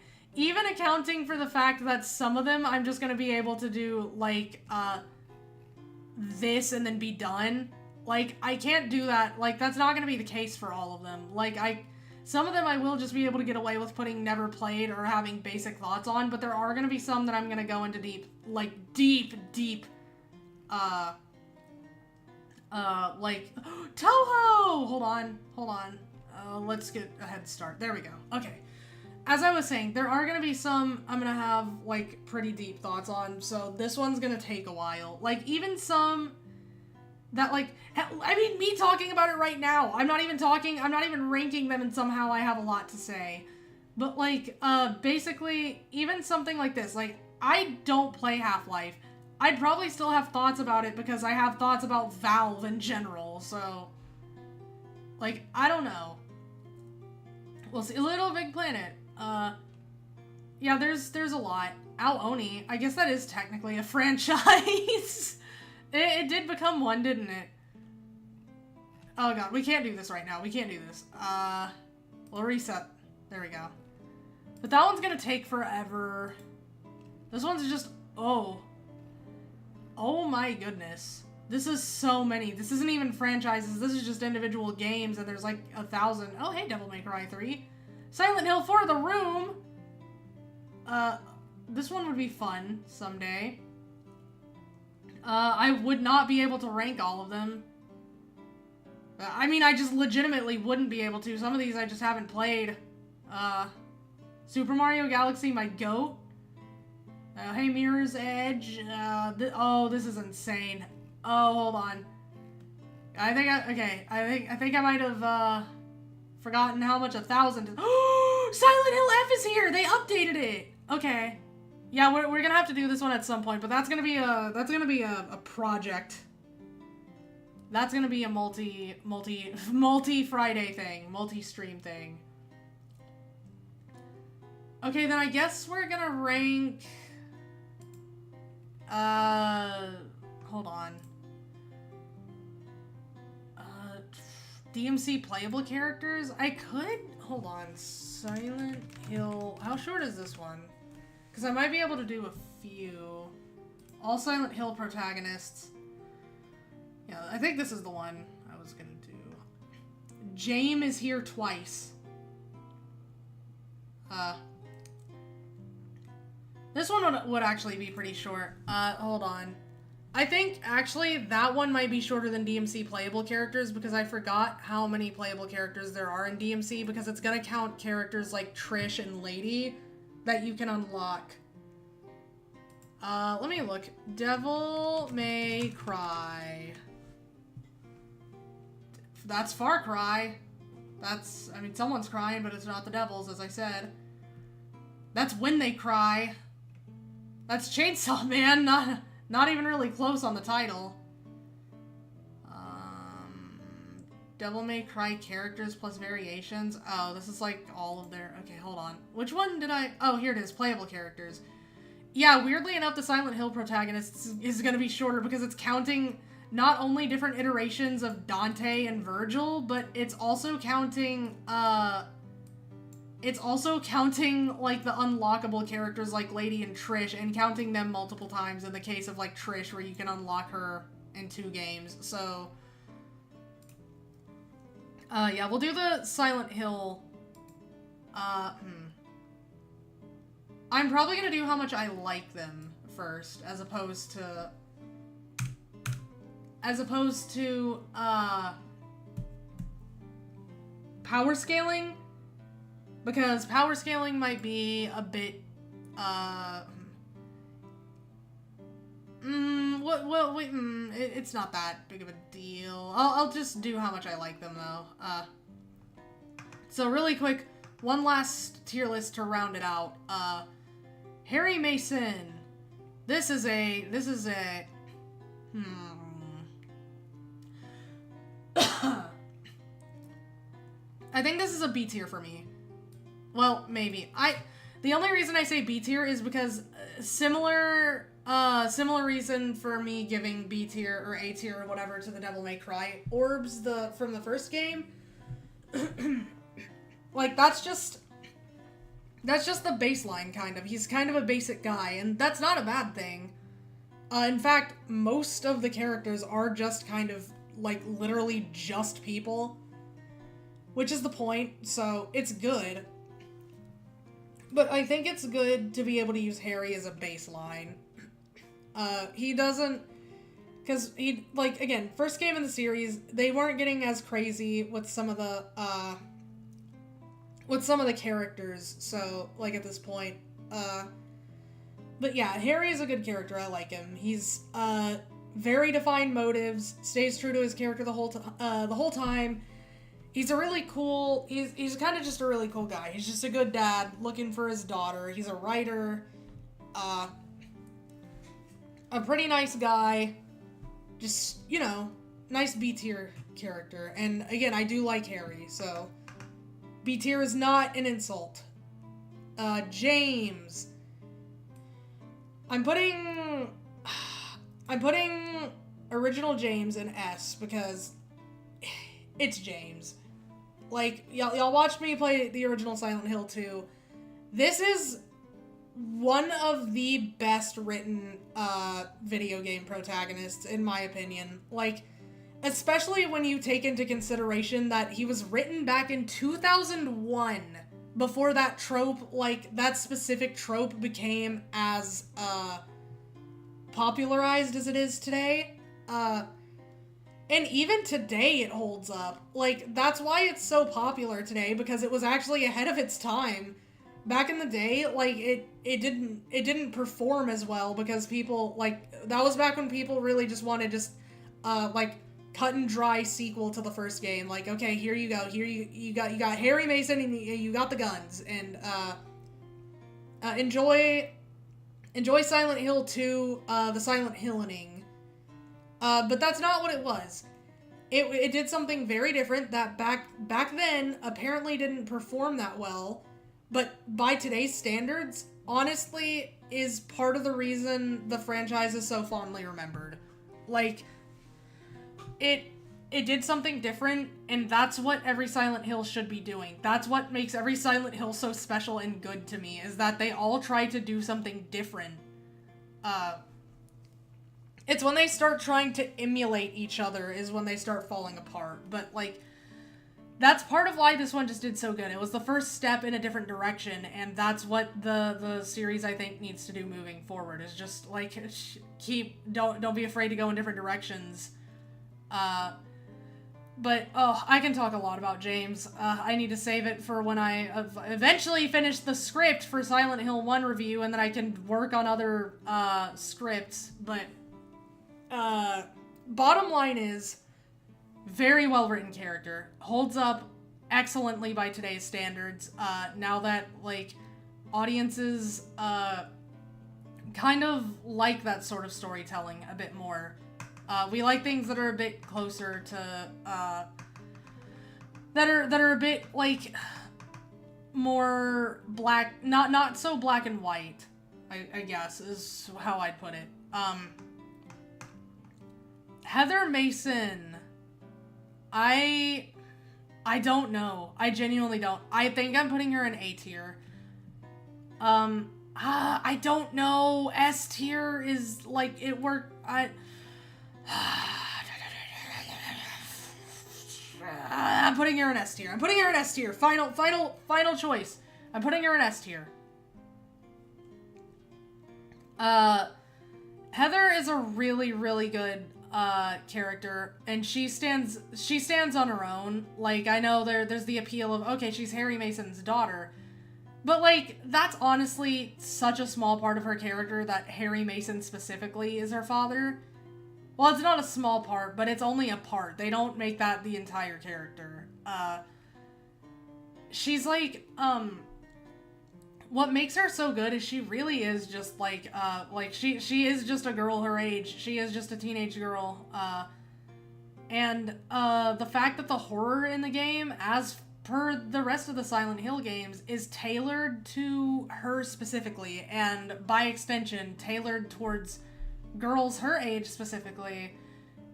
Speaker 1: accounting for the fact that some of them I'm just gonna be able to do, like, this and then be done. Like, I can't do that. Like, that's not gonna be the case for all of them. Like, some of them I will just be able to get away with putting never played or having basic thoughts on, but there are gonna be some that I'm gonna go into deep, like, Toho! Hold on. Let's get a head start. There we go. Okay. As I was saying, there are gonna be some I'm gonna have, like, pretty deep thoughts on, so this one's gonna take a while. Like, even some that, like, I mean, me talking about it right now, I'm not even ranking them, and somehow I have a lot to say. But, like, basically, even something like this, like, I don't play Half-Life. I'd probably still have thoughts about it because I have thoughts about Valve in general, so, like, I don't know. We'll see. Little Big Planet. Yeah, there's a lot. Ao Oni, I guess that is technically a franchise. It did become one, didn't it? Oh god, we can't do this right now. We can't do this. We'll reset. There we go. But that one's gonna take forever. This one's just, oh my goodness. This is so many. This isn't even franchises. This is just individual games, and there's like 1,000. Oh, hey, Devil May Cry 3. Silent Hill 4, The Room. This one would be fun someday. I would not be able to rank all of them. I mean, I just legitimately wouldn't be able to. Some of these I just haven't played. Super Mario Galaxy, my goat. Hey, Mirror's Edge. Oh, this is insane. Oh, hold on. I think I might have, forgotten how much 1,000 is. Silent Hill F is here! They updated it! Okay. Yeah, we're gonna have to do this one at some point, but that's gonna be a project. That's gonna be a multi-Friday thing. Multi-stream thing. Okay, then I guess we're gonna rank... hold on. DMC playable characters? I could... Hold on. Silent Hill... How short is this one? Because I might be able to do a few. All Silent Hill protagonists. Yeah, I think this is the one I was gonna do. Jame is here twice. This one would actually be pretty short. Hold on. I think, actually, that one might be shorter than DMC playable characters because I forgot how many playable characters there are in DMC because it's gonna count characters like Trish and Lady that you can unlock. Let me look. Devil May Cry. That's Far Cry. That's, I mean, someone's crying, but it's not the devils, as I said. That's When They Cry. That's Chainsaw Man, not even really close on the title. Devil May Cry characters plus variations. Oh, this is like all of their... Okay, hold on. Which one did I... Oh, here it is. Playable characters. Yeah, weirdly enough, the Silent Hill protagonist is going to be shorter because it's counting not only different iterations of Dante and Virgil, but it's also counting, like, the unlockable characters like Lady and Trish, and counting them multiple times in the case of, like, Trish, where you can unlock her in 2 games, so... yeah, we'll do the Silent Hill, I'm probably gonna do how much I like them first, as opposed to, power scaling, because power scaling might be a bit, it's not that big of a deal. I'll just do how much I like them, though. So really quick, one last tier list to round it out. Harry Mason, This is a, I think this is a B tier for me. Well, maybe. The only reason I say B tier is because similar reason for me giving B tier or A tier or whatever to the Devil May Cry orbs from the first game. Like, that's just the baseline, kind of. He's kind of a basic guy, and that's not a bad thing. In fact, most of the characters are just kind of, like, literally just people. Which is the point, so it's good. But I think it's good to be able to use Harry as a baseline. He doesn't... Because he, like, again, first game in the series, they weren't getting as crazy with some of the characters, so, like, at this point. But yeah, Harry is a good character, I like him. He's, very defined motives, stays true to his character the whole time. He's a really cool, he's kind of just a really cool guy. He's just a good dad, looking for his daughter. He's a writer, a pretty nice guy. Just, you know, nice B tier character. And again, I do like Harry, so B tier is not an insult. James. I'm putting original James in S because it's James. Like, y'all watched me play the original Silent Hill 2. This is one of the best written video game protagonists, in my opinion. Like, especially when you take into consideration that he was written back in 2001, before that trope, like, that specific trope became as popularized as it is today. And even today it holds up. Like, that's why it's so popular today, because it was actually ahead of its time. Back in the day, like, it didn't perform as well because people, like, that was back when people really just wanted like, cut and dry sequel to the first game. Like, okay, here you go. Here you got Harry Mason and you got the guns. And, enjoy Silent Hill 2, the Silent Hilling. But that's not what it was. It did something very different that back then apparently didn't perform that well, but by today's standards, honestly, is part of the reason the franchise is so fondly remembered. Like, it did something different, and that's what every Silent Hill should be doing. That's what makes every Silent Hill so special and good to me, is that they all try to do something different. It's when they start trying to emulate each other is when they start falling apart. But, like, that's part of why this one just did so good. It was the first step in a different direction, and that's what the series, I think, needs to do moving forward, is just, like, don't be afraid to go in different directions. But, I can talk a lot about James. I need to save it for when I eventually finish the script for Silent Hill 1 review, and then I can work on other, scripts, but... bottom line is, very well written character. Holds up excellently by today's standards, now that, like, audiences, kind of like that sort of storytelling a bit more. We like things that are a bit closer to, that are a bit, like, more black, not so black and white, I guess, is how I'd put it. Heather Mason, I don't know. I genuinely don't. I think I'm putting her in A tier. I don't know. S tier is, like, it worked. I'm putting her in S tier. I'm putting her in S tier. Final choice. I'm putting her in S tier. Heather is a really, really good character, and she stands on her own. Like, I know there's the appeal of, okay, she's Harry Mason's daughter, but, like, that's honestly such a small part of her character that Harry Mason specifically is her father. Well, it's not a small part, but it's only a part. They don't make that the entire character. She's like, what makes her so good is she really is just like she is just a girl her age. She is just a teenage girl. And the fact that the horror in the game, as per the rest of the Silent Hill games, is tailored to her specifically, and by extension tailored towards girls her age specifically,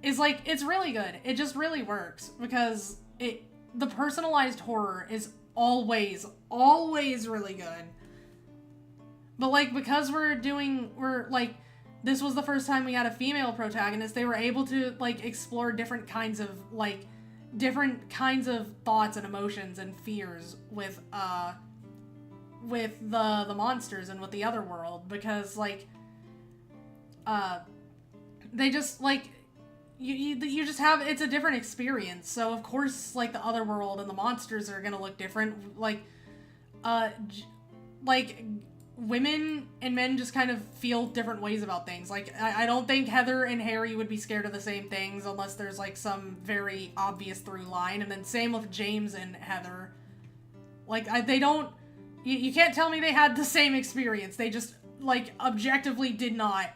Speaker 1: is like, it's really good. It just really works because the personalized horror is always really good. But like, because we're like, this was the first time we had a female protagonist, they were able to like explore different kinds of thoughts and emotions and fears with the monsters and with the other world, because like they just like you just have, it's a different experience. So of course like the other world and the monsters are gonna look different. Like women and men just kind of feel different ways about things. Like, I don't think Heather and Harry would be scared of the same things unless there's, like, some very obvious through line. And then same with James and Heather. Like, they don't... You can't tell me they had the same experience. They just, like, objectively did not.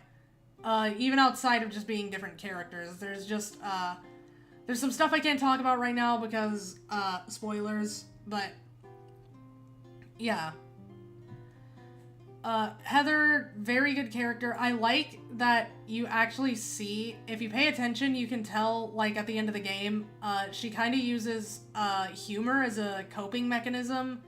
Speaker 1: Even outside of just being different characters. There's just, there's some stuff I can't talk about right now because, spoilers. But, yeah. Heather, very good character. I like that you actually see, if you pay attention, you can tell, like, at the end of the game, she kind of uses, humor as a coping mechanism.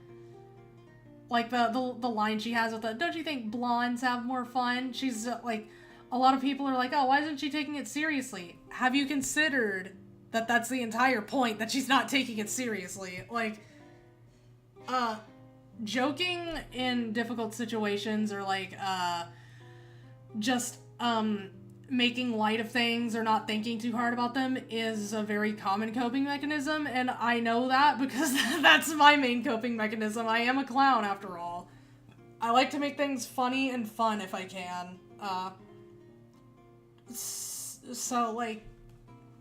Speaker 1: Like, the line she has with the, don't you think blondes have more fun? She's, like, a lot of people are like, oh, why isn't she taking it seriously? Have you considered that that's the entire point, that she's not taking it seriously? Like, joking in difficult situations, or like just making light of things or not thinking too hard about them, is a very common coping mechanism, and I know that because that's my main coping mechanism. I am a clown after all. I like to make things funny and fun if I can. So like,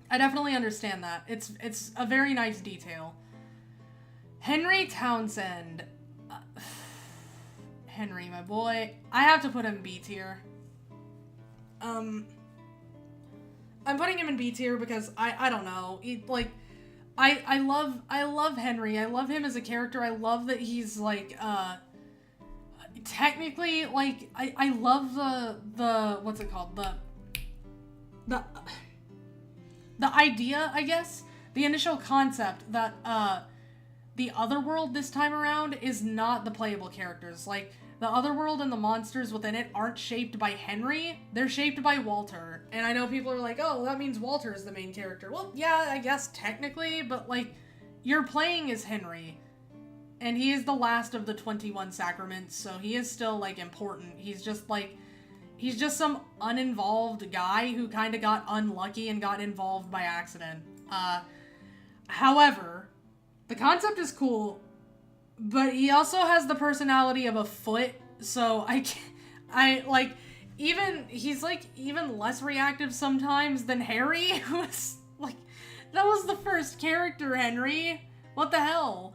Speaker 1: I definitely understand that. It's a very nice detail. Henry Townsend. Henry, my boy. I have to put him B tier. I'm putting him in B tier because I don't know. I love Henry. I love him as a character. I love that he's like technically, like, I love the what's it called? The idea, I guess. The initial concept that the Otherworld this time around is not the playable characters. Like, the Otherworld and the monsters within it aren't shaped by Henry, they're shaped by Walter. And I know people are like, oh, that means Walter is the main character. Well, yeah, I guess technically, but like, you're playing as Henry. And he is the last of the 21 sacraments, so he is still, like, important. He's just some uninvolved guy who kind of got unlucky and got involved by accident. However, the concept is cool, but he also has the personality of a foot, so he's like even less reactive sometimes than Harry, who was like, that was the first character, Henry. What the hell?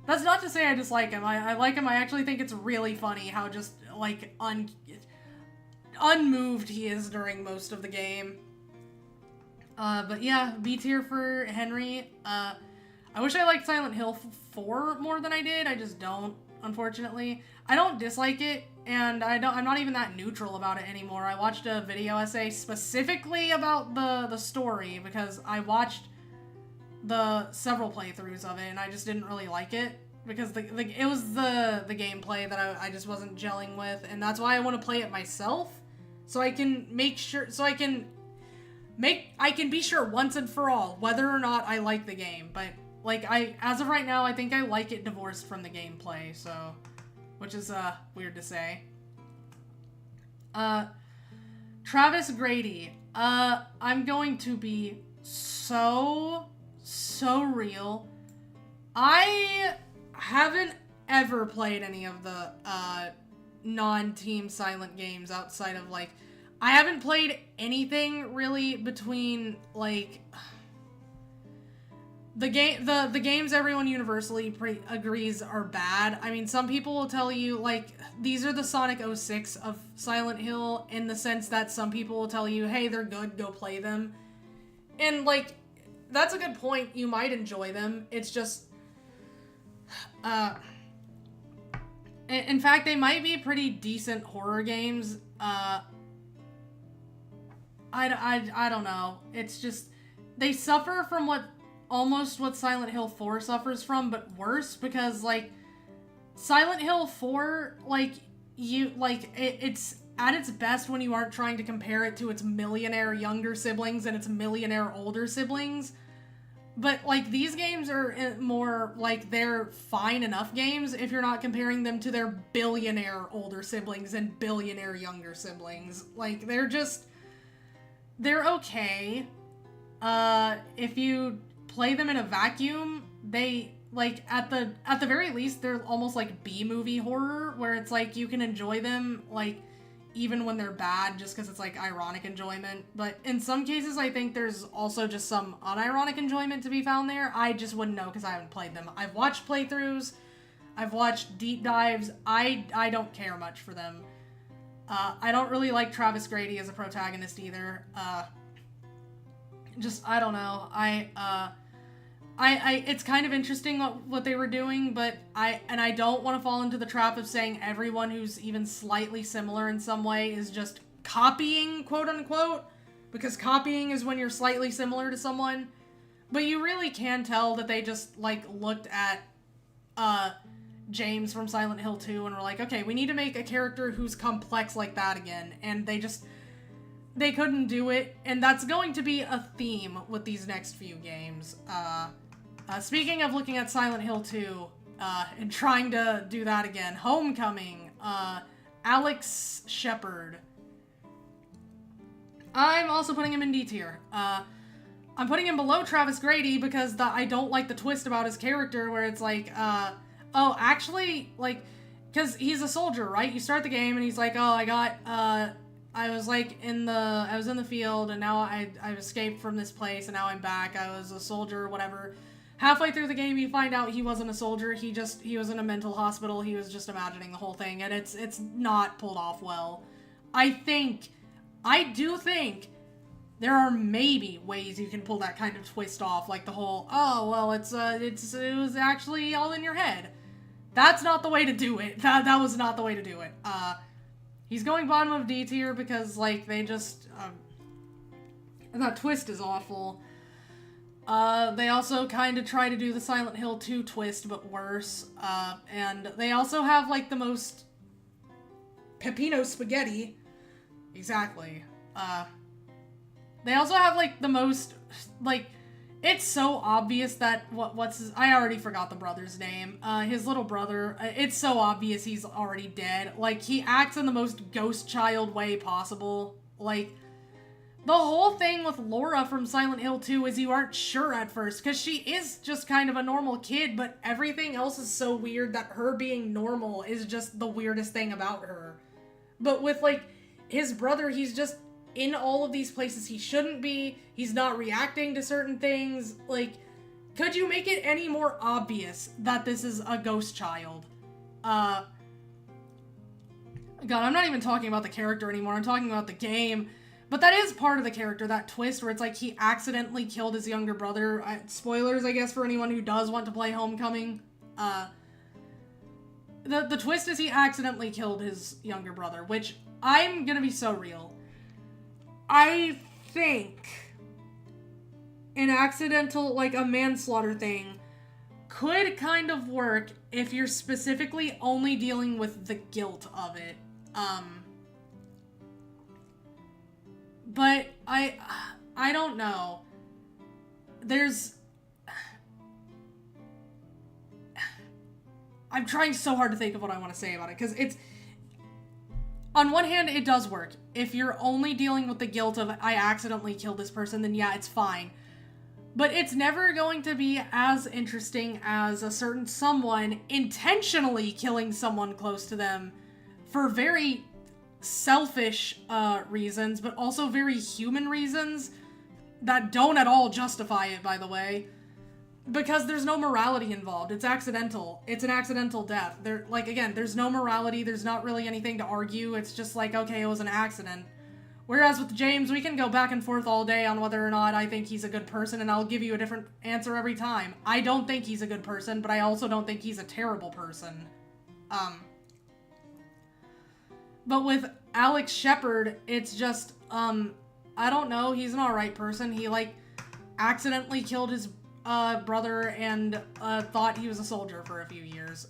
Speaker 1: That's not to say I dislike him. I like him. I actually think it's really funny how just, like, unmoved he is during most of the game. But yeah, B tier for Henry. I wish I liked Silent Hill 4 more than I did. I just don't, unfortunately. I don't dislike it, and I'm not even that neutral about it anymore. I watched a video essay specifically about the story because I watched the several playthroughs of it, and I just didn't really like it because it was the gameplay that I just wasn't gelling with, and that's why I want to play it myself, so I can make sure, I can be sure once and for all whether or not I like the game. But like, as of right now, I think I like it divorced from the gameplay, so, which is weird to say. Travis Grady. I'm going to be so real. I haven't ever played any of the non-Team Silent games outside of, like, I haven't played anything really between, like, the games everyone universally agrees are bad. I mean, some people will tell you, like, these are the Sonic 06 of Silent Hill, in the sense that some people will tell you, hey, they're good, go play them. And, like, that's a good point. You might enjoy them. It's just, in fact, they might be pretty decent horror games. I don't know. It's just, they suffer from almost what Silent Hill 4 suffers from, but worse, because, like, Silent Hill 4, like, it's at its best when you aren't trying to compare it to its millionaire younger siblings and its millionaire older siblings. But, like, these games are more, like, they're fine enough games if you're not comparing them to their billionaire older siblings and billionaire younger siblings. Like, they're okay. If you play them in a vacuum, they, like, at the very least, they're almost like B-movie horror, where it's like you can enjoy them, like, even when they're bad, just because it's, like, ironic enjoyment. But in some cases, I think there's also just some unironic enjoyment to be found there. I just wouldn't know because I haven't played them. I've watched playthroughs. I've watched deep dives. I don't care much for them. I don't really like Travis Grady as a protagonist either. I don't know. It's kind of interesting what they were doing, but I don't want to fall into the trap of saying everyone who's even slightly similar in some way is just copying, quote unquote, because copying is when you're slightly similar to someone. But you really can tell that they just, like, looked at, James from Silent Hill 2 and were like, okay, we need to make a character who's complex like that again. And they couldn't do it. And that's going to be a theme with these next few games. Speaking of looking at Silent Hill 2, and trying to do that again, Homecoming, Alex Shepard. I'm also putting him in D tier. I'm putting him below Travis Grady because I don't like the twist about his character where it's like, oh, actually, like, because he's a soldier, right? You start the game and he's like, oh, I was in the field and now I've escaped from this place and now I'm back. I was a soldier, whatever. Halfway through the game, you find out he wasn't a soldier. He was in a mental hospital. He was just imagining the whole thing, and it's not pulled off well. I do think there are maybe ways you can pull that kind of twist off, like the whole, oh, well, it was actually all in your head. That's not the way to do it. That was not the way to do it. He's going bottom of D tier because, like, they just, that twist is awful. They also kind of try to do the Silent Hill 2 twist, but worse. And they also have, like, the most pepino spaghetti. Exactly. They also have, like, the most, like, it's so obvious that, I already forgot the brother's name. His little brother, it's so obvious he's already dead. Like, he acts in the most ghost child way possible. Like, the whole thing with Laura from Silent Hill 2 is you aren't sure at first, because she is just kind of a normal kid, but everything else is so weird that her being normal is just the weirdest thing about her. But with, like, his brother, he's just in all of these places he shouldn't be. He's not reacting to certain things. Like, could you make it any more obvious that this is a ghost child? God, I'm not even talking about the character anymore. I'm talking about the game. But that is part of the character, that twist where it's like he accidentally killed his younger brother. Spoilers, I guess, for anyone who does want to play Homecoming. The twist is he accidentally killed his younger brother, which I'm gonna be so real. I think an accidental, like a manslaughter thing, could kind of work if you're specifically only dealing with the guilt of it. But I don't know. I'm trying so hard to think of what I want to say about it, because it's, on one hand, it does work. If you're only dealing with the guilt of, I accidentally killed this person, then yeah, it's fine. But it's never going to be as interesting as a certain someone intentionally killing someone close to them for very selfish reasons, but also very human reasons that don't at all justify it, by the way. Because there's no morality involved. It's accidental. It's an accidental death. Again, there's no morality. There's not really anything to argue. It's just like, okay, it was an accident. Whereas with James, we can go back and forth all day on whether or not I think he's a good person, and I'll give you a different answer every time. I don't think he's a good person, but I also don't think he's a terrible person. But with Alex Shepard, it's just, I don't know, he's an alright person. He, accidentally killed his brother and thought he was a soldier for a few years.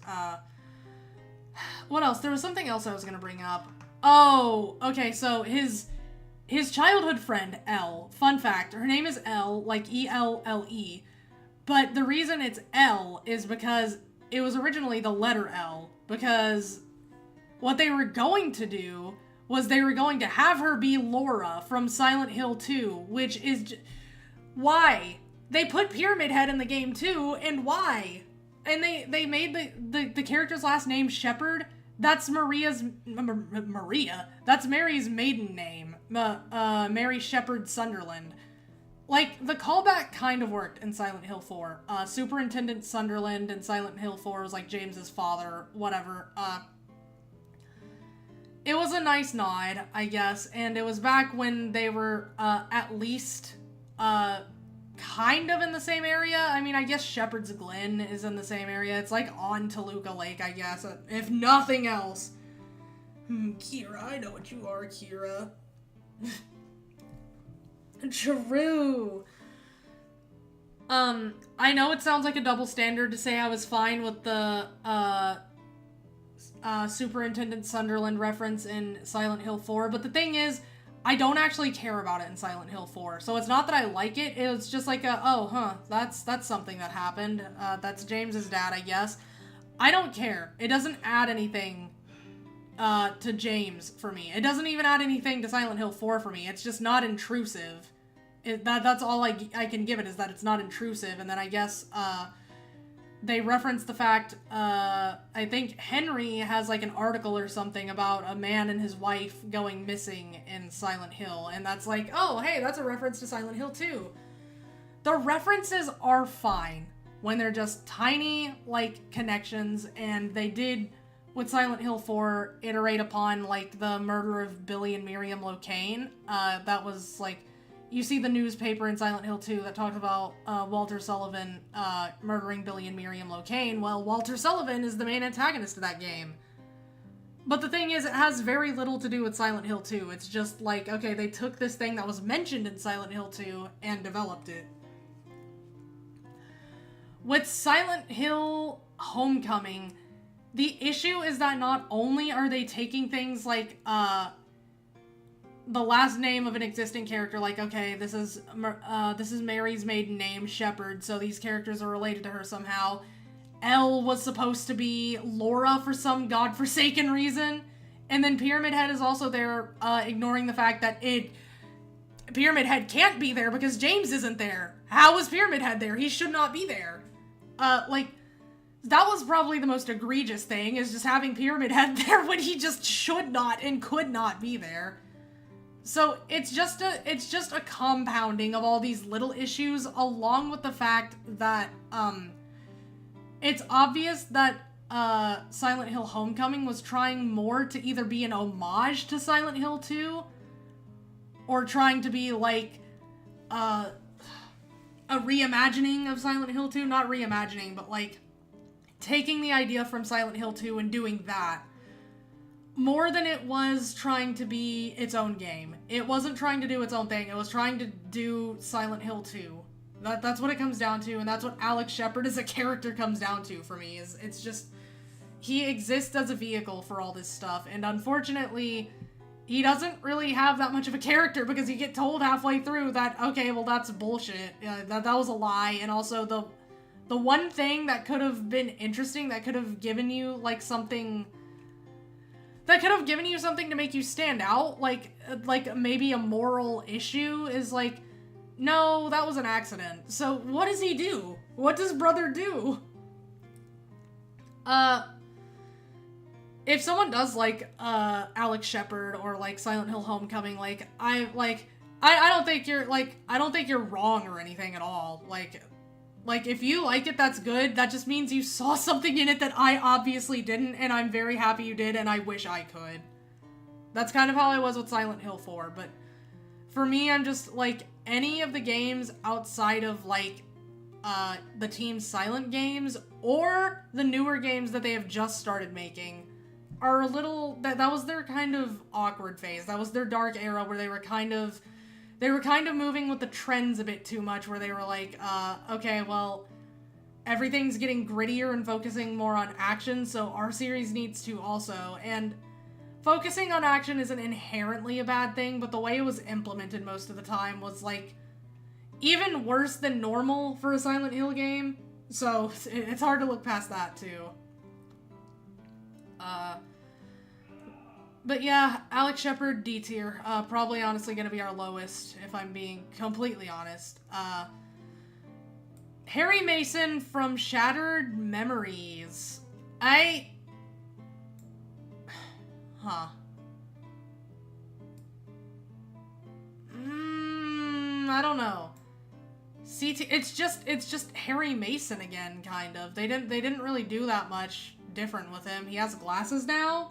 Speaker 1: What else? There was something else I was gonna bring up. Oh, okay, so his childhood friend, Elle. Fun fact, her name is Elle, like E-L-L-E. But the reason it's Elle is because it was originally the letter L. Because what they were going to do was they were going to have her be Laura from Silent Hill 2, which is... Why? They put Pyramid Head in the game too, and why? And they made the character's last name Shepard. That's Maria. That's Mary's maiden name. Mary Shepard Sunderland. The callback kind of worked in Silent Hill 4. Superintendent Sunderland in Silent Hill 4 was James's father, whatever. It was a nice nod, I guess, and it was back when they were, at least, kind of in the same area. I mean, I guess Shepherd's Glen is in the same area. It's on Toluca Lake, I guess, if nothing else. Kira, I know what you are, Kira. True. I know it sounds like a double standard to say I was fine with the, Superintendent Sunderland reference in Silent Hill 4, but the thing is, I don't actually care about it in Silent Hill 4. So it's not that I like it, it's just that's something that happened. That's James's dad, I guess. I don't care. It doesn't add anything to James for me. It doesn't even add anything to Silent Hill 4 for me. It's just not intrusive. That's all I can give it, is that it's not intrusive. And then I guess they reference the fact, I think Henry has an article or something about a man and his wife going missing in Silent Hill, and that's oh, hey, that's a reference to Silent Hill 2. The references are fine when they're just tiny, connections, and they did, with Silent Hill 4, iterate upon, the murder of Billy and Miriam Locane. That was, you see the newspaper in Silent Hill 2 that talks about Walter Sullivan murdering Billy and Miriam Locane. Well, Walter Sullivan is the main antagonist of that game. But the thing is, it has very little to do with Silent Hill 2. It's just okay, they took this thing that was mentioned in Silent Hill 2 and developed it. With Silent Hill Homecoming, the issue is that not only are they taking things the last name of an existing character, okay, this is Mary's maiden name, Shepard, so these characters are related to her somehow. Elle was supposed to be Laura for some godforsaken reason, and then Pyramid Head is also there, ignoring the fact that Pyramid Head can't be there because James isn't there. How is Pyramid Head there? He should not be there. That was probably the most egregious thing, is just having Pyramid Head there when he just should not and could not be there. So it's just a compounding of all these little issues, along with the fact that it's obvious that Silent Hill Homecoming was trying more to either be an homage to Silent Hill 2 or trying to be a reimagining of Silent Hill 2, not reimagining, but taking the idea from Silent Hill 2 and doing that. More than it was trying to be its own game. It wasn't trying to do its own thing. It was trying to do Silent Hill 2. That's what it comes down to, and that's what Alex Shepard as a character comes down to for me. It's just, he exists as a vehicle for all this stuff, and unfortunately, he doesn't really have that much of a character, because you get told halfway through that, okay, well, that's bullshit. That was a lie, and also the one thing that could have been interesting, that could have given you, something... That could have given you something to make you stand out, maybe a moral issue, is no, that was an accident. So what does he do? What does brother do? If someone does Alex Shepard or Silent Hill Homecoming, I don't think you're I don't think you're wrong or anything at all. Like, if you like it, that's good. That just means you saw something in it that I obviously didn't, and I'm very happy you did, and I wish I could. That's kind of how I was with Silent Hill 4, but for me, I'm just, like, any of the games outside of, like, the Team Silent games, or the newer games that they have just started making, are a little, that was their kind of awkward phase. That was their dark era where they were kind of moving with the trends a bit too much, where they were like, okay, well, everything's getting grittier and focusing more on action, so our series needs to also. And focusing on action isn't inherently a bad thing, but the way it was implemented most of the time was, like, even worse than normal for a Silent Hill game. So it's hard to look past that, too. But yeah, Alex Shepard, D tier. Probably honestly gonna be our lowest, if I'm being completely honest. Harry Mason from Shattered Memories. I don't know. CT, it's just Harry Mason again, kind of. They didn't really do that much different with him. He has glasses now.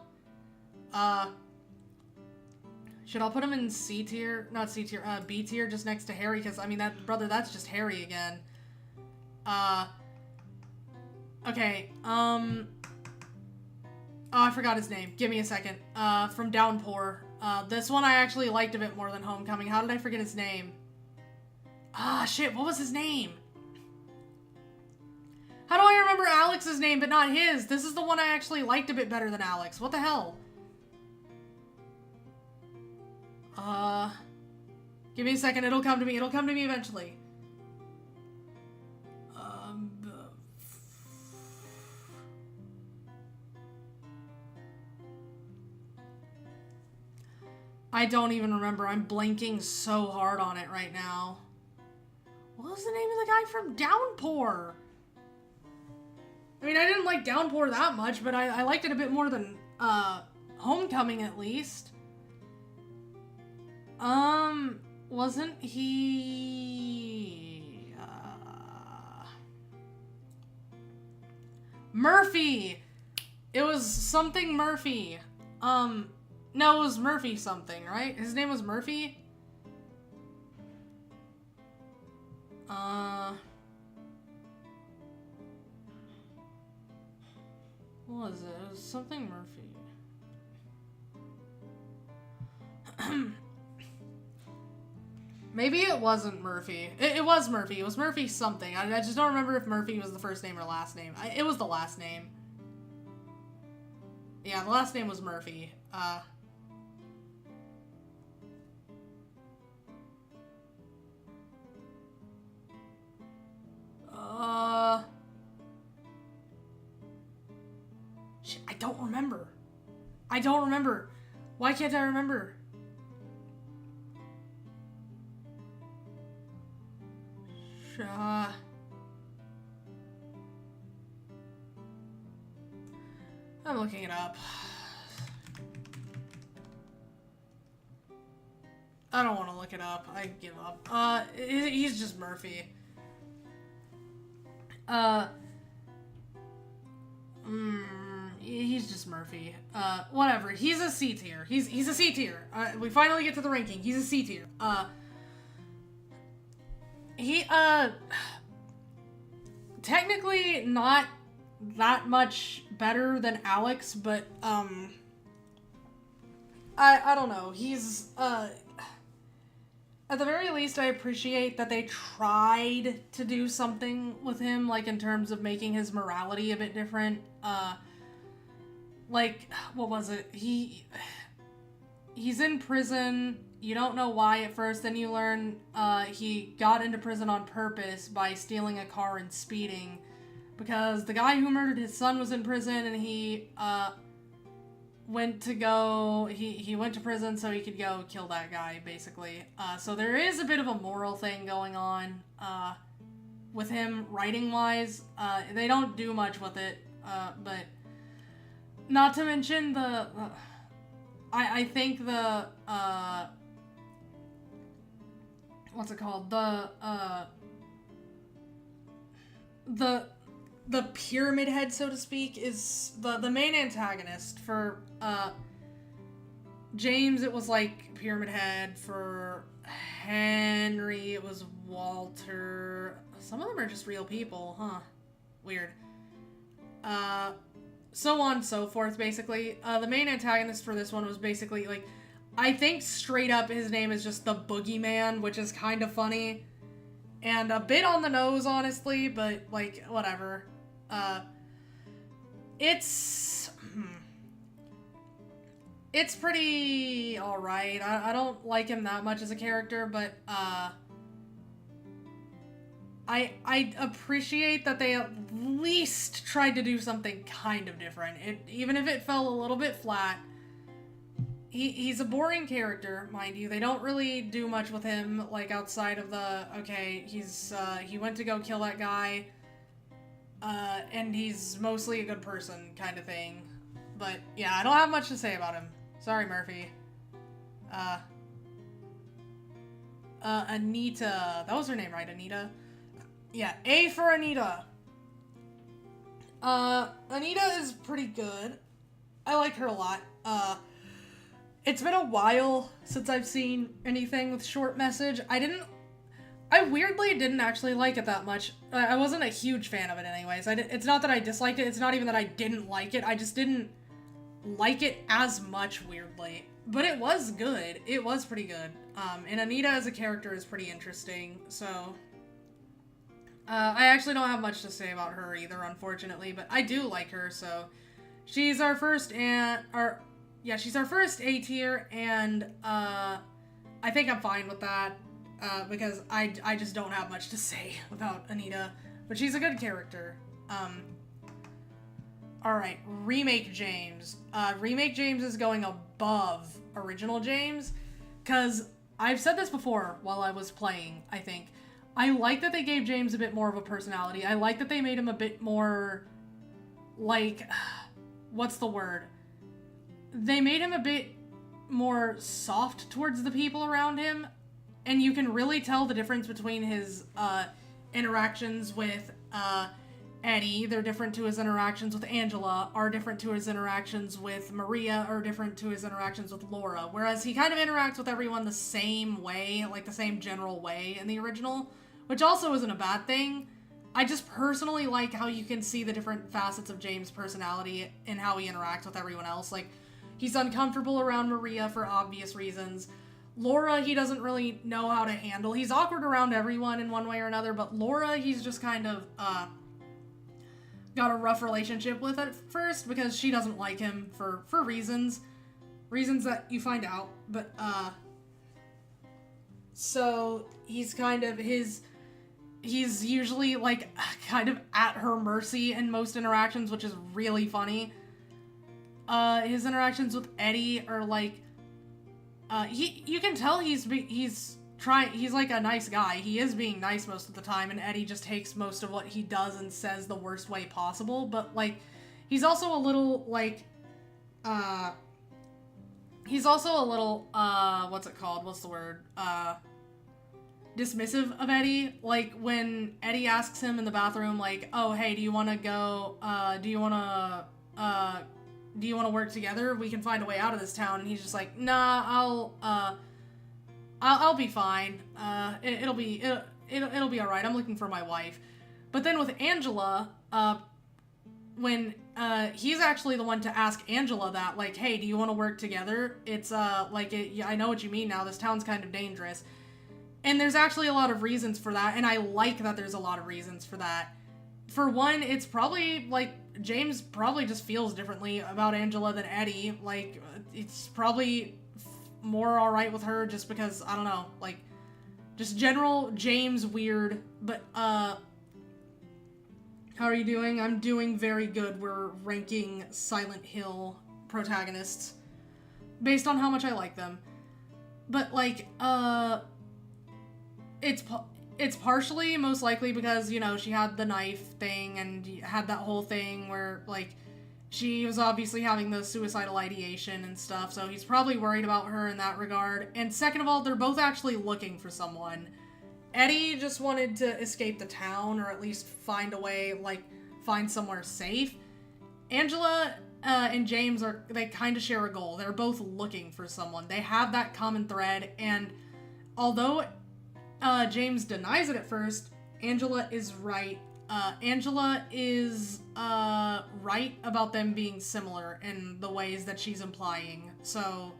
Speaker 1: Should I put him in C tier? Not C tier, B tier, just next to Harry, because, I mean, that's just Harry again. Okay, oh, I forgot his name. Give me a second. From Downpour. This one I actually liked a bit more than Homecoming. How did I forget his name? Shit, what was his name? How do I remember Alex's name, but not his? This is the one I actually liked a bit better than Alex. What the hell? Give me a second. It'll come to me. It'll come to me eventually. I don't even remember. I'm blanking so hard on it right now. What was the name of the guy from Downpour? I mean, I didn't like Downpour that much, but I liked it a bit more than, Homecoming, at least. Wasn't he... Murphy! It was something Murphy. No, it was Murphy something, right? His name was Murphy? What was it? It was something Murphy. Maybe it wasn't Murphy. It was Murphy. It was Murphy something. I just don't remember if Murphy was the first name or last name. It was the last name. Yeah, the last name was Murphy. Shit, I don't remember. I don't remember. Why can't I remember? I'm looking it up. I don't want to look it up. I give up. He's just Murphy. He's just Murphy. Whatever. He's a C tier. He's a C tier. We finally get to the ranking. He's a C tier. Technically not that much better than Alex, but, I don't know. He's, at the very least, I appreciate that they tried to do something with him, like, in terms of making his morality a bit different. Like, what was it? He's in prison. You don't know why at first, then you learn, he got into prison on purpose by stealing a car and speeding, because the guy who murdered his son was in prison, and he, went to prison so he could go kill that guy, basically. So there is a bit of a moral thing going on, with him, writing-wise. They don't do much with it, but not to mention I think the, what's it called? the pyramid head, so to speak, is the main antagonist. For James, it was like Pyramid Head. For Henry, it was Walter. Some of them are just real people, huh? Weird. So on and so forth, basically. The main antagonist for this one was basically, like, I think straight up his name is just the Boogeyman, which is kind of funny. And a bit on the nose, honestly, but, like, whatever. It's pretty alright. I don't like him that much as a character, but, I appreciate that they at least tried to do something kind of different. Even if it fell a little bit flat. He's a boring character, mind you. They don't really do much with him, like, outside of the, okay, he went to go kill that guy, and he's mostly a good person kind of thing. But, yeah, I don't have much to say about him. Sorry, Murphy. Anita. That was her name, right? Anita? Yeah, A for Anita. Anita is pretty good. I like her a lot. It's been a while since I've seen anything with short message. I weirdly didn't actually like it that much. I wasn't a huge fan of it anyways. It's not that I disliked it. It's not even that I didn't like it. I just didn't like it as much, weirdly. But it was good. It was pretty good. And Anita as a character is pretty interesting, so... I actually don't have much to say about her either, unfortunately, but I do like her, so... She's our first she's our first A tier, and, I think I'm fine with that, because I just don't have much to say about Anita, but she's a good character. Alright, Remake James. Remake James is going above Original James, because I've said this before while I was playing, I think. I like that they gave James a bit more of a personality. I like that they made him a bit more, like, what's the word? They made him a bit more soft towards the people around him, and you can really tell the difference between his interactions with Eddie. They're different to his interactions with Angela, are different to his interactions with Maria, are different to his interactions with Laura. Whereas he kind of interacts with everyone the same way, like the same general way in the original, which also isn't a bad thing. I just personally like how you can see the different facets of James' personality and how he interacts with everyone else. Like, he's uncomfortable around Maria for obvious reasons. Laura, he doesn't really know how to handle. He's awkward around everyone in one way or another, but Laura, he's just kind of, got a rough relationship with at first because she doesn't like him for reasons that you find out. But, so he's kind of he's usually, like, kind of at her mercy in most interactions, which is really funny. His interactions with Eddie are, like, you can tell he's like a nice guy. He is being nice most of the time, and Eddie just takes most of what he does and says the worst way possible, but, like, he's also a little, like, what's it called? What's the word? Dismissive of Eddie. Like, when Eddie asks him in the bathroom, like, oh, hey, do you want to work together? We can find a way out of this town. And he's just like, nah, I'll be fine. It'll be all right. I'm looking for my wife. But then with Angela, when he's actually the one to ask Angela that, like, hey, do you want to work together? It's I know what you mean now. This town's kind of dangerous. And there's actually a lot of reasons for that, and I like that there's a lot of reasons for that. For one, it's probably, like, James probably just feels differently about Angela than Eddie. Like, it's probably more alright with her just because, I don't know, like, just general James weird. But, how are you doing? I'm doing very good. We're ranking Silent Hill protagonists based on how much I like them. But, like, it's partially most likely because, you know, she had the knife thing and had that whole thing where, like, she was obviously having the suicidal ideation and stuff, so he's probably worried about her in that regard. And second of all, they're both actually looking for someone. Eddie just wanted to escape the town, or at least find a way, like, find somewhere safe. Angela and James they kind of share a goal. They're both looking for someone. They have that common thread, and although James denies it at first, Angela is right. Angela is right about them being similar in the ways that she's implying. So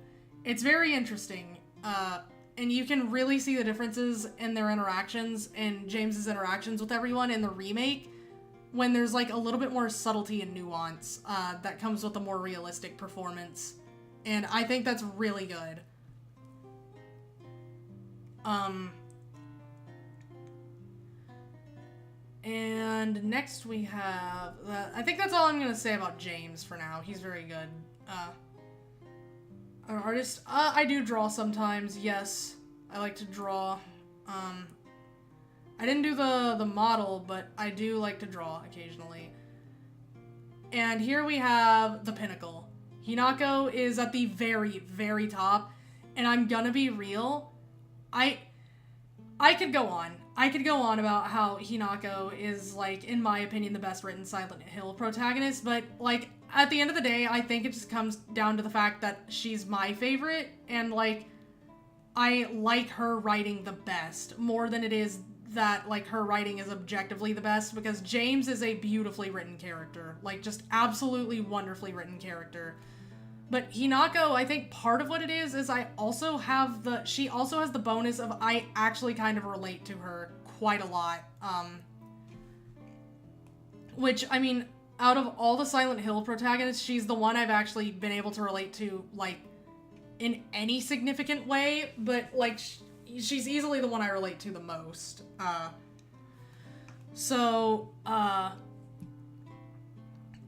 Speaker 1: it's very interesting. And you can really see the differences in their interactions and James's interactions with everyone in the remake when there's like a little bit more subtlety and nuance that comes with a more realistic performance. And I think that's really good. And next we have, I think that's all I'm going to say about James for now. He's very good. An artist, I do draw sometimes, yes. I like to draw. I didn't do the model, but I do like to draw occasionally. And here we have the pinnacle. Hinako is at the very, very top, and I'm gonna be real. I could go on. I could go on about how Hinako is, like, in my opinion, the best written Silent Hill protagonist, but, like, at the end of the day, I think it just comes down to the fact that she's my favorite, and, like, I like her writing the best, more than it is that, like, her writing is objectively the best, because James is a beautifully written character. Like, just absolutely wonderfully written character. But Hinako, I think part of what it is I also have she also has the bonus of I actually kind of relate to her quite a lot. Which, I mean, out of all the Silent Hill protagonists, she's the one I've actually been able to relate to, like, in any significant way, but, like, she's easily the one I relate to the most.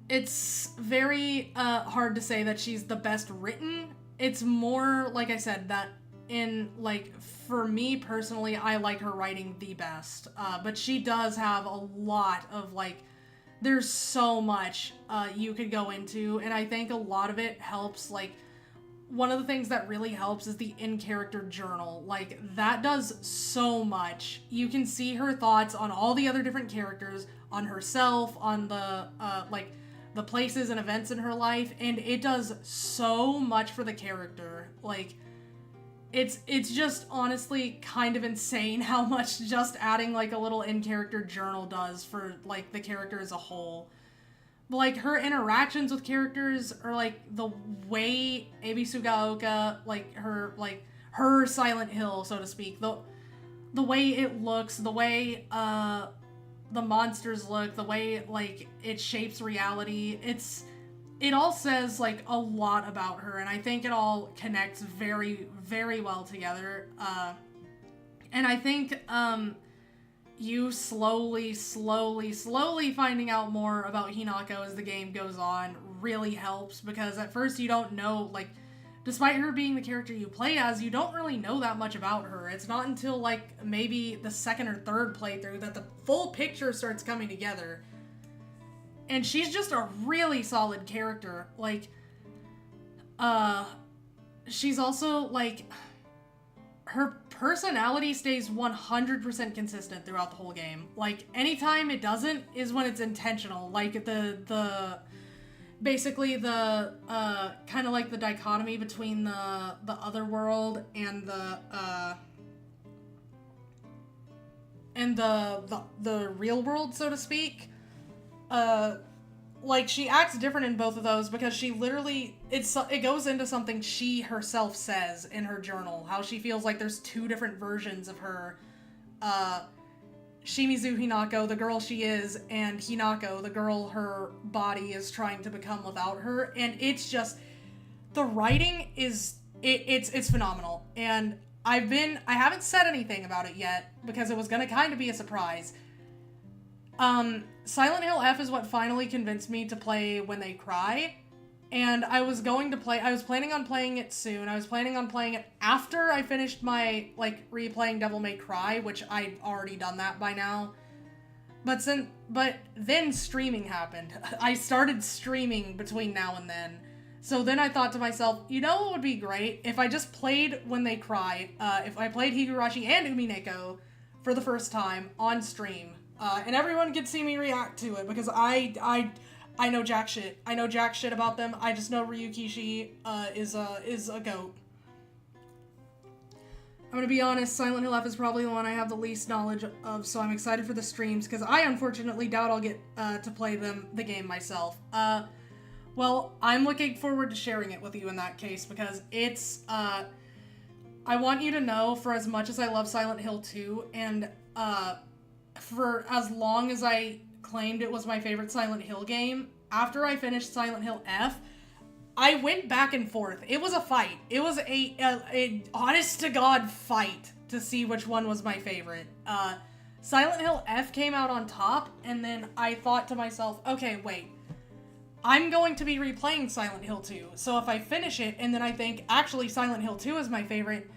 Speaker 1: It's very hard to say that she's the best written. It's more, like I said, that for me personally, I like her writing the best. But she does have a lot of, like, there's so much you could go into, and I think a lot of it helps, like, one of the things that really helps is the in-character journal. Like, that does so much. You can see her thoughts on all the other different characters, on herself, on the, the places and events in her life, and it does so much for the character. Like, it's just honestly kind of insane how much just adding, like, a little in-character journal does for, like, the character as a whole. But, like, her interactions with characters, or, like, the way Ebi Sugaoka, like, her Silent Hill, so to speak, the way it looks, the way, the monsters look, the way, like, it shapes reality, it all says, like, a lot about her, and I think it all connects very, very well together. And I think, you slowly finding out more about Hinako as the game goes on really helps, because at first you don't know, like, despite her being the character you play as, you don't really know that much about her. It's not until, like, maybe the second or third playthrough that the full picture starts coming together. And she's just a really solid character. Like, she's also, like, her personality stays 100% consistent throughout the whole game. Like, anytime it doesn't is when it's intentional. Like, basically the kind of like the dichotomy between the other world and the real world, so to speak. Like, she acts different in both of those because she literally, it goes into something she herself says in her journal, how she feels like there's two different versions of her. Shimizu Hinako, the girl she is, and Hinako, the girl her body is trying to become without her. And it's just, the writing is, it's phenomenal. And I haven't said anything about it yet because it was going to kind of be a surprise. Silent Hill F is what finally convinced me to play When They Cry, and I was planning on playing it soon. I was planning on playing it after I finished my, like, replaying Devil May Cry, which I'd already done that by now. But then streaming happened. I started streaming between now and then. So then I thought to myself, you know what would be great? If I just played When They Cry, if I played Higurashi and Umineko for the first time on stream. And everyone can see me react to it because I know jack shit. I know jack shit about them. I just know Ryukishi is a goat. I'm gonna be honest, Silent Hill F is probably the one I have the least knowledge of, so I'm excited for the streams, because I unfortunately doubt I'll get to play the game myself. Well, I'm looking forward to sharing it with you in that case, because it's, I want you to know, for as much as I love Silent Hill 2, and for as long as I claimed it was my favorite Silent Hill game, after I finished Silent Hill F, I went back and forth. It was a fight. It was a honest-to-God fight to see which one was my favorite. Silent Hill F came out on top, and then I thought to myself, okay, wait. I'm going to be replaying Silent Hill 2, so if I finish it, and then I think, actually, Silent Hill 2 is my favorite,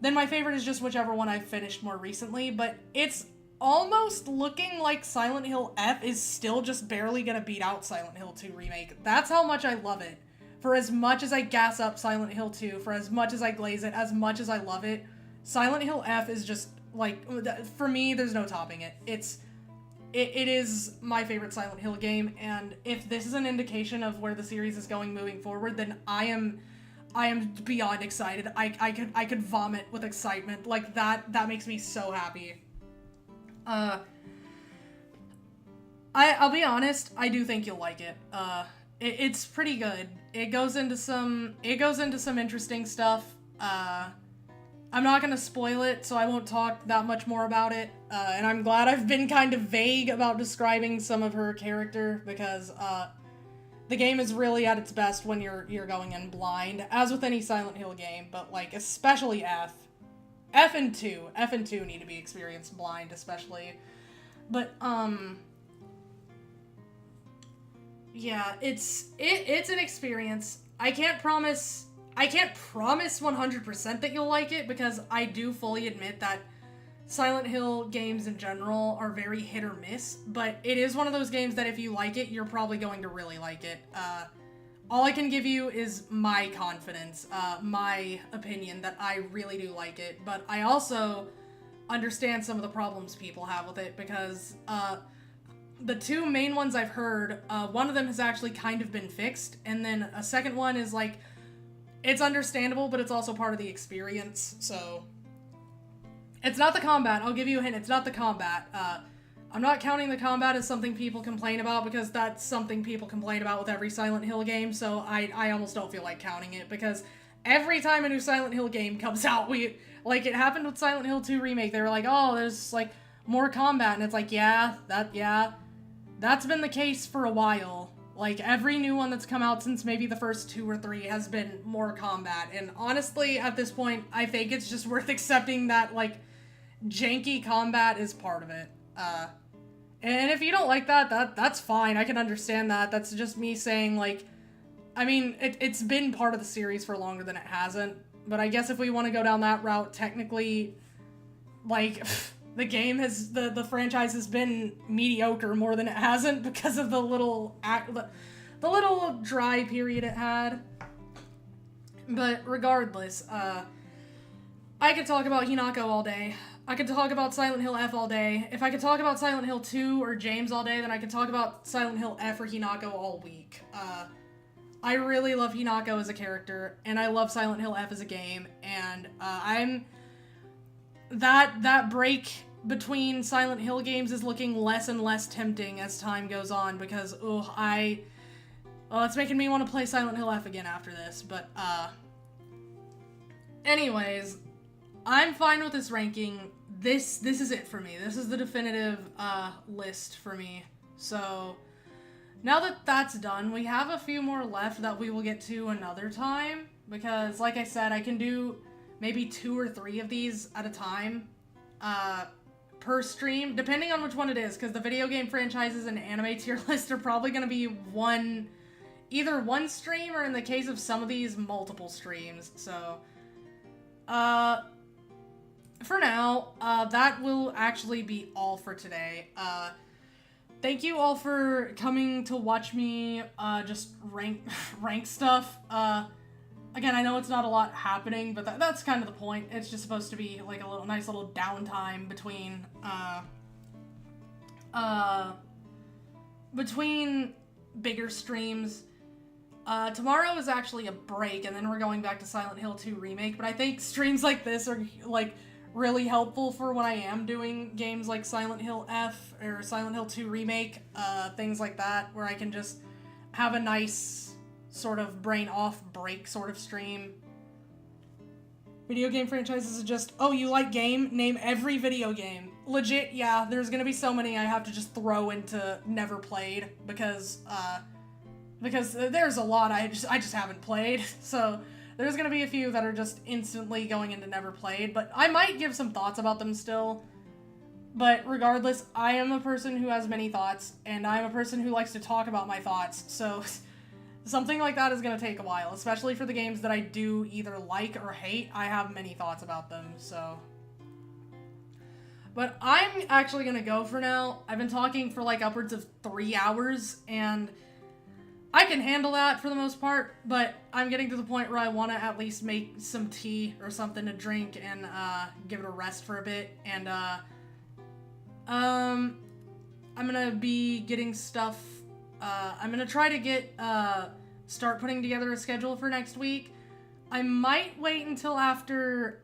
Speaker 1: then my favorite is just whichever one I've finished more recently, but it's almost looking like Silent Hill F is still just barely gonna beat out Silent Hill 2 Remake. That's how much I love it. For as much as I gas up Silent Hill 2, for as much as I glaze it, as much as I love it, Silent Hill F is just, like, for me, there's no topping it. It is my favorite Silent Hill game, and if this is an indication of where the series is going moving forward, then I am beyond excited. I could vomit with excitement. Like, that makes me so happy. I'll be honest, I do think you'll like it. It's pretty good. It goes into some interesting stuff. I'm not gonna spoil it, so I won't talk that much more about it. And I'm glad I've been kind of vague about describing some of her character, because the game is really at its best when you're going in blind, as with any Silent Hill game, but like especially F and 2. F and 2 need to be experienced blind, especially. But yeah, it's an experience. I can't promise 100% that you'll like it, because I do fully admit that Silent Hill games in general are very hit or miss, but it is one of those games that if you like it, you're probably going to really like it. All I can give you is my confidence, my opinion that I really do like it, but I also understand some of the problems people have with it, because the two main ones I've heard, one of them has actually kind of been fixed, and then a second one is like, it's understandable, but it's also part of the experience, so it's not the combat. I'll give you a hint, it's not the combat. I'm not counting the combat as something people complain about, because that's something people complain about with every Silent Hill game, so I almost don't feel like counting it, because every time a new Silent Hill game comes out, like, it happened with Silent Hill 2 Remake, they were like, oh, there's, like, more combat, and it's like, yeah, that's been the case for a while. Like, every new one that's come out since maybe the first 2 or 3 has been more combat, and honestly, at this point, I think it's just worth accepting that, like, janky combat is part of it. And if you don't like that's fine, I can understand that. That's just me saying, like, I mean, it's been part of the series for longer than it hasn't, but I guess if we want to go down that route, technically, like, the game the franchise has been mediocre more than it hasn't, because of the little dry period it had. But regardless, I could talk about Hinako all day. I could talk about Silent Hill F all day. If I could talk about Silent Hill 2 or James all day, then I could talk about Silent Hill F or Hinako all week. I really love Hinako as a character, and I love Silent Hill F as a game, and that break between Silent Hill games is looking less and less tempting as time goes on, because, it's making me want to play Silent Hill F again after this, but, anyways, I'm fine with this ranking. This is it for me. This is the definitive, list for me. So, now that that's done, we have a few more left that we will get to another time, because, like I said, I can do maybe 2 or 3 of these at a time, per stream, depending on which one it is, because the video game franchises and anime tier list are probably going to be either one stream, or in the case of some of these, multiple streams. So, for now, that will actually be all for today. Thank you all for coming to watch me, just rank stuff. again, I know it's not a lot happening, but that's kind of the point. It's just supposed to be like a nice little downtime between bigger streams. Tomorrow is actually a break, and then we're going back to Silent Hill 2 Remake, but I think streams like this are, like, really helpful for when I am doing games like Silent Hill F or Silent Hill 2 Remake, things like that, where I can just have a nice sort of brain off break sort of stream. Video game franchises are just, oh, you like game? Name every video game. Legit, yeah, there's gonna be so many I have to just throw into never played, because there's a lot I just haven't played, so there's gonna be a few that are just instantly going into never played, but I might give some thoughts about them still. But regardless, I am a person who has many thoughts, and I'm a person who likes to talk about my thoughts, so something like that is gonna take a while, especially for the games that I do either like or hate. I have many thoughts about them, so. But I'm actually gonna go for now. I've been talking for like upwards of 3 hours, and I can handle that for the most part, but I'm getting to the point where I want to at least make some tea or something to drink and give it a rest for a bit, and I'm gonna be getting stuff. I'm gonna try to start putting together a schedule for next week. I might wait until after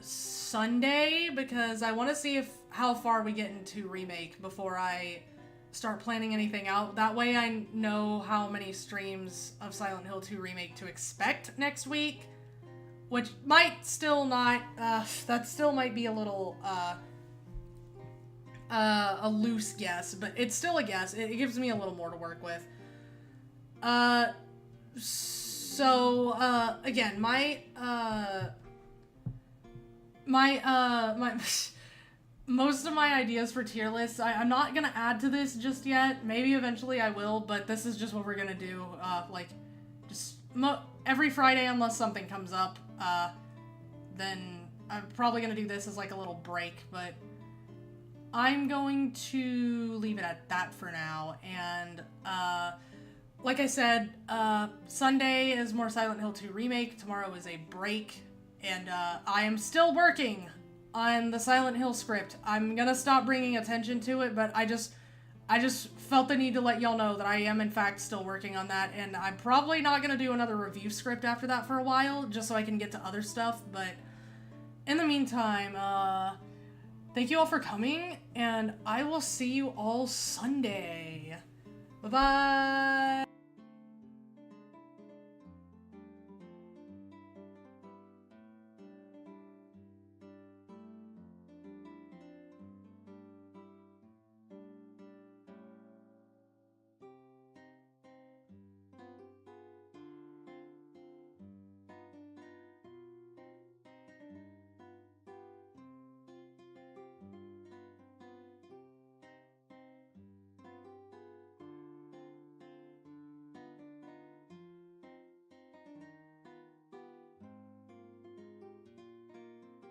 Speaker 1: Sunday, because I want to see how far we get into Remake before I start planning anything out. That way I know how many streams of Silent Hill 2 Remake to expect next week, which might still not, that still might be a little, a loose guess, but it's still a guess. It gives me a little more to work with. Again, most of my ideas for tier lists, I'm not gonna add to this just yet. Maybe eventually I will, but this is just what we're gonna do. Every Friday, unless something comes up, then I'm probably gonna do this as like a little break, but I'm going to leave it at that for now. And, like I said, Sunday is more Silent Hill 2 Remake, tomorrow is a break, and I am still working on the Silent Hill script. I'm gonna stop bringing attention to it, but I just felt the need to let y'all know that I am in fact still working on that, and I'm probably not gonna do another review script after that for a while, just so I can get to other stuff, but in the meantime, thank you all for coming, and I will see you all Sunday. Bye-bye!